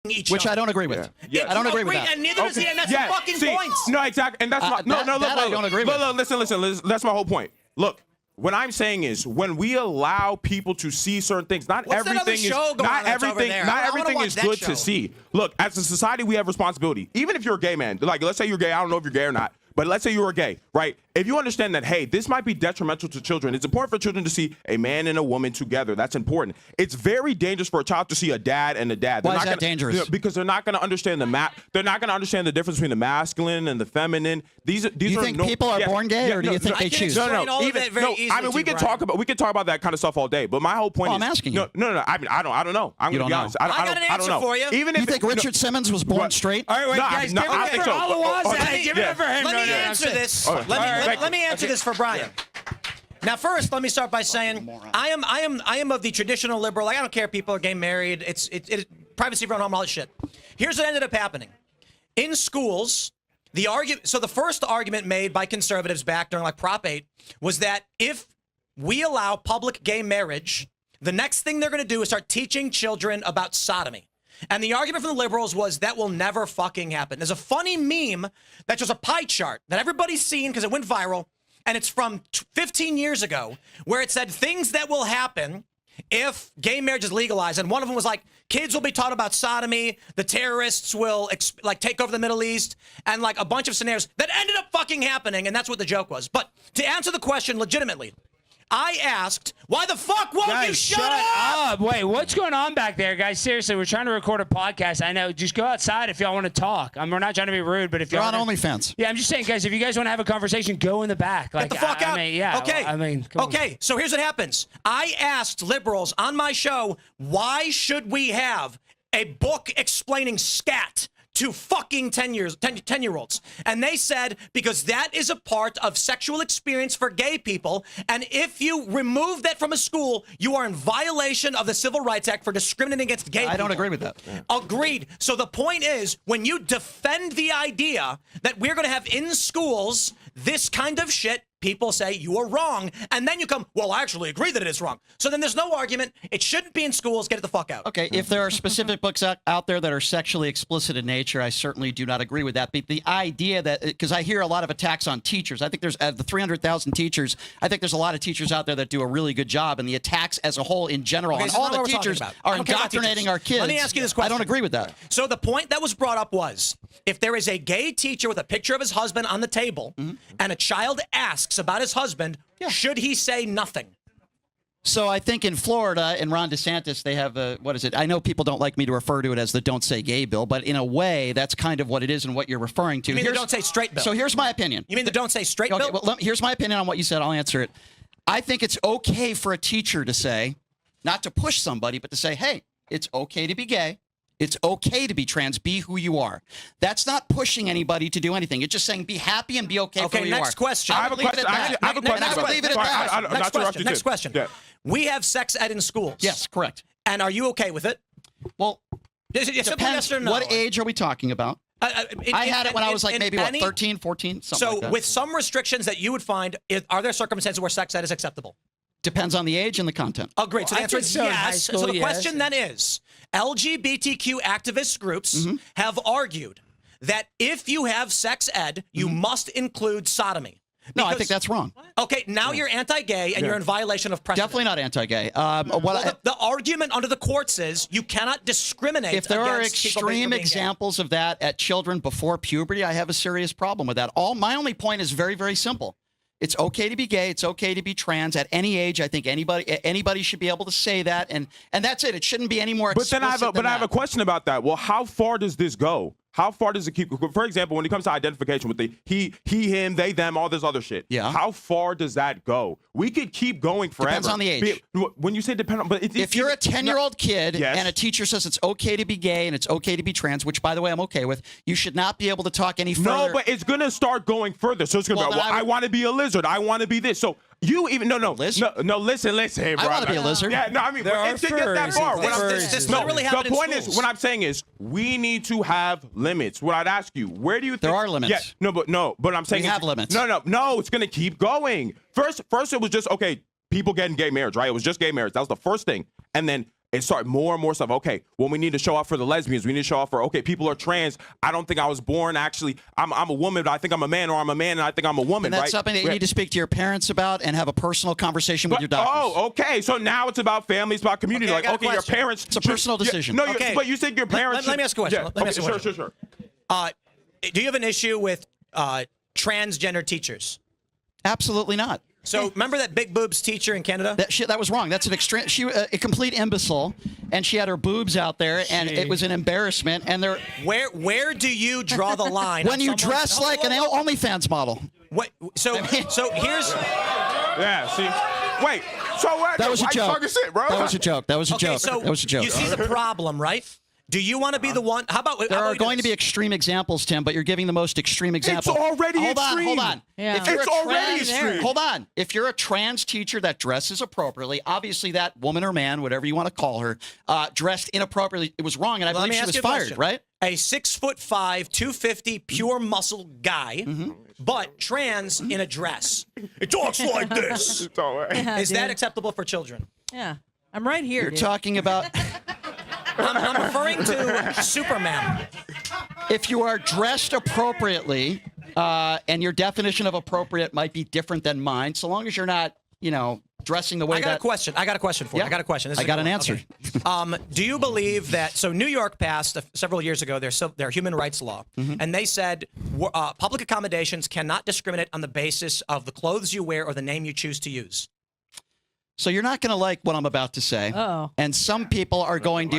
each
Which
other.
I don't agree with.
Yeah.
I don't agree with that.
And neither does he, and that's
Yeah,
the fucking
see,
point.
No, exactly. And that's my
that I don't agree with.
Look, listen. That's my whole point. Look, what I'm saying is when we allow people to see certain things, not
What's that other
everything is
show going on that's over there? I wanna
everything
watch
is
that
good
show.
to see. Look, as a society, we have responsibility. Even if you're a gay man, like let's say you're gay, I don't know if you're gay or not. But let's say you were gay, right? If you understand that, hey, this might be detrimental to children. It's important for children to see a man and a woman together. That's important. It's very dangerous for a child to see a dad and a dad.
Why is
not
that
gonna,
dangerous?
Because they're not going to understand they're not going to understand the difference between the masculine and the feminine. These
You
are
think people are born gay, or do you think
I
they
can
choose?
explain all of it very
I
easily
mean,
to
we
you,
can
Brian.
talk about that kind of stuff all day. But my whole point
Well,
is,
I'm asking
no,
you.
no. I mean, I don't know. I'm
You
going to be
don't
honest.
know.
I got an
I don't
answer
know.
for you.
Even
You
if
think Richard Simmons was born straight?
All right, wait,
No,
guys,
no,
give
I
it up
think
for
so.
Alawaz. Give it up for him.
Let
No,
me
no, no,
answer
I'm
this.
All right.
Let me answer this for Brian. Now, first, let me start by saying I am of the traditional liberal. Like, I don't care if people are gay, married. It's privacy for own home, all that shit. Here's what ended up happening in schools. So the first argument made by conservatives back during like Prop 8 was that if we allow public gay marriage, the next thing they're going to do is start teaching children about sodomy. And the argument from the liberals was that will never fucking happen. There's a funny meme that's just a pie chart that everybody's seen because it went viral. And it's from 15 years ago where it said things that will happen if gay marriage is legalized. And one of them was like, kids will be taught about sodomy. The terrorists will take over the Middle East and like a bunch of scenarios that ended up fucking happening. And that's what the joke was. But to answer the question legitimately, I asked, why the fuck won't you shut up?
Wait, what's going on back there, guys? Seriously, we're trying to record a podcast. I know. Just go outside if y'all want to talk. We're not trying to be rude, but if
You're
y'all
on
wanna-
OnlyFans.
Yeah, I'm just saying, guys, if you guys want to have a conversation, go in the back. Like,
Get the fuck out.
I mean, yeah.
Okay.
I mean, come on.
okay. So here's what happens. I asked liberals on my show, why should we have a book explaining scat to fucking 10-year-olds? And they said, because that is a part of sexual experience for gay people. And if you remove that from a school, you are in violation of the Civil Rights Act for discriminating against gay people.
I don't agree with that.
Agreed. So the point is, when you defend the idea that we're going to have in schools this kind of shit, people say you are wrong. And then you come, well, I actually agree that it is wrong. So then there's no argument. It shouldn't be in schools. Get it the fuck out.
Okay, if there are specific books out there that are sexually explicit in nature, I certainly do not agree with that. But the idea that, because I hear a lot of attacks on teachers, I think there's the 300,000 teachers, I think there's a lot of teachers out there that do a really good job, and the attacks as a whole in general
Okay,
on
so
all
not
the
what we're talking
teachers
about.
are
I don't care about
indoctrinating
teachers.
our kids.
Let me ask you this question.
I don't agree with that.
So the point that was brought up was, if there is a gay teacher with a picture of his husband on the table, and a child asks about his husband, should he say nothing?
So I think in Florida, and Ron DeSantis, they have what is it? I know people don't like me to refer to it as the "Don't Say Gay" bill, but in a way, that's kind of what it is and what you're referring to.
You mean the "Don't Say Straight" bill?
So here's my opinion.
You mean the "Don't Say Straight" bill?
Well, here's my opinion on what you said. I'll answer it. I think it's okay for a teacher to say, not to push somebody, but to say, hey, it's okay to be gay. It's okay to be trans. Be who you are. That's not pushing anybody to do anything. It's just saying be happy and be okay for who you are.
Next question.
I have a question. I have a question.
I would leave it at that.
Next question.
Yeah.
We have sex ed in schools.
Yes, correct.
And are you okay with it?
Well,
depends.
Yes or no? What age are we talking about? I had it when I was like maybe 13, 14, something like that.
So with some restrictions that you would find, are there circumstances where sex ed is acceptable?
Depends on the age and the content.
Oh, great. So the answer is yes. So the question then is, LGBTQ activist groups have argued that if you have sex ed, you must include sodomy.
No, I think that's wrong.
Okay, now you're anti-gay and you're in violation of precedent.
Definitely not anti-gay.
The argument under the courts is you cannot discriminate.
If there are
against people
extreme
being gay.
examples of that at children before puberty, I have a serious problem with that. My only point is very, very simple. It's okay to be gay. It's okay to be trans at any age. I think anybody should be able to say that, and that's it. It shouldn't be any more.
But then I have a question about that. Well, how far does this go? How far does it keep? For example, when it comes to identification with the he, him, they, them, all this other shit.
Yeah.
How far does that go? We could keep going forever.
Depends on the age.
When you say depend on, but
if you're a 10-year-old kid
Yes.
and a teacher says it's okay to be gay and it's okay to be trans, which by the way I'm okay with, you should not be able to talk any further.
No, but it's gonna start going further. So it's gonna be, I want to be a lizard. I want to be this. So you even no, listen, hey, bro.
I want to be a lizard.
Yeah, no, I mean, it should get that far. The point is, what I'm saying is, we need to have limits. What I'd ask you, where do you think
there are limits?
Yeah, but I'm saying
we have limits.
No, it's gonna keep going. First, it was just okay. People getting gay marriage, right? It was just gay marriage. That was the first thing, and then it started more and more stuff. Okay, well, we need to show up for the lesbians. We need to show up for, okay, people are trans. I don't think I was born, actually. I'm a woman, but I think I'm a man, or I'm a man and I think I'm a woman,
and that's
right?
something that you need to speak to your parents about and have a personal conversation with your doctors.
Oh, okay. So now it's about family, it's about community.
Okay,
your parents.
It's a personal decision.
No, but you think your parents.
Let me ask a question.
Yeah.
Let me ask a question.
Sure.
Do you have an issue with transgender teachers?
Absolutely not.
So remember that big boobs teacher in Canada?
That was wrong. That's an extreme. She a complete imbecile, and she had her boobs out there, and it was an embarrassment. And there.
Where do you draw the line?
When you dress like an OnlyFans model.
What? So here's.
Yeah. See. Wait. So what?
That was a joke.
Shit, bro?
That was a joke. That was a
Okay,
joke.
so
that was a joke.
You see the problem, right? Do you want to be the one? How about
there are going to be extreme examples, Tim, but you're giving the most extreme example.
It's already extreme.
Hold on.
Yeah.
If you're
It's already extreme.
Hold on. If you're a trans teacher that dresses appropriately, obviously that woman or man, whatever you want to call her, dressed inappropriately, it was wrong, and I believe she was fired, right?
A 6'5", 250 pure muscle guy, but trans in a dress. It talks like this. Is that acceptable for children?
Yeah. I'm right here.
You're
dude.
talking about.
I'm referring to Superman.
If you are dressed appropriately, and your definition of appropriate might be different than mine, so long as you're not, dressing the way
I got a question for you. I got a question.
I got an answer.
Okay. Do you believe that? So New York passed several years ago their human rights law, and they said public accommodations cannot discriminate on the basis of the clothes you wear or the name you choose to use.
So you're not going to like what I'm about to say.
Uh-oh.
And some people are going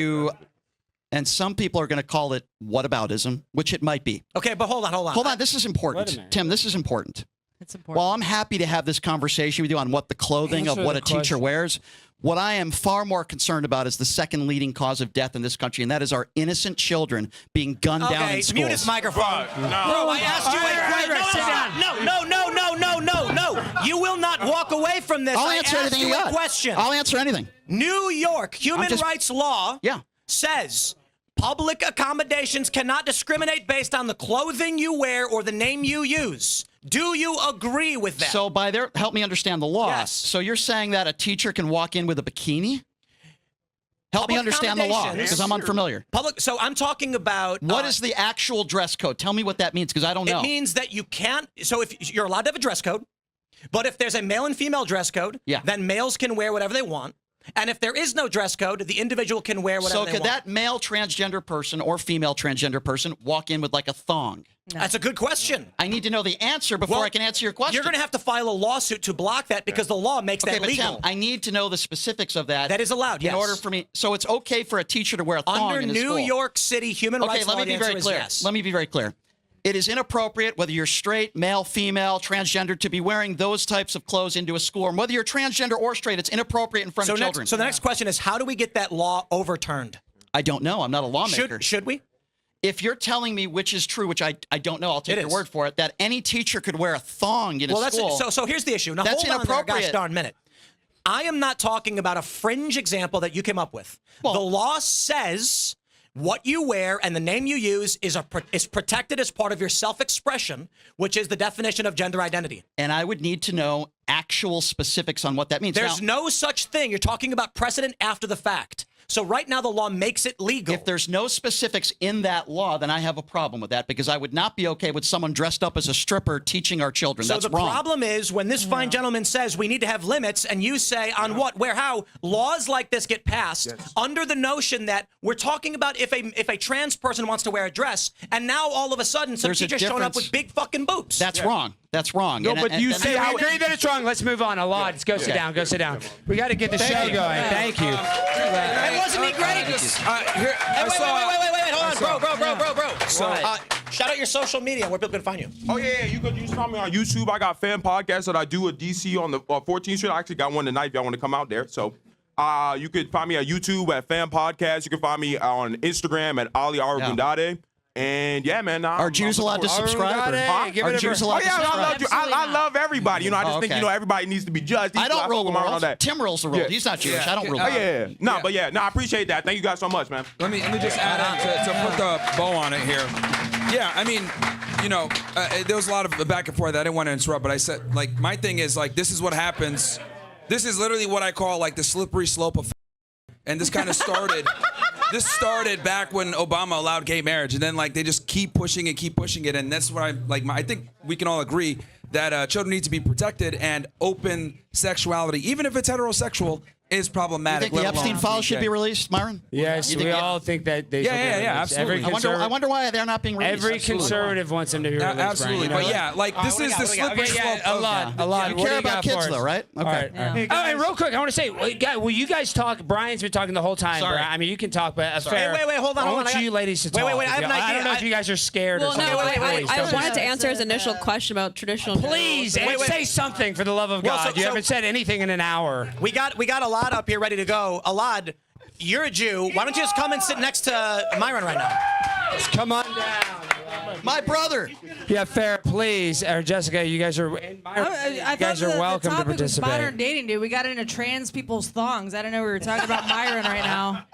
to call it whataboutism, which it might be.
Okay, but hold on.
Hold on. This is important. Tim, this is important.
It's important.
Well, I'm happy to have this conversation with you on what the clothing of what a teacher wears. What I am far more concerned about is the second leading cause of death in this country, and that is our innocent children being gunned down in schools.
Mute his microphone.
No.
Bro, I asked you a question. No. You will not walk away from this.
I'll answer anything you got.
Question.
I'll answer anything.
New York human rights law says public accommodations cannot discriminate based on the clothing you wear or the name you use. Do you agree with that?
So help me understand the law.
Yes.
So you're saying that a teacher can walk in with a bikini? Help me understand the law, because I'm unfamiliar.
So I'm talking about...
What is the actual dress code? Tell me what that means, because I don't know.
It means that you can't... So if you're allowed to have a dress code, but if there's a male and female dress code, then males can wear whatever they want. And if there is no dress code, the individual can wear whatever they want.
So could that male transgender person or female transgender person walk in with like a thong?
No.
That's a good question.
I need to know the answer before I can answer your question.
You're going to have to file a lawsuit to block that because the law makes that
but
legal.
Tim, I need to know the specifics of that.
That is allowed, yes.
In order for me, so it's okay for a teacher to wear a thong
Under
in a
New
school.
York City human rights law,
let me be very clear.
yes.
Let me be very clear. It is inappropriate, whether you're straight, male, female, transgender, to be wearing those types of clothes into a school. And whether you're transgender or straight, it's inappropriate in front of children.
So the next question is, how do we get that law overturned?
I don't know. I'm not a lawmaker.
Should we?
If you're telling me which is true, which I don't know, I'll take your word for it, that any teacher could wear a thong in a school.
So here's the issue. Now,
that's
hold on there,
inappropriate.
gosh darn minute. I am not talking about a fringe example that you came up with. The law says what you wear and the name you use is protected as part of your self-expression, which is the definition of gender identity.
And I would need to know actual specifics on what that means.
There's no such thing. You're talking about precedent after the fact. So right now the law makes it legal.
If there's no specifics in that law, then I have a problem with that because I would not be okay with someone dressed up as a stripper teaching our children.
So
That's
the
wrong.
problem is when this fine gentleman says we need to have limits and you say on what, where, how, laws like this get passed under the notion that we're talking about if a trans person wants to wear a dress and now all of a sudden some
There's a
teacher's showing up with
difference.
big fucking boobs.
That's wrong. That's wrong.
No,
And-
but
and-
you
and-
say
and-
I agree that it's wrong. Let's move on. Alad, go sit down. Go sit down. We got to get the show going. Thank you.
Hey, wasn't he great? Hey, wait, hold on, bro. So, shout out your social media where people can find you.
Oh yeah, you could find me on YouTube. I got fan podcasts that I do at DC on the 14th Street. I actually got one tonight if y'all want to come out there. So you could find me at YouTube at fan podcast. You can find me on Instagram at Ali Arugundade. And yeah, man.
Are Jews allowed to subscribe? Are Jews allowed to subscribe?
I love everybody. You know, I just think
okay.
everybody needs to be judged.
I don't rule the
fuck with
world.
that.
Tim rules the world. He's not Jewish. I don't rule
Oh
the world.
yeah. No, but I appreciate that. Thank you guys so much, man.
Let me just add in to put the bow on it here. Yeah, I mean, there was a lot of back and forth. I didn't want to interrupt, but I said, like, my thing is, like, this is what happens. This is literally what I call, like, the slippery slope of and this kind of started. This started back when Obama allowed gay marriage, and then like they just keep pushing it, and that's what I think we can all agree that children need to be protected, and open sexuality, even if it's heterosexual, is problematic.
You think the Epstein files should be released, Myron?
Yes, we all think that they should be released.
Absolutely.
I wonder why they're not being released.
Every conservative wants them to be released.
Absolutely,
Brian,
but yeah, like this is the slippery slope.
A lot.
You care about kids, though, right? Okay.
Oh, and real quick, I want to say, will you guys talk? Brian's been talking the whole time.
Sorry.
I mean, you can talk, but fair.
Wait, hold on.
I want you ladies to talk.
Wait, I have an idea.
I don't know if you guys are scared or
Well,
something.
no,
Please,
I
don't
wanted
be-
to answer his initial question about traditional.
Please,
Wait.
say something for the love of
Well,
God. You haven't said anything in an hour.
We got Alad up here ready to go. Alad, you're a Jew. Why don't you just come and sit next to Myron right now?
Just come on down.
My brother.
Yeah, fair, please. Jessica, you guys are.
I
You guys are welcome to
the topic was
participate.
modern dating, dude. We got into trans people's thongs. I don't know. We were talking about Myron right now.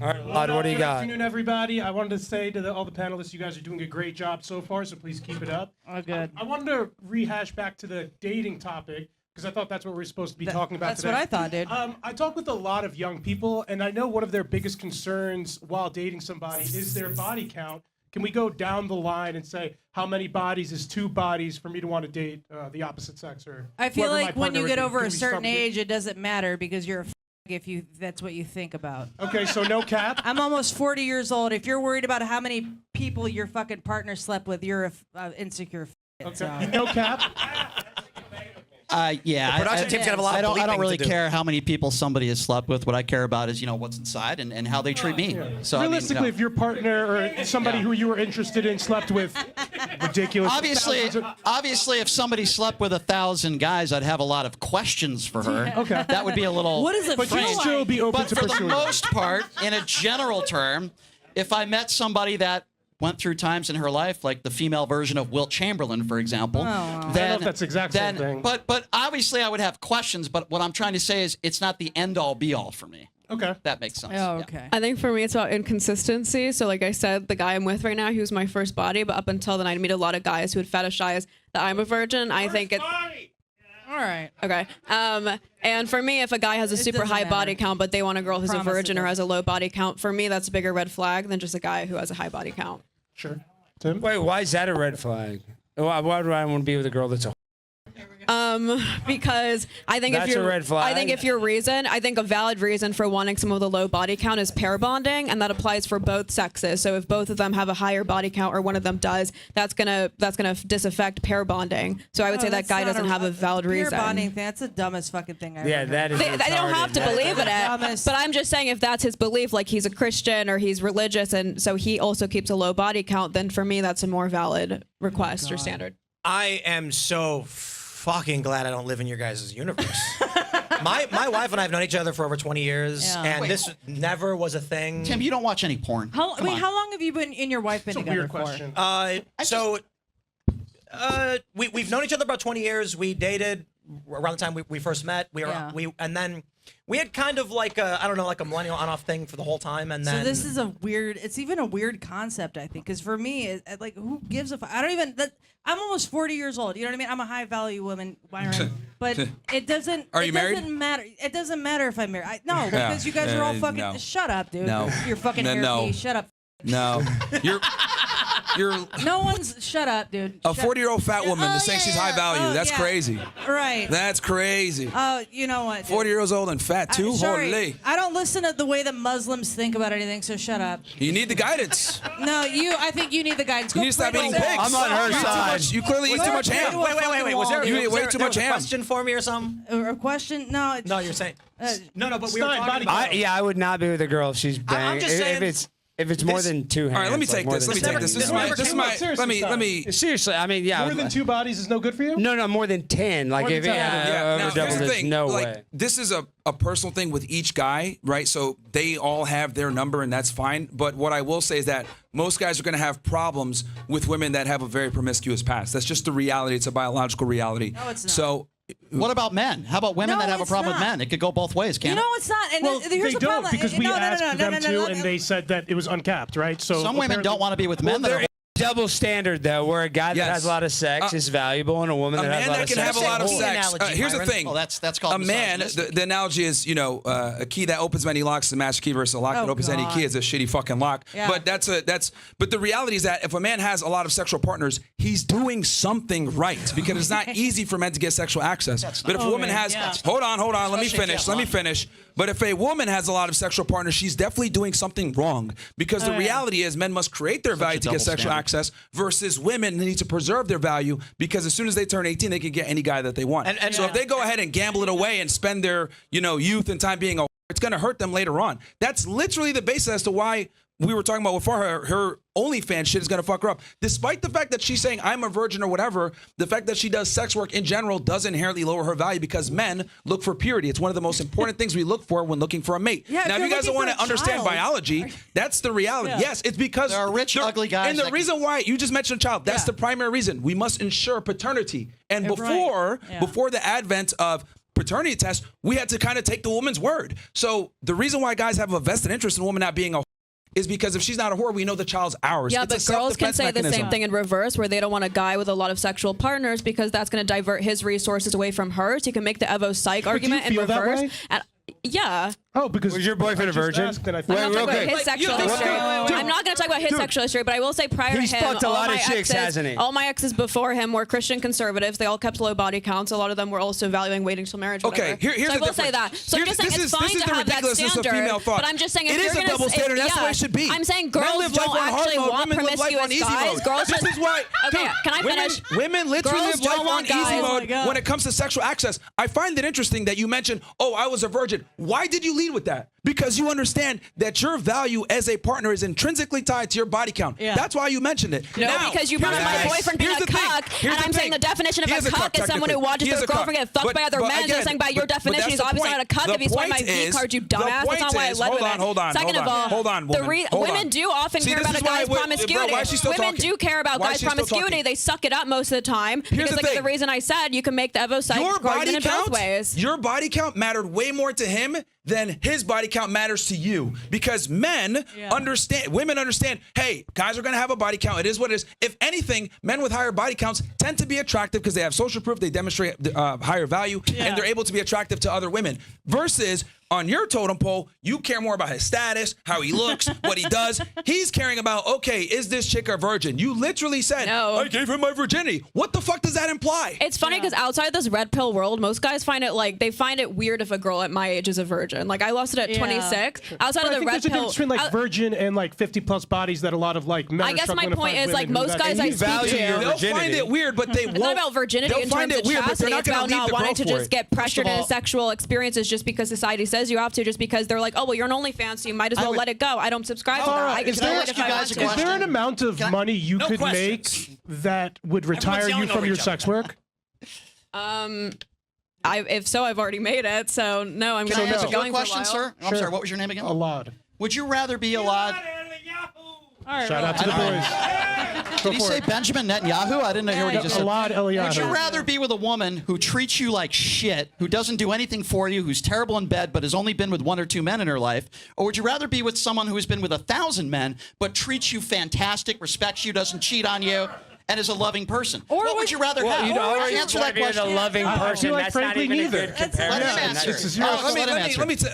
All right, Lod, what do you
Good
got?
afternoon, everybody. I wanted to say to all the panelists, you guys are doing a great job so far, so please keep it up.
Oh, good.
I wanted to rehash back to the dating topic because I thought that's what we're supposed to be talking about
That's
today.
what I thought, dude.
I talk with a lot of young people, and I know one of their biggest concerns while dating somebody is their body count. Can we go down the line and say how many bodies is 2 bodies for me to want to date the opposite sex? Or
I feel
whoever my
like when
partner
you
would
get
be?
over
Can
a
we
certain
stop it?
age, it doesn't matter because you're a if that's what you think about.
Okay, so no cap.
I'm almost 40 years old. If you're worried about how many people your fucking partner slept with, you're a insecure.
Okay,
so.
no cap.
Yeah,
The production team's gonna have a lot
I
of
don't
bleeping
really
to do.
care how many people somebody has slept with. What I care about is what's inside and how they treat me. So
Realistically, if your partner or somebody who you were interested in slept with, ridiculous.
obviously, if somebody slept with 1,000 guys, I'd have a lot of questions for her.
Okay.
That would be a little.
What does it
But
feel
you'd
like?
still be open
But
to
for the
pursuing.
most part, in a general term, if I met somebody that went through times in her life, like the female version of Wilt Chamberlain, for example,
Oh.
then,
I don't know if that's the exact same thing.
But obviously, I would have questions. But what I'm trying to say is, it's not the end all be all for me.
Okay.
That makes sense.
Oh,
Yeah.
okay.
I think for me, it's about inconsistency. So, like I said, the guy I'm with right now, he was my first body, but up until then, I'd meet a lot of guys who would fetishize that I'm a virgin. I think it.
All right.
Okay. And for me, if a guy has a super
doesn't
high body
matter.
count, but they want a girl who's
Promise
a
it
virgin or
doesn't.
has a low body count, for me, that's a bigger red flag than just a guy who has a high body count.
Sure. Tim?
Wait, why is that a red flag? Why would I want to be with a girl that's a?
Because I think
That's
if
a
you're,
red flag.
I think a valid reason for wanting someone with a low body count is pair bonding, and that applies for both sexes. So if both of them have a higher body count, or one of them does, that's gonna disaffect pair bonding. So I would say that guy doesn't have a valid reason.
Pair bonding thing, that's the dumbest fucking thing I've
Yeah,
ever
that
heard.
is.
They don't have to
retarded.
believe in it,
Dumbest.
but I'm just saying if that's his belief, like he's a Christian or he's religious, and so he also keeps a low body count, then for me that's a more valid request or standard.
I am so fucking glad I don't live in your guys' universe. my wife and I have known each other for over 20 years,
Yeah.
and
Wait.
this never was a thing.
Tim, you don't watch any porn. Come on.
How long have you been and your wife been
It's a
together
weird
for?
question.
We've known each other about 20 years. We dated around the time we first met. And then we had kind of like a millennial on-off thing for the whole time. And then
So this is it's even a weird concept, I think, because for me, like, who gives a fuck? I'm almost 40 years old. You know what I mean? I'm a high value woman, Myron. But it doesn't.
Are you married?
Doesn't matter. It doesn't matter if I'm married. No, because you guys are all fucking.
no.
Shut up, dude.
No.
You're fucking
No.
hairpiece. Shut up.
No, you're
No one's. Shut up, dude.
a 40-year-old fat woman that's saying she's high value. That's
yeah.
crazy.
Right.
That's crazy.
Oh, you know what?
40 years old and fat too.
Sorry,
Holy.
I don't listen to the way that Muslims think about anything, so shut up.
You need the guidance.
No, I think you need the guidance.
You need to stop eating pigs.
I'm on her
You eat too
side.
much- You clearly eat too much ham.
Wait. Was there,
You eat
was
way
there-
too
there
much
was a
ham.
question for me or something?
A question? No.
No, you're saying. No, but we were
Stein,
talking
body
about.
count.
I would not be with a girl if she's
I'm
banging.
just saying-
If it's more than two hands.
All right, let me
like
take
more
this.
than
Let me
two
take this. This is
hands.
my.
Seriously,
Let me.
Seriously, I mean, yeah.
More than 2 bodies is no good for you?
No, more than 10. Like
More than
if
10.
Yeah.
over
Now,
double,
here's the
there's
thing.
no
like,
way.
this is a personal thing with each guy, right? So they all have their number, and that's fine. But what I will say is that most guys are going to have problems with women that have a very promiscuous past. That's just the reality. It's a biological reality.
No, it's not.
So.
What about men? How about women
No,
that have a
it's
problem with
not.
men? It could go both ways, can't
You
it?
know it's not. And
Well,
here's
they
the
don't
problem.
because we
No,
asked them to,
no,
and they said that it was uncapped, right? So
Some women don't want to be with men that
There
are.
is double standard though, where a guy that
Yes.
has a lot of sex is valuable, and a woman
A
that has
man
a lot
that
of
can
sex
have a
is
lot of
whole.
sex.
Analogy,
Here's the
Myron.
thing.
Oh, that's called
A man.
misogynistic.
The analogy is, a key that opens many locks is a master key versus a lock that
Oh,
opens any
God.
key is a shitty fucking lock.
Yeah.
But but the reality is that if a man has a lot of sexual partners, he's doing something right because it's not easy for men to get sexual access. But if a woman has, hold on, let me finish. But if a woman has a lot of sexual partners, she's definitely doing something wrong because the reality is men must create their value to get
double
sexual
standard.
access versus women need to preserve their value because as soon as they turn 18, they can get any guy that they want.
And-
so if they go ahead and gamble it away and spend their, youth and time being a, it's going to hurt them later on. That's literally the basis as to why we were talking about with her OnlyFans shit is going to fuck her up. Despite the fact that she's saying I'm a virgin or whatever, the fact that she does sex work in general does inherently lower her value because men look for purity. It's one of the most important things we look for when looking for a mate.
Yeah,
now, if
you're
you guys don't
looking
want
for
to
a
understand
child.
biology, that's the reality.
Yeah.
Yes, it's because
There are rich, ugly guys
And the
that
reason why you just mentioned a child, that's
Yeah.
the primary reason. We must ensure paternity. And
Right.
before the advent of paternity tests, we had to kind of take the woman's word. So the reason why guys have a vested interest in a woman not being a is because if she's not a whore, we know the child's ours.
Yeah,
It's
but
a
girls can
self-defense
say the
mechanism.
same thing in reverse, where they don't want a guy with a lot of sexual partners because that's going to divert his resources away from hers. You can make the Evo Psych argument in
feel that
reverse.
way?
And, yeah.
Oh, because
Was your boyfriend
I
a
just
virgin?
asked and I
I'm
thought-
not talking about his sexual history.
Dude.
I'm not going to talk about his sexual history, but I will say prior
He's
to him,
fucked a
all
lot
my
of chicks,
exes,
hasn't he?
all my exes before him were Christian conservatives. They all kept low body counts. A lot of them were also valuing waiting till marriage.
Okay,
whatever.
here's
so I
the
will say
difference.
that. So I'm just saying
This
it's
is
fine
the
to have that
ridiculousness of
standard.
female thought.
But I'm just saying if
It
you're
is a
gonna
double standard. That's the way it should be.
I'm saying
Men
girls
live life
don't
on hard
actually
mode.
want
Women live life on
promiscuous
easy
guys.
mode.
Girls
This
should-
is why.
Okay,
dude,
can I finish?
Women literally
Girls
live
don't
life on
want
easy
guys.
Oh my
mode
God.
when it comes to sexual access. I find it interesting that you mentioned, "Oh, I was a virgin." Why did you lead with that? Because you understand that your value as a partner is intrinsically tied to your body count.
Yeah.
That's why you mentioned it.
No,
Now,
because you brought up
here's the
my
thing.
boyfriend being
Here's
a
the thing.
cuck,
Here's
and I'm saying the definition of
He
a
is
cuck is someone who
technically.
watches
He is
their
a cuck.
girlfriend get fucked
But-
by other
but
men. So
again,
I'm saying by your
but
definition,
that's
he's
the
obviously
point.
not a cuck
The
if he's swiping my
point
V
is-
card, you
the
dumbass. That's
point
not why I
is-
led with it.
hold on,
Second of all,
hold on, woman. Hold
women
on.
do often
See,
care
this
about
is
a
why
guy's
bro,
promiscuity.
why is she still
Women
talking?
do care about
Why is
guys'
she still
promiscuity.
talking?
They suck it up most of the time.
Here's
Because
the
like
thing.
the reason I said you can make the Evo Psych
Your body
argument in both
count,
ways.
your body count mattered way more to him than his body count matters to you. Because men understand, women understand, hey, guys are going to have a body count. It is what it is. If anything, men with higher body counts tend to be attractive because they have social proof, they demonstrate higher value, and they're able to be attractive to other women. Versus on your totem pole, you care more about his status, how he looks, what he does. He's caring about, okay, is this chick a virgin? You literally said,
No.
I gave him my virginity. What the fuck does that imply?
It's funny because outside this red pill world, most guys find it like they find it weird if a girl at my age is a virgin. Like I lost it at 26. Outside
But
of
I
the
think
red
there's a
pill,
difference between like virgin and like 50+ bodies that a lot of like men
I
are
guess my
struggling to
point
find
is like
women who
most
have
guys I
that.
speak to,
They'll find it weird, but they won't.
it's not about virginity
they'll
in
find
terms
it
of
weird, but they're
chastity.
not
It's
going
about
to leave
not
the
wanting
girl
to
for
just
it.
get pressured
of
into
all-
sexual experiences just because society says you have to, just because they're like, oh well, you're an OnlyFans, so you might as well let it go. I don't subscribe to that. I can
Is
do
there,
it if I want to.
is there an amount of money you
No
could
questions.
make that would retire you
yelling
from
over
your
each other.
sex work?
If so, I've already made it. So no, I'm
Can
going
I
to
ask
keep
you a
going for a
question,
while.
sir? I'm sorry, what was your name again?
Alad.
Would you rather be Alad?
Shout out to the boys.
Did he say Benjamin Netanyahu? I didn't hear what he just said.
Alad Eliyahu.
Would you rather be with a woman who treats you like shit, who doesn't do anything for you, who's terrible in bed, but has only been with 1 or 2 men in her life? Or would you rather be with someone who has been with 1,000 men, but treats you fantastic, respects you, doesn't cheat on you, and is a loving person? What would you rather have?
You'd always
Answer
want
that
to be with a
question.
loving person.
like,
That's not
frankly,
even
neither.
a good comparison.
Let him answer.
It's a zero.
Let him answer.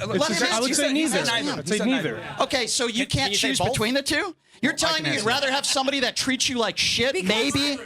I would say neither. I'd say neither.
Okay, so you can't
you say
choose
both?
between the two? You're telling me you'd rather have somebody that treats you like shit, maybe,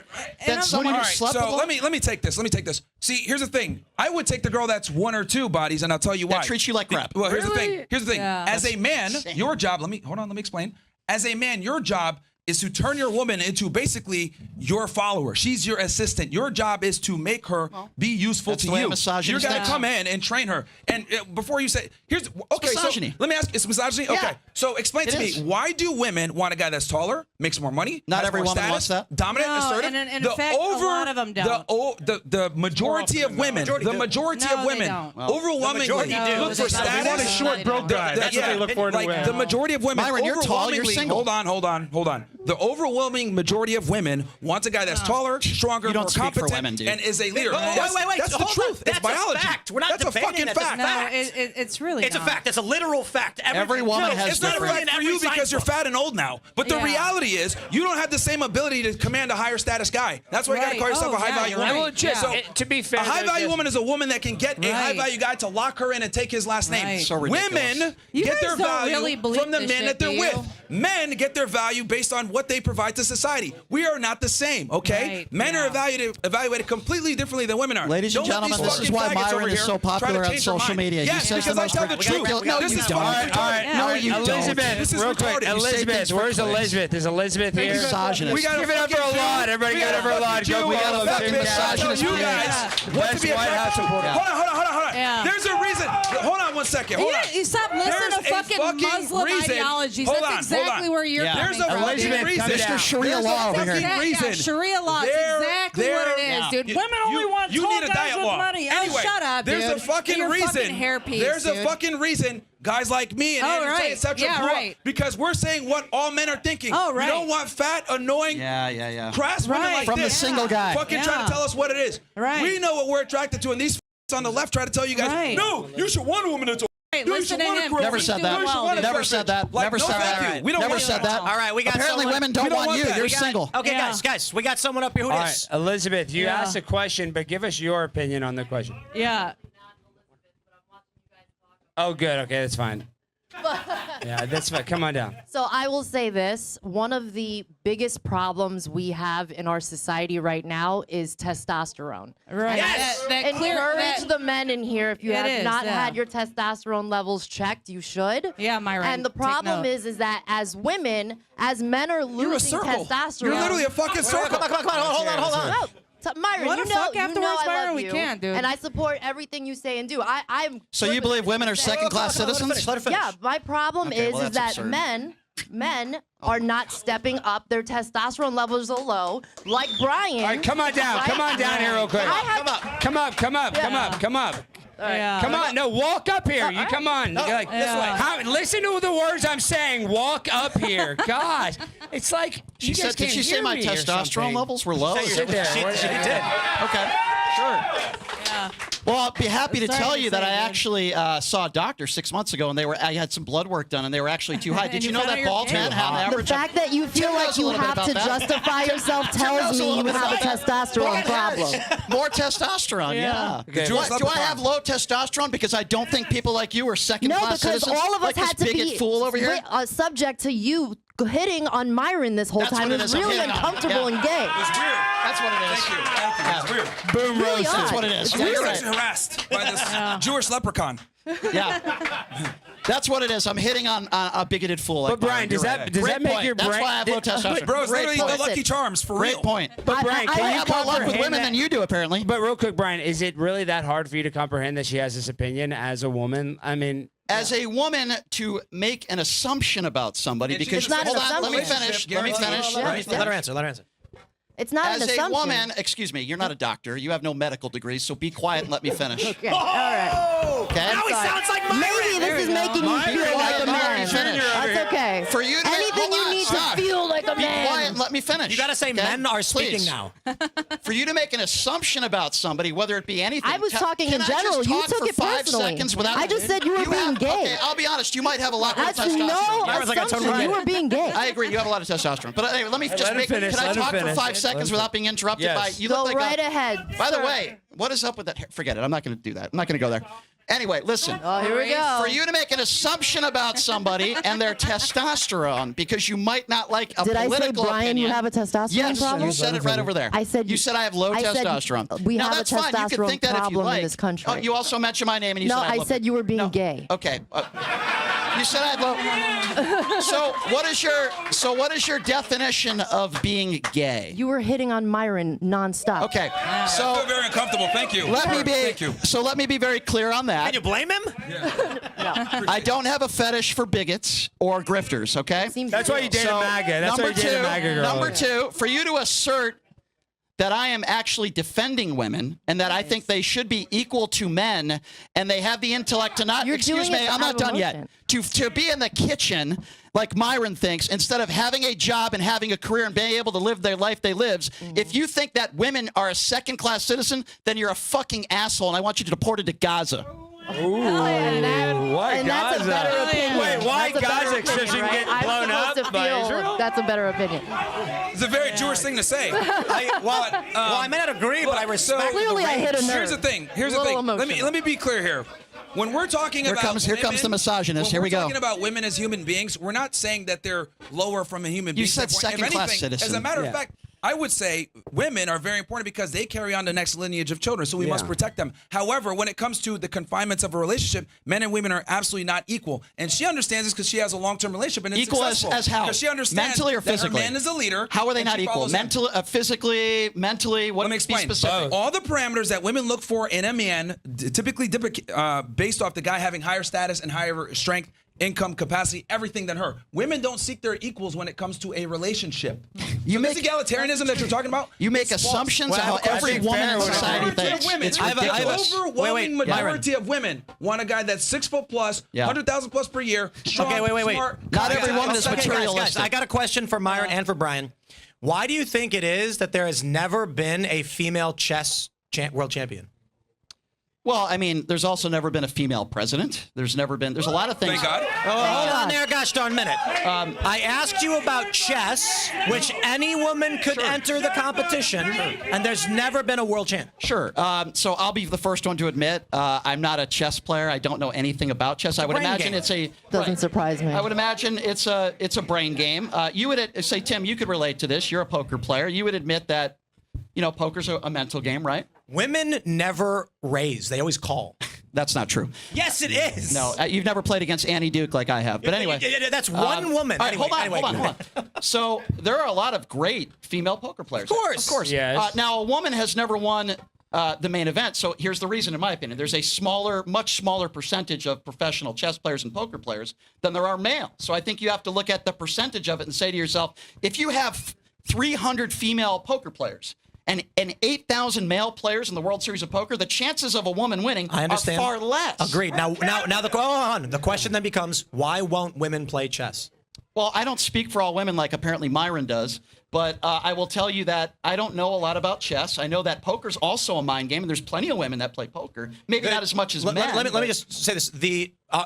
than someone
All
who
right,
slept
so
with?
let me take this. Let me take this. See, here's the thing. I would take the girl that's 1 or 2 bodies, and I'll tell you why.
That treats you like crap.
Well, here's the
Really?
thing. Here's the thing.
Yeah.
As a man,
insane.
your job. Let me explain. As a man, your job is to turn your woman into basically your follower. She's your assistant. Your job is to make her be useful
That's
to
the way a
you.
misogynist
You're gonna
thinks.
come in and train her. And before you say, here's okay. So
misogyny.
let me ask. It's misogyny.
Yeah.
Okay. So explain
It
to
is.
me, why do women want a guy that's taller, makes more money,
Not
has
every
more
woman
status,
wants that.
dominant,
No,
assertive?
and in fact, a lot of them don't.
The majority of women,
Majority
the
do.
majority
No,
of
they
women,
don't.
overwhelmingly
majority do.
look for
They don't.
They want a
status.
short, broke guy. That's what they look for in a
like
woman.
the majority of women.
Myron, you're tall, you're
overwhelmingly-
single.
Hold on. The overwhelming majority of women wants a guy that's taller, stronger,
You don't
more
speak for
competent,
women, dude.
and is a leader.
Wait,
That's,
wait,
that's the
hold on.
truth.
That's
It's biology.
a fact. We're not
That's a
debating
fucking
it. That's a
fact.
No,
fact.
it's really
It's a
not.
fact. It's a literal fact.
Every woman has
It's not a
different-
fact for
Every
you because
science
you're
book.
fat and old now. But the
Yeah.
reality is, you don't have the same ability to command a higher status guy. That's why you got to
Right.
call yourself
Oh,
a high
yeah,
value
you're
woman.
right.
Well, just,
So,
to be fair,
a high value
there's-
woman is a woman that can get a
Right.
high value guy to lock her in and take his last name.
Right.
So ridiculous.
Women
You
get
guys
their
don't
value
really believe
from the
this
men
shit,
that they're
do you?
with. Men get their value based on what they provide to society. We are not the same, okay?
Right,
Men are
yeah.
evaluated completely differently than women are.
Ladies and
Don't let these
gentlemen, this is
fucking
why
faggots over
Myron is
here
so
try to
popular on
change your
social
mind.
media. He
Yes,
says
because
the
I
most
tell the truth.
ridiculous- No,
This
you
is
don't.
totally
All right.
retarded.
No, you don't.
Elizabeth,
This is
real quick.
retarded. You say
Elizabeth,
things for
where's
clicks.
Elizabeth? Is Elizabeth here?
Misogynist.
We got
Give it up for a lot. Everybody give it up for a lot. Go, we got a
fucking
fucking
misogynist. You guys want to be a
White House
Hold
supporter.
on.
Yeah.
There's a reason. Hold on one second. Hold on.
You stop listening
There's
to
a
fucking Muslim
reason.
ideologies.
Hold
That's
on,
exactly
hold on.
where you're
Yeah.
There's a
coming from.
fucking
Elizabeth,
reason.
come down.
Mr. Sharia
There's a
law over
fucking
here.
Yeah,
reason.
Sharia law is exactly what it is, dude.
You-
Women only
you-
want
you
tall
need a
guys
diet
with
law.
money.
Anyway,
Oh, shut up,
there's
dude.
a fucking
You're
reason.
fucking hairpiece,
There's a
dude.
fucking reason guys like me and
Oh,
Andrew
right.
Tate, etc.
Yeah,
grew up
right.
because we're saying what all men are thinking.
Oh, right.
We don't want fat, annoying,
Yeah.
crass women
Right.
like
From the
this.
single guy.
Fucking trying
Yeah.
to tell us what it is.
Right.
We know what we're attracted to, and these on the left try to tell you guys,
Right.
no, you should want a woman that's
Right,
you
listen
should
to
want a
him.
girl.
Never
He's
said
doing
that.
well, dude.
Never said that.
Like,
Never
no,
said
thank
that.
you. We don't
Never
want
said that.
All right, we got
Apparently,
someone.
women don't
we don't
want
want
you.
that.
You're
We got-
single.
Okay,
Yeah.
guys, we got someone up here. Who
All
this?
right, Elizabeth, you
Yeah.
asked a question, but give us your opinion on the question.
Yeah.
Oh, good. Okay, that's fine. Yeah, that's fine. Come on down.
So I will say this, one of the biggest problems we have in our society right now is testosterone.
Right.
Yes!
That clear.
Encourage
That,
the men in here, if you
It
have
is,
not
yeah.
had your testosterone levels checked, you should.
yeah, Myron.
And the
take
problem
note.
is that as women, as men are
You're a
losing
circle.
testosterone.
You're literally a fucking circle.
Come on. Hold on.
No, Myron,
What
you
the
know,
fuck?
you know
Afterwards,
I
Myron,
love
we
you,
can, dude.
and I support everything you say and do. I'm.
So you believe women are second-class citizens?
Let her finish.
Yeah, my problem
Okay, well,
is
that's
that
absurd.
men are not stepping up. Their testosterone levels are low. Like Brian.
All right, come on down. Come on down here real quick.
I have-
Come up. Come up.
Yeah.
Come on. No, walk up here. You come on. You're like,
this way.
Listen to the words I'm saying. Walk up here. God, it's like
She
you guys
said, did
can't
she say
hear
my
me or
testosterone
something.
levels were low?
Sit there.
She did.
Okay, sure.
Yeah.
Well, I'll be happy to
Sorry
tell
to
you that
say,
I
man.
actually saw a doctor 6 months ago, and I had some blood work done, and they were actually too high.
And
Did you
you
know
found
that
out you're
bald
gay.
men have an
The
average?
fact that you feel
Tim
like
knows a
you
little bit
have
about
to
that.
justify yourself
Tim
tells
knows a
me
little
you
bit
have a
about that.
testosterone problem.
More testosterone, yeah.
Okay.
Do, I,
George
do I
Leprechaun.
have low testosterone? Because I don't think people like you are
No,
second-class
because
citizens.
all of us
like
had
this
to
bigot
be
fool over here.
subject to you hitting on Myron this whole
That's
time.
what
It
it
was
is. I'm
really
hitting on him.
uncomfortable
Yeah.
and gay.
It's weird.
That's what it is.
Thank you. Thank you. It's weird.
Boom
Really
roast. That's
odd.
what it is.
It's
Yeah,
You're
you're
actually
right.
harassed by this Jewish leprechaun.
Yeah. That's what it is. I'm hitting on a bigoted fool. Like
But Brian,
Myron.
does
You're
that
right.
does
Great
that make
point.
your brain?
That's why I have low testosterone.
Bro, it's
Great
literally
point.
the Lucky Charms for
Great
real.
point.
But Brian,
I
can you
have more luck with
comprehend
women
that-
than you do, apparently.
But real quick, Brian, is it really that hard for you to comprehend that she has this opinion as a woman? I mean,
As a woman, to make an assumption about somebody,
And she
because
doesn't-
It's not
hold
an
on, let me
assumption.
finish. Let me finish.
Let her answer. Let her answer.
It's not
As
an
a
assumption.
woman, excuse me, you're not a doctor. You have no medical degree, so be quiet and let me finish.
Okay, all right.
Okay?
Now he sounds like Myron.
Maybe this is making you feel like a man. That's okay.
For you to
Anything
hold
you
on,
need
stop.
to feel like a
Be
man.
quiet and let me finish.
You got to say
okay?
men are speaking
Please.
now.
For you to make an assumption about somebody, whether it be anything.
I was talking
can
in
I just
general. You
talk
took
for
it
5
personally.
seconds without
I just said you were being gay.
Okay, I'll be honest. You might have a lot more
That's
testosterone.
no
Myron's like, I totally
assumption. You
get
were
it.
being gay.
I agree. You have a lot of testosterone. But anyway, let me just
let him
make.
finish,
Can I
let him
talk for
finish.
5
Let
seconds
him
without being interrupted
Yes.
by you?
Go
look like
right ahead.
By the
sir.
way, what is up with that? Forget it. I'm not going to do that. I'm not going to go there. Anyway, listen.
Oh, here we go.
For you to make an assumption about somebody and their testosterone, because you might not like a
Did I say,
political
Brian,
opinion.
you have a testosterone
yes,
problem?
you said it right over there.
I said
you said I have low
I said
testosterone.
we
now,
have a
that's fine. You can
testosterone
think that if you
problem in
like.
this country.
Oh, you also mentioned my name and you
No,
said
I
love
said
it.
you were being
No.
gay.
Okay. You said I had low. So what is your definition of being gay?
You were hitting on Myron nonstop.
Okay.
I
So
feel very uncomfortable. Thank you.
let me be.
Thank you.
So let me be very clear on that.
Can you blame him?
I don't have a fetish for bigots or grifters, okay?
that's why you dated MAGA. That's why you dated MAGA girl.
Number two, for you to assert that I am actually defending women and that I think they should be equal to men and they have the intellect to not,
You're
excuse
doing
me,
it
I'm
out
not
of
done yet.
emotion.
To be in the kitchen like Myron thinks, instead of having a job and having a career and being able to live their life they lives, if you think that women are a second-class citizen, then you're a fucking asshole and I want you deported to Gaza.
why
And that's a
Gaza?
better opinion.
Wait, why
That's a better
Gaza? So she
opinion,
can get
right?
blown
I'm
up
supposed to
by
feel
Israel?
That's a better opinion.
It's a very Jewish thing to say.
I may not agree, but I respect.
Clearly
the
I hit a
range.
nerve.
Here's the thing. Here's the
Little
thing. Let
emotional.
me be clear here. When we're talking
Here
about
comes the
women,
misogynist.
when
Here we
we're
go.
talking about women as human beings, we're not saying that they're lower from a human being.
You said
standpoint. If
second-class
anything,
citizen.
As a matter
Yeah.
of fact, I would say women are very important because they carry on the next lineage of children, so we must protect them. However, when it comes to the confinements of a relationship, men and women are absolutely not equal. And she understands this because she has a long-term relationship and it's
Equal
successful.
as how?
Because she understands
Mentally or
that
physically?
her man is a leader.
How are they
and
not
she
equal?
follows him.
Mentally, physically, mentally. What?
Let me explain.
Be specific.
All the parameters that women look for in a man, typically based off the guy having higher status and higher strength, income, capacity, everything than her. Women don't seek their equals when it comes to a relationship.
You
This
make
egalitarianism that you're talking about.
You make
it's
assumptions
false.
of how every woman in society
Majority
thinks.
of women,
It's
I have a-
ridiculous.
overwhelming
Wait,
majority of women want a guy that's 6 foot plus,
Yeah.
100,000 plus per year. Strong,
Okay, wait.
Smart,
Not every
guys.
woman is
Okay, guys,
materialistic.
I got a question for Myron and for Brian. Why do you think it is that there has never been a female chess world champion?
Well, I mean, there's also never been a female president. There's never been. There's a lot of things.
Thank God.
Hold on there, gosh darn minute. I asked you about chess, which any woman could enter the competition, and there's never been a world champ.
Sure. So I'll be the first one to admit I'm not a chess player. I don't know anything about chess. I would
brain
imagine
game.
it's a
Doesn't surprise me.
I would imagine it's a brain game. You would say, Tim, you could relate to this. You're a poker player. You would admit that, poker's a mental game, right?
Women never raise; they always call.
That's not true.
Yes, it is.
No, you've never played against Annie Duke like I have. But anyway,
Yeah, that's one woman.
All right,
Anyway,
hold on. So there are a lot of great female poker players.
Of course.
Yes.
Now, a woman has never won the main event. So here's the reason, in my opinion. There's a much smaller percentage of professional chess players and poker players than there are male. So I think you have to look at the percentage of it and say to yourself, if you have 300 female poker players and 8,000 male players in the World Series of Poker, the chances of a woman winning
I understand.
are far less.
Agreed. Now, the question then becomes, why won't women play chess?
Well, I don't speak for all women like apparently Myron does, But I will tell you that I don't know a lot about chess. I know that poker's also a mind game, and there's plenty of women that play poker. Maybe not as much as men.
Let me just say this: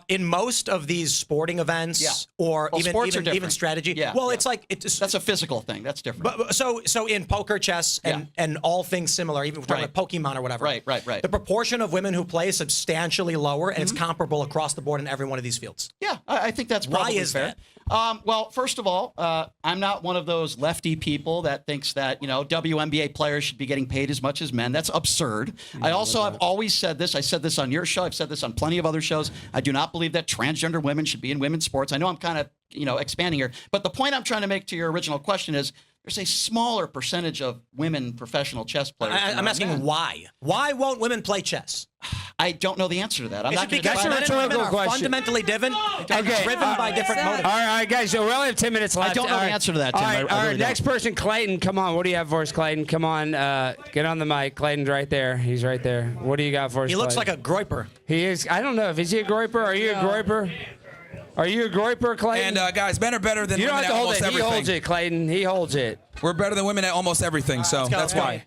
in most of these sporting events, or even strategy, it's like
that's a physical thing. That's different.
But so in poker, chess, and all things similar, even if we're talking about Pokemon or whatever.
Right.
The proportion of women who play is substantially lower, and it's comparable across the board in every one of these fields.
Yeah, I think that's probably
Why is
fair. Well, first of all, I'm not one of those lefty people that thinks that WNBA players should be getting paid as much as men. That's absurd. I also have always said this. I said this on your show. I've said this on plenty of other shows. I do not believe that transgender women should be in women's sports. I know I'm kind of expanding here, but the point I'm trying to make to your original question is there's a smaller percentage of women professional chess players.
I'm asking why. Why won't women play chess?
I don't know the answer to that. I'm not going to
because men and women are fundamentally driven by different motives.
All right, guys. So we only have 10 minutes left.
I don't know the answer to that, Tim.
All right, next person, Clayton. Come on. What do you have for us, Clayton? Come on. Get on the mic. Clayton's right there. He's right there. What do you got for us,
He looks
Clayton?
like a groiper.
He is. I don't know. Is he a groiper? Are you a groiper? Are you a groiper, Clayton?
And guys, men are better than
you don't
women
have to
at
hold
almost
it.
everything.
He holds it, Clayton. He holds it.
We're better than women at almost everything, so that's why.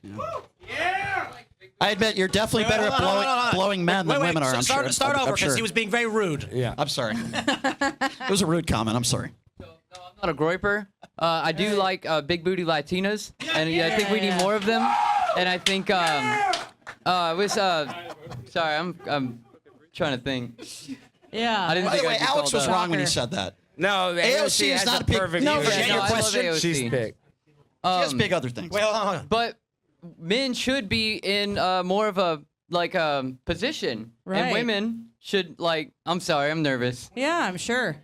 I admit you're definitely better at blowing men than women are. I'm sure.
Start over because he was being very rude.
Yeah,
I'm sorry. It was a rude comment. I'm sorry.
I'm not a groiper. I do like big booty Latinas, and I think we need more of them. And I think sorry, I'm trying to think.
Yeah.
I didn't
By the
think
way,
I'd be
Alex
called
was
that.
wrong when he said that.
No,
AOC is
has
not
a
big.
perfect.
No,
view.
forget
no,
your
I love
question.
AOC.
She's big.
She has big other things.
Wait, hold on.
But men should be in more of a position,
Right.
and women should I'm sorry, I'm nervous.
Yeah, I'm sure.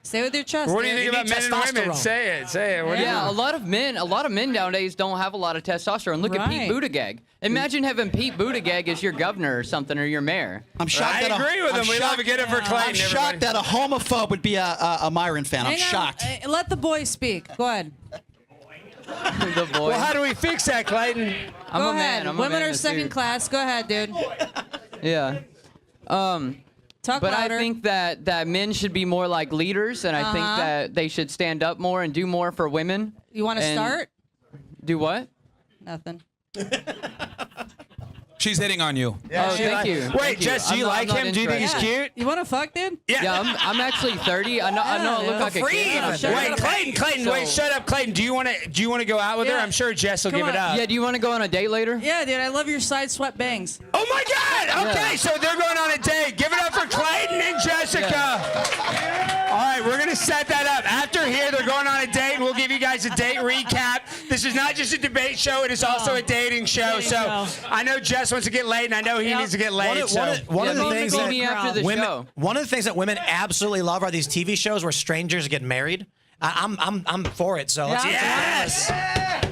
Stay with your chest.
What do you
dude.
think about men and women? Say it. Say it. What do you
Yeah,
think?
a lot of men nowadays don't have a lot of testosterone. Look at Pete
Right.
Buttigieg. Imagine having Pete Buttigieg as your governor or something, or your mayor.
I'm shocked.
I agree with him. We love to get it for Clayton.
I'm shocked that a homophobe would be a Myron fan. I'm
Hang on.
shocked.
Let the boy speak. Go ahead.
The boy.
Well, how do we fix that, Clayton?
I'm
Go
a man.
ahead.
I'm a
Women
man
are
in a
second
suit.
class. Go ahead, dude.
Yeah.
Talk
But
louder.
I think that men should be more like leaders, and I think that they should stand up more and do more for women.
You want to
and
start?
Do what?
Nothing.
She's hitting on you.
Oh, thank you.
Wait,
Thank you.
Jess, do you like him? Do you think he's cute?
You want to fuck, dude?
Yeah, I'm actually 30. I know I look like a kid. I'm sure.
Wait, Clayton,
So-
wait, shut up, Clayton. Do you want to go out with her?
Yeah.
I'm sure Jess will
Come
give it
on.
up.
Yeah, do you want to go on a date later?
Yeah, dude. I love your side swept bangs.
Oh my God! Okay,
Yeah.
so they're going on a date. Give it up for Clayton and Jessica. All right, we're gonna set that up. After here, they're going on a date. And we'll give you guys a date recap. This is not just a debate show; it is also a dating show. So I know Jess wants to get laid, and I know he needs to get laid.
One of the things
meet
that
me after the
women,
show.
one of the things that women absolutely love are these TV shows where strangers get married. I'm for it. So let's
Yes.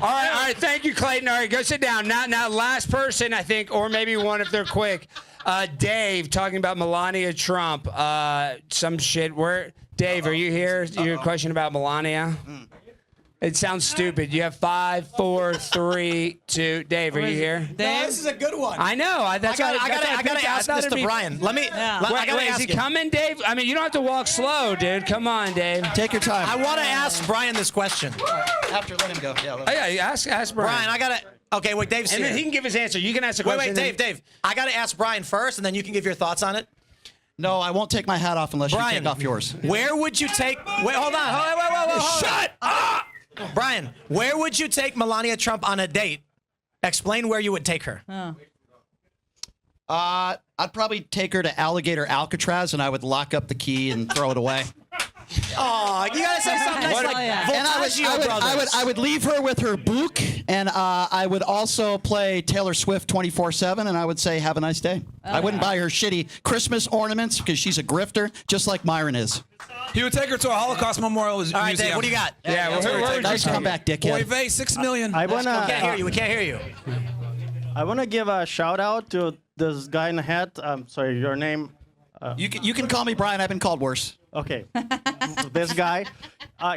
All right. Thank you, Clayton. All right, go sit down. Now, last person, I think, or maybe one if they're quick. Dave talking about Melania Trump. Some shit. Dave, are you here? Your question about Melania? It sounds stupid. You have 5, 4, 3, 2. Dave, are you here?
No, this is a good one.
I know. I
gotta ask this to Brian. Let me. I gotta
Wait, is
ask
he
it.
coming, Dave? I mean, you don't have to walk slow, dude. Come on, Dave.
Take your time.
I want to ask Brian this question.
After, let him go. Yeah.
Oh, yeah, ask Brian.
Brian, I gotta. Okay, wait, Dave's
And
here.
then he can give his answer. You can ask a question.
Wait, Dave. I gotta ask Brian first, and then you can give your thoughts on it.
No, I won't take my hat off unless
Brian,
you take off yours.
Where would you take? Wait, hold on. Hold on.
Shut up!
Brian, where would you take Melania Trump on a date? Explain where you would take her.
I'd probably take her to Alligator Alcatraz, and I would lock up the key and throw it away.
Oh, you gotta say something nice like
And I would leave her with her book, and I would also play Taylor Swift 24/7, and I would say, have a nice day. I wouldn't buy her shitty Christmas ornaments because she's a grifter, just like Myron is.
He would take her to a Holocaust Memorial Museum.
All right, Dave, what do you got?
Nice comeback, dickhead.
Boy, Vay, 6 million.
I wanna.
We can't hear you. We can't hear you.
I wanna give a shout out to this guy in the hat. I'm sorry, your name.
You can call me Brian. I've been called worse.
Okay. This guy,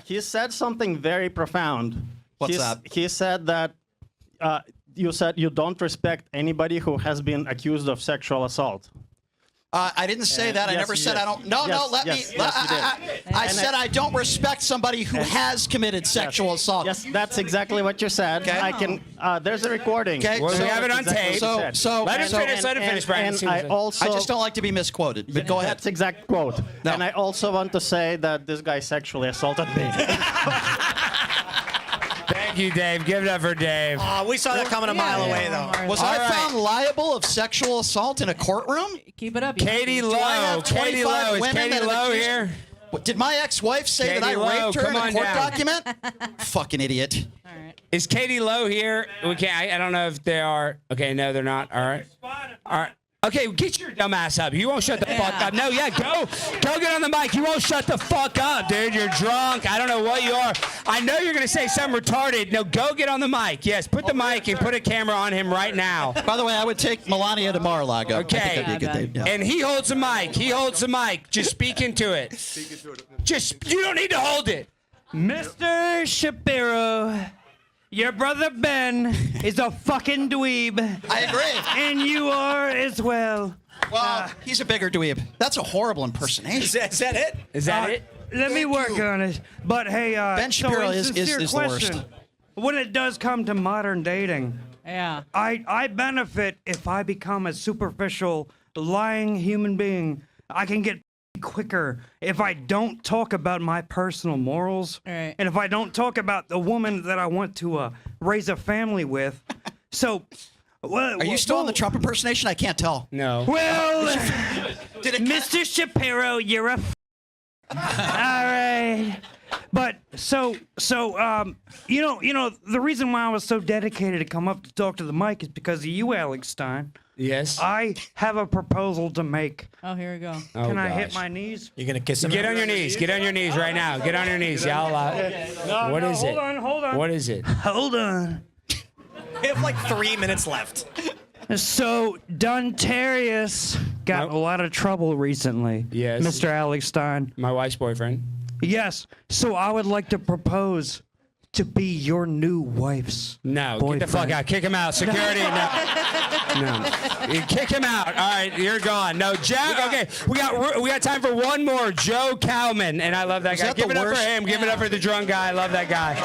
he said something very profound.
What's that?
He said that you said you don't respect anybody who has been accused of sexual assault.
I didn't say that. I
Yes,
never
you
said
did.
I don't. No,
Yes,
let
yes,
me.
yes, you did.
I
And
said I don't respect somebody who has committed sexual assault.
Yes, that's exactly what you said.
Okay.
I can. There's a recording.
Okay.
Well,
so,
we have it on tape.
So
Let him finish. Let him finish, Brian.
And I also.
I just don't like to be misquoted. But go ahead.
That's exact quote.
No.
And I also want to say that this guy sexually assaulted me.
Thank you, Dave. Give it up for Dave.
We saw that coming a mile away, though.
Was I found liable of sexual assault in a courtroom?
Keep it up.
Katie
Do I have
Lowe. Katie
25
Lowe. Is
women
Katie
that have
Lowe
accused-
here?
What, did my ex-wife say that I
Katie Lowe,
raped her
come
in a
on
court
down.
document? Fucking idiot.
Is Katie Lowe here? We can't. I don't know if they are. Okay, no, they're not. All right. All right. Okay, get your dumb ass up. You won't shut the fuck up. No, yeah, go get on the mic. You won't shut the fuck up, dude. You're drunk. I don't know what you are. I know you're gonna say something retarded. No, go get on the mic. Yes, put the mic and put a camera on him right now.
By the way, I would take Melania to Mar-a-Lago.
Okay.
I think that'd be a good date. Yeah.
And he holds the mic. He holds the mic. Just speak into it. Just you don't need to hold it.
Mr. Shapiro, your brother Ben is a fucking dweeb.
I agree.
And you are as well.
Well, he's a bigger dweeb. That's a horrible impersonation.
Is that it?
Is that it?
Let me work on it. But hey,
Ben Shapiro is
sincere
the worst.
question. When it does come to modern dating,
Yeah.
I benefit if I become a superficial, lying human being. I can get quicker if I don't talk about my personal morals,
Right.
and if I don't talk about the woman that I want to raise a family with. So,
Are you still on the Trump impersonation? I can't tell.
No.
well, Mr. Shapiro, you're a. All right. But you know, the reason why I was so dedicated to come up to talk to the mic is because of you, Alex Stein.
Yes.
I have a proposal to make.
Oh, here we go.
Oh,
Can I hit
gosh.
my knees?
You're gonna kiss him.
Get on your knees. Get on your knees right now. Get on your knees. Y'all. What is it?
Hold on.
What is it?
Hold on.
We have like 3 minutes left.
So, Dontarius got
Nope.
a lot of trouble recently.
Yes.
Mr. Alex Stein.
My wife's boyfriend.
Yes. So I would like to propose to be your new wife's
No,
boyfriend.
get the fuck out. Kick him out. Security. No. You kick him out. All right, you're gone. No, Joe. Okay, we got time for one more. Joe Cowman, and I love that
Is
guy.
that
Give
the
it up
worst?
for him. Give it up for the drunk guy. I love that guy.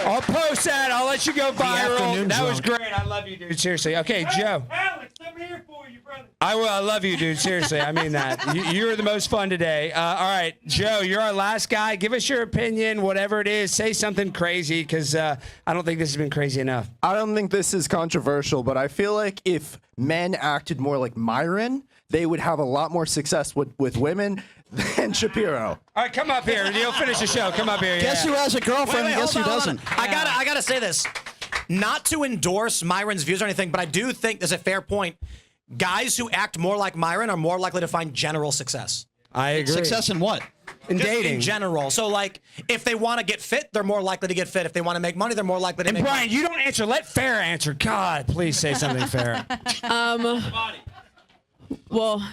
I'll post that. I'll let you go viral.
afternoon
That was
drunk.
great. I love you, dude. Seriously. Okay, Joe.
Alex, I'm here for you, brother.
I will. I love you, dude. Seriously, I mean that. You're the most fun today. All right, Joe, you're our last guy. Give us your opinion, whatever it is. Say something crazy, because I don't think this has been crazy enough.
I don't think this is controversial, but I feel like if men acted more like Myron, they would have a lot more success with women than Shapiro.
All right, come up here. You'll finish the show. Come up here.
Guess
yeah.
who has a girlfriend and guess who
hold on.
doesn't?
I gotta say this. Not to endorse Myron's views or anything, but I do think there's a fair point. Guys who act more like Myron are more likely to find general success.
I agree.
Success in what?
in
Just
dating
in general. So like, if they want to get fit, they're more likely to get fit. If they want to make money, they're more likely to
And
make
Brian,
money.
you don't answer. Let Farrah answer. God, please say something, Farrah.
Well,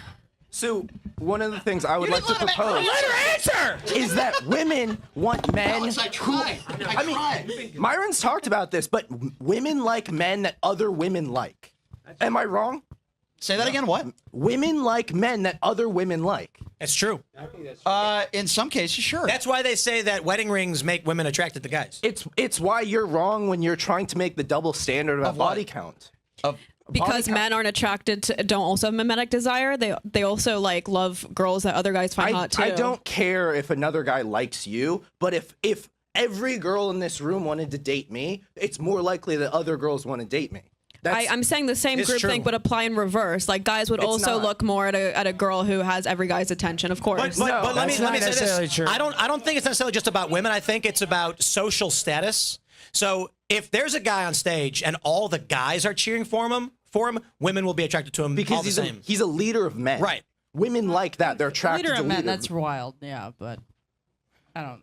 so one of the things I would like to propose
Let her answer.
is that women want men
Alex, I
who.
tried. I
mean, Myron's talked about this, but women like men that other women like. Am I wrong?
Say that again. What?
Women like men that other women like.
It's true.
In some cases, sure.
That's why they say that wedding rings make women attracted to guys.
It's why you're wrong when you're trying to make the double standard about body count.
Because men aren't attracted to, don't also have mimetic desire. They also like love girls that other guys find hot too.
I don't care if another guy likes you, but if every girl in this room wanted to date me, it's more likely that other girls want to date me.
I'm saying the same
It's
group
true.
think, but apply in reverse. Like guys would
It's
also
not.
look more at a girl who has every guy's attention, of course.
But let me say
necessarily
this.
true.
I don't think it's necessarily just about women. I think it's about social status. So if there's a guy on stage and all the guys are cheering for him, women will be attracted to him
because
all the same.
he's a leader of men.
Right.
Women like that. They're attracted
Leader
to
of men,
leader.
that's wild. Yeah, but I don't.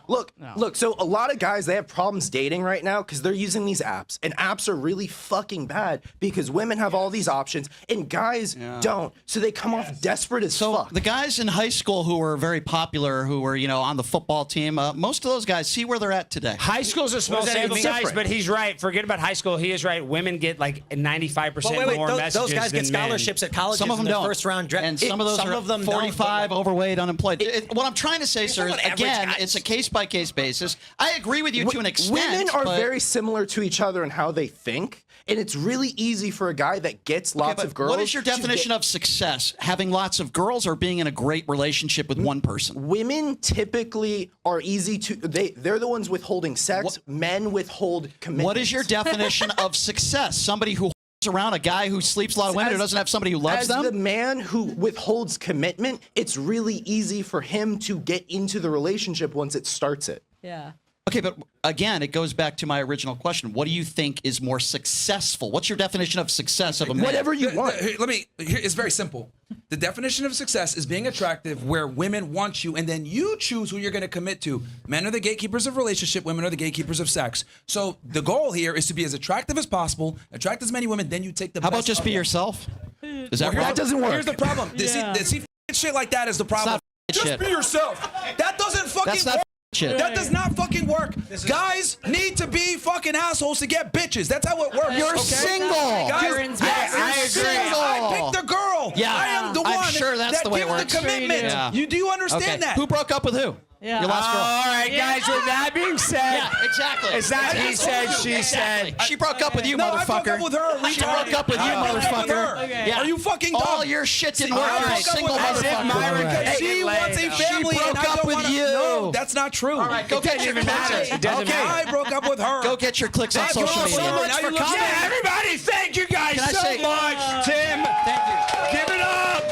Look. So a lot of guys, they have problems dating right now because they're using these apps, and apps are really fucking bad because women have all these options and guys don't. So they come off desperate as fuck.
The guys in high school who were very popular, who were on the football team, most of those guys, see where they're at today.
High school's a small sample size, but he's right. Forget about high school. He is right. Women get like 95% more messages
those guys
than
get scholarships
men.
at colleges.
Some of them
in their
don't.
first round draft,
and some of those are
them
45,
don't,
overweight, unemployed. What I'm trying to say, sir, is
talking about
again,
average
it's a case-by-case basis. I agree with you to an extent.
Women are
but-
very similar to each other in how they think, and it's really easy for a guy that gets lots of girls.
What is your definition of success? Having lots of girls or being in a great relationship with one person?
Women typically are easy to. They're the ones withholding sex. Men withhold commitment.
What is your definition of success? Somebody who around a guy who sleeps a lot of women who doesn't have somebody who loves them?
As the man who withholds commitment, it's really easy for him to get into the relationship once it starts it.
Yeah.
Okay, but again, it goes back to my original question. What do you think is more successful? What's your definition of success of a man?
Whatever you want.
It's very simple. The definition of success is being attractive where women want you, and then you choose who you're going to commit to. Men are the gatekeepers of relationship. Women are the gatekeepers of sex. So the goal here is to be as attractive as possible, attract as many women, then you take the
How
best
about just
of
be
them.
yourself? Is that
That
doesn't work.
Here's the problem. See, shit like that is the problem.
It's not
Just
shit.
be yourself. That doesn't fucking
That's not
work.
shit.
That does not fucking work. Guys need to be fucking assholes to get bitches. That's how it works.
You're
okay?
single.
Guys,
I agree.
single. I picked the girl.
Yeah.
I am the one
I'm sure that's
that
the way it
gives
works.
the commitment.
Yeah.
You do understand
Okay.
that?
Who broke up with who?
Yeah.
Your last girl.
All right, guys. With that being said,
Yeah, exactly.
It's not he said, she said.
She broke up with you,
No, I
motherfucker.
broke up with her.
She broke up with you,
I broke up with
motherfucker.
her.
Okay.
Yeah.
Are you fucking dumb?
All your shit didn't work.
I
You're a
broke up
single
with her.
motherfucker.
Myron could
She
get
wants a
laid.
family,
She
and
broke
I
up
don't
with
wanna,
you.
No, that's not true.
All right, go get your clicks.
It doesn't
Okay,
matter.
I broke up with her.
Go get your clicks on
That's
social
all
media.
so much
Now
for
you look-
coming.
Yeah, everybody, thank you guys
Can I
so
say-
much. Tim, thank you. Give it up.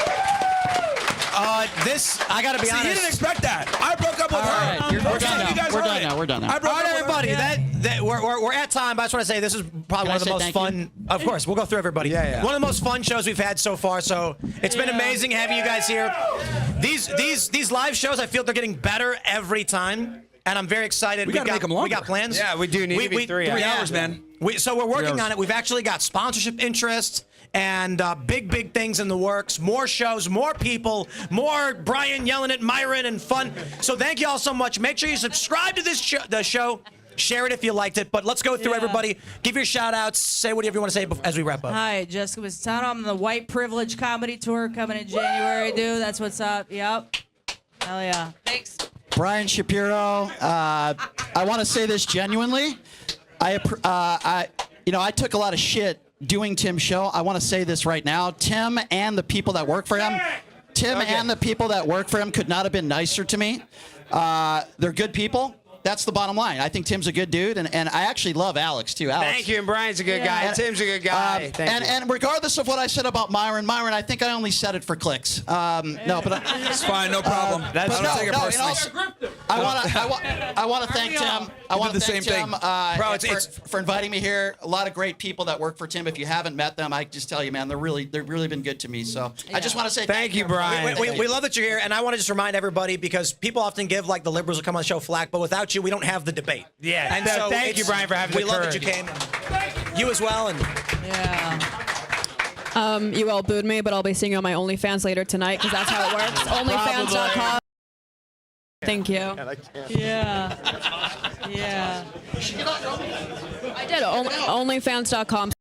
I got to be
See,
honest.
he didn't expect that. I broke up with her.
right, we're done now.
You guys
We're
heard
done
it.
now. We're done now.
I broke
All right,
up with
everybody.
her.
We're at time, but I just want to say this is probably one of the
I
most
say
fun. Of course, we'll go through everybody.
Yeah.
One of the most fun shows we've had so far. So it's been amazing having you guys here. These live shows, I feel they're getting better every time, and I'm very excited.
We gotta make them longer.
We got plans.
Yeah, we do need to be 3 hours.
3 hours, man.
So we're working
3 hours.
on it. We've actually got sponsorship interest and big things in the works. More shows, more people, more Brian yelling at Myron and fun. So thank you all so much. Make sure you subscribe to the show. Share it if you liked it. But let's go through everybody. Give your shout outs. Say whatever you want to say as we wrap up.
Hi, Jessica Mastano. I'm on the White Privilege Comedy Tour coming in January, dude. That's what's up. Yep. Hell yeah. Thanks.
Brian Shapiro. I want to say this genuinely. I took a lot of shit doing Tim's show. I want to say this right now. Tim and the people that work for him. And the people that work for him could not have been nicer to me. They're good people. That's the bottom line. I think Tim's a good dude, and I actually love Alex too. Alex.
Thank you, and Brian's a good guy.
And-
Tim's a good guy. Thank you.
And regardless of what I said about Myron, I think I only said it for clicks. No, but
It's fine, no problem. I don't take it personally.
I want to thank Tim. I want to
did the
thank
same
Tim
thing.
for inviting me here. A lot of great people that work for Tim. If you haven't met them, I just tell you, man, they've really been good to me. So I just want to say
Thank you, Brian.
We love that you're here, and I want to just remind everybody because people often give like the liberals who come on the show flack, but without you, we don't have the debate.
Yeah.
And
So
so
thank you, Brian, for having
we
the
love
courage.
that you came. You as well, and
Yeah.
You all booed me, but I'll be seeing you on my OnlyFans later tonight because that's how it works. OnlyFans.com. Thank you.
Yeah. Yeah.
I did. OnlyFans.com.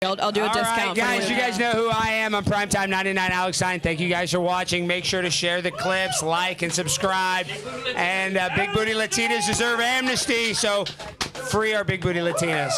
I'll do a
All
discount.
right,
for
guys, you
you.
guys know who I am. I'm Primetime 99 Alex Stein. Thank you guys for watching. Make sure to share the clips, like, and subscribe. And Big Booty Latinas deserve amnesty, so free our Big Booty Latinas.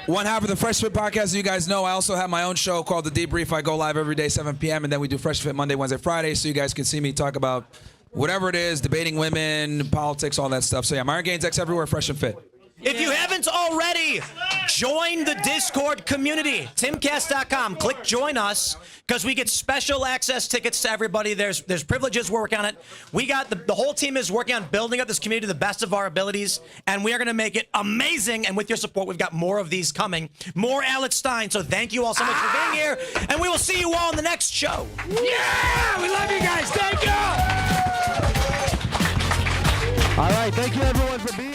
One half of the Fresh Fit podcast, as you guys know, I also have my own show called The Debrief. I go live every day, 7 p.m., and then we do Fresh Fit Monday, Wednesday, Friday, so you guys can see me talk about whatever it is, debating women, politics, all that stuff. So yeah, Myron Gaines X everywhere, Fresh and Fit.
if you haven't already, join the Discord community. Timcast.com. Click join us because we get special access tickets to everybody. There's privileges. We're working on it. We got the whole team is working on building up this community to the best of our abilities, and we are going to make it amazing. And with your support, we've got more of these coming. More Alex Stein. So thank you all so much for being here, and we will see you all in the next show.
Yeah! We love you guys. Thank you!
All right, thank you everyone for being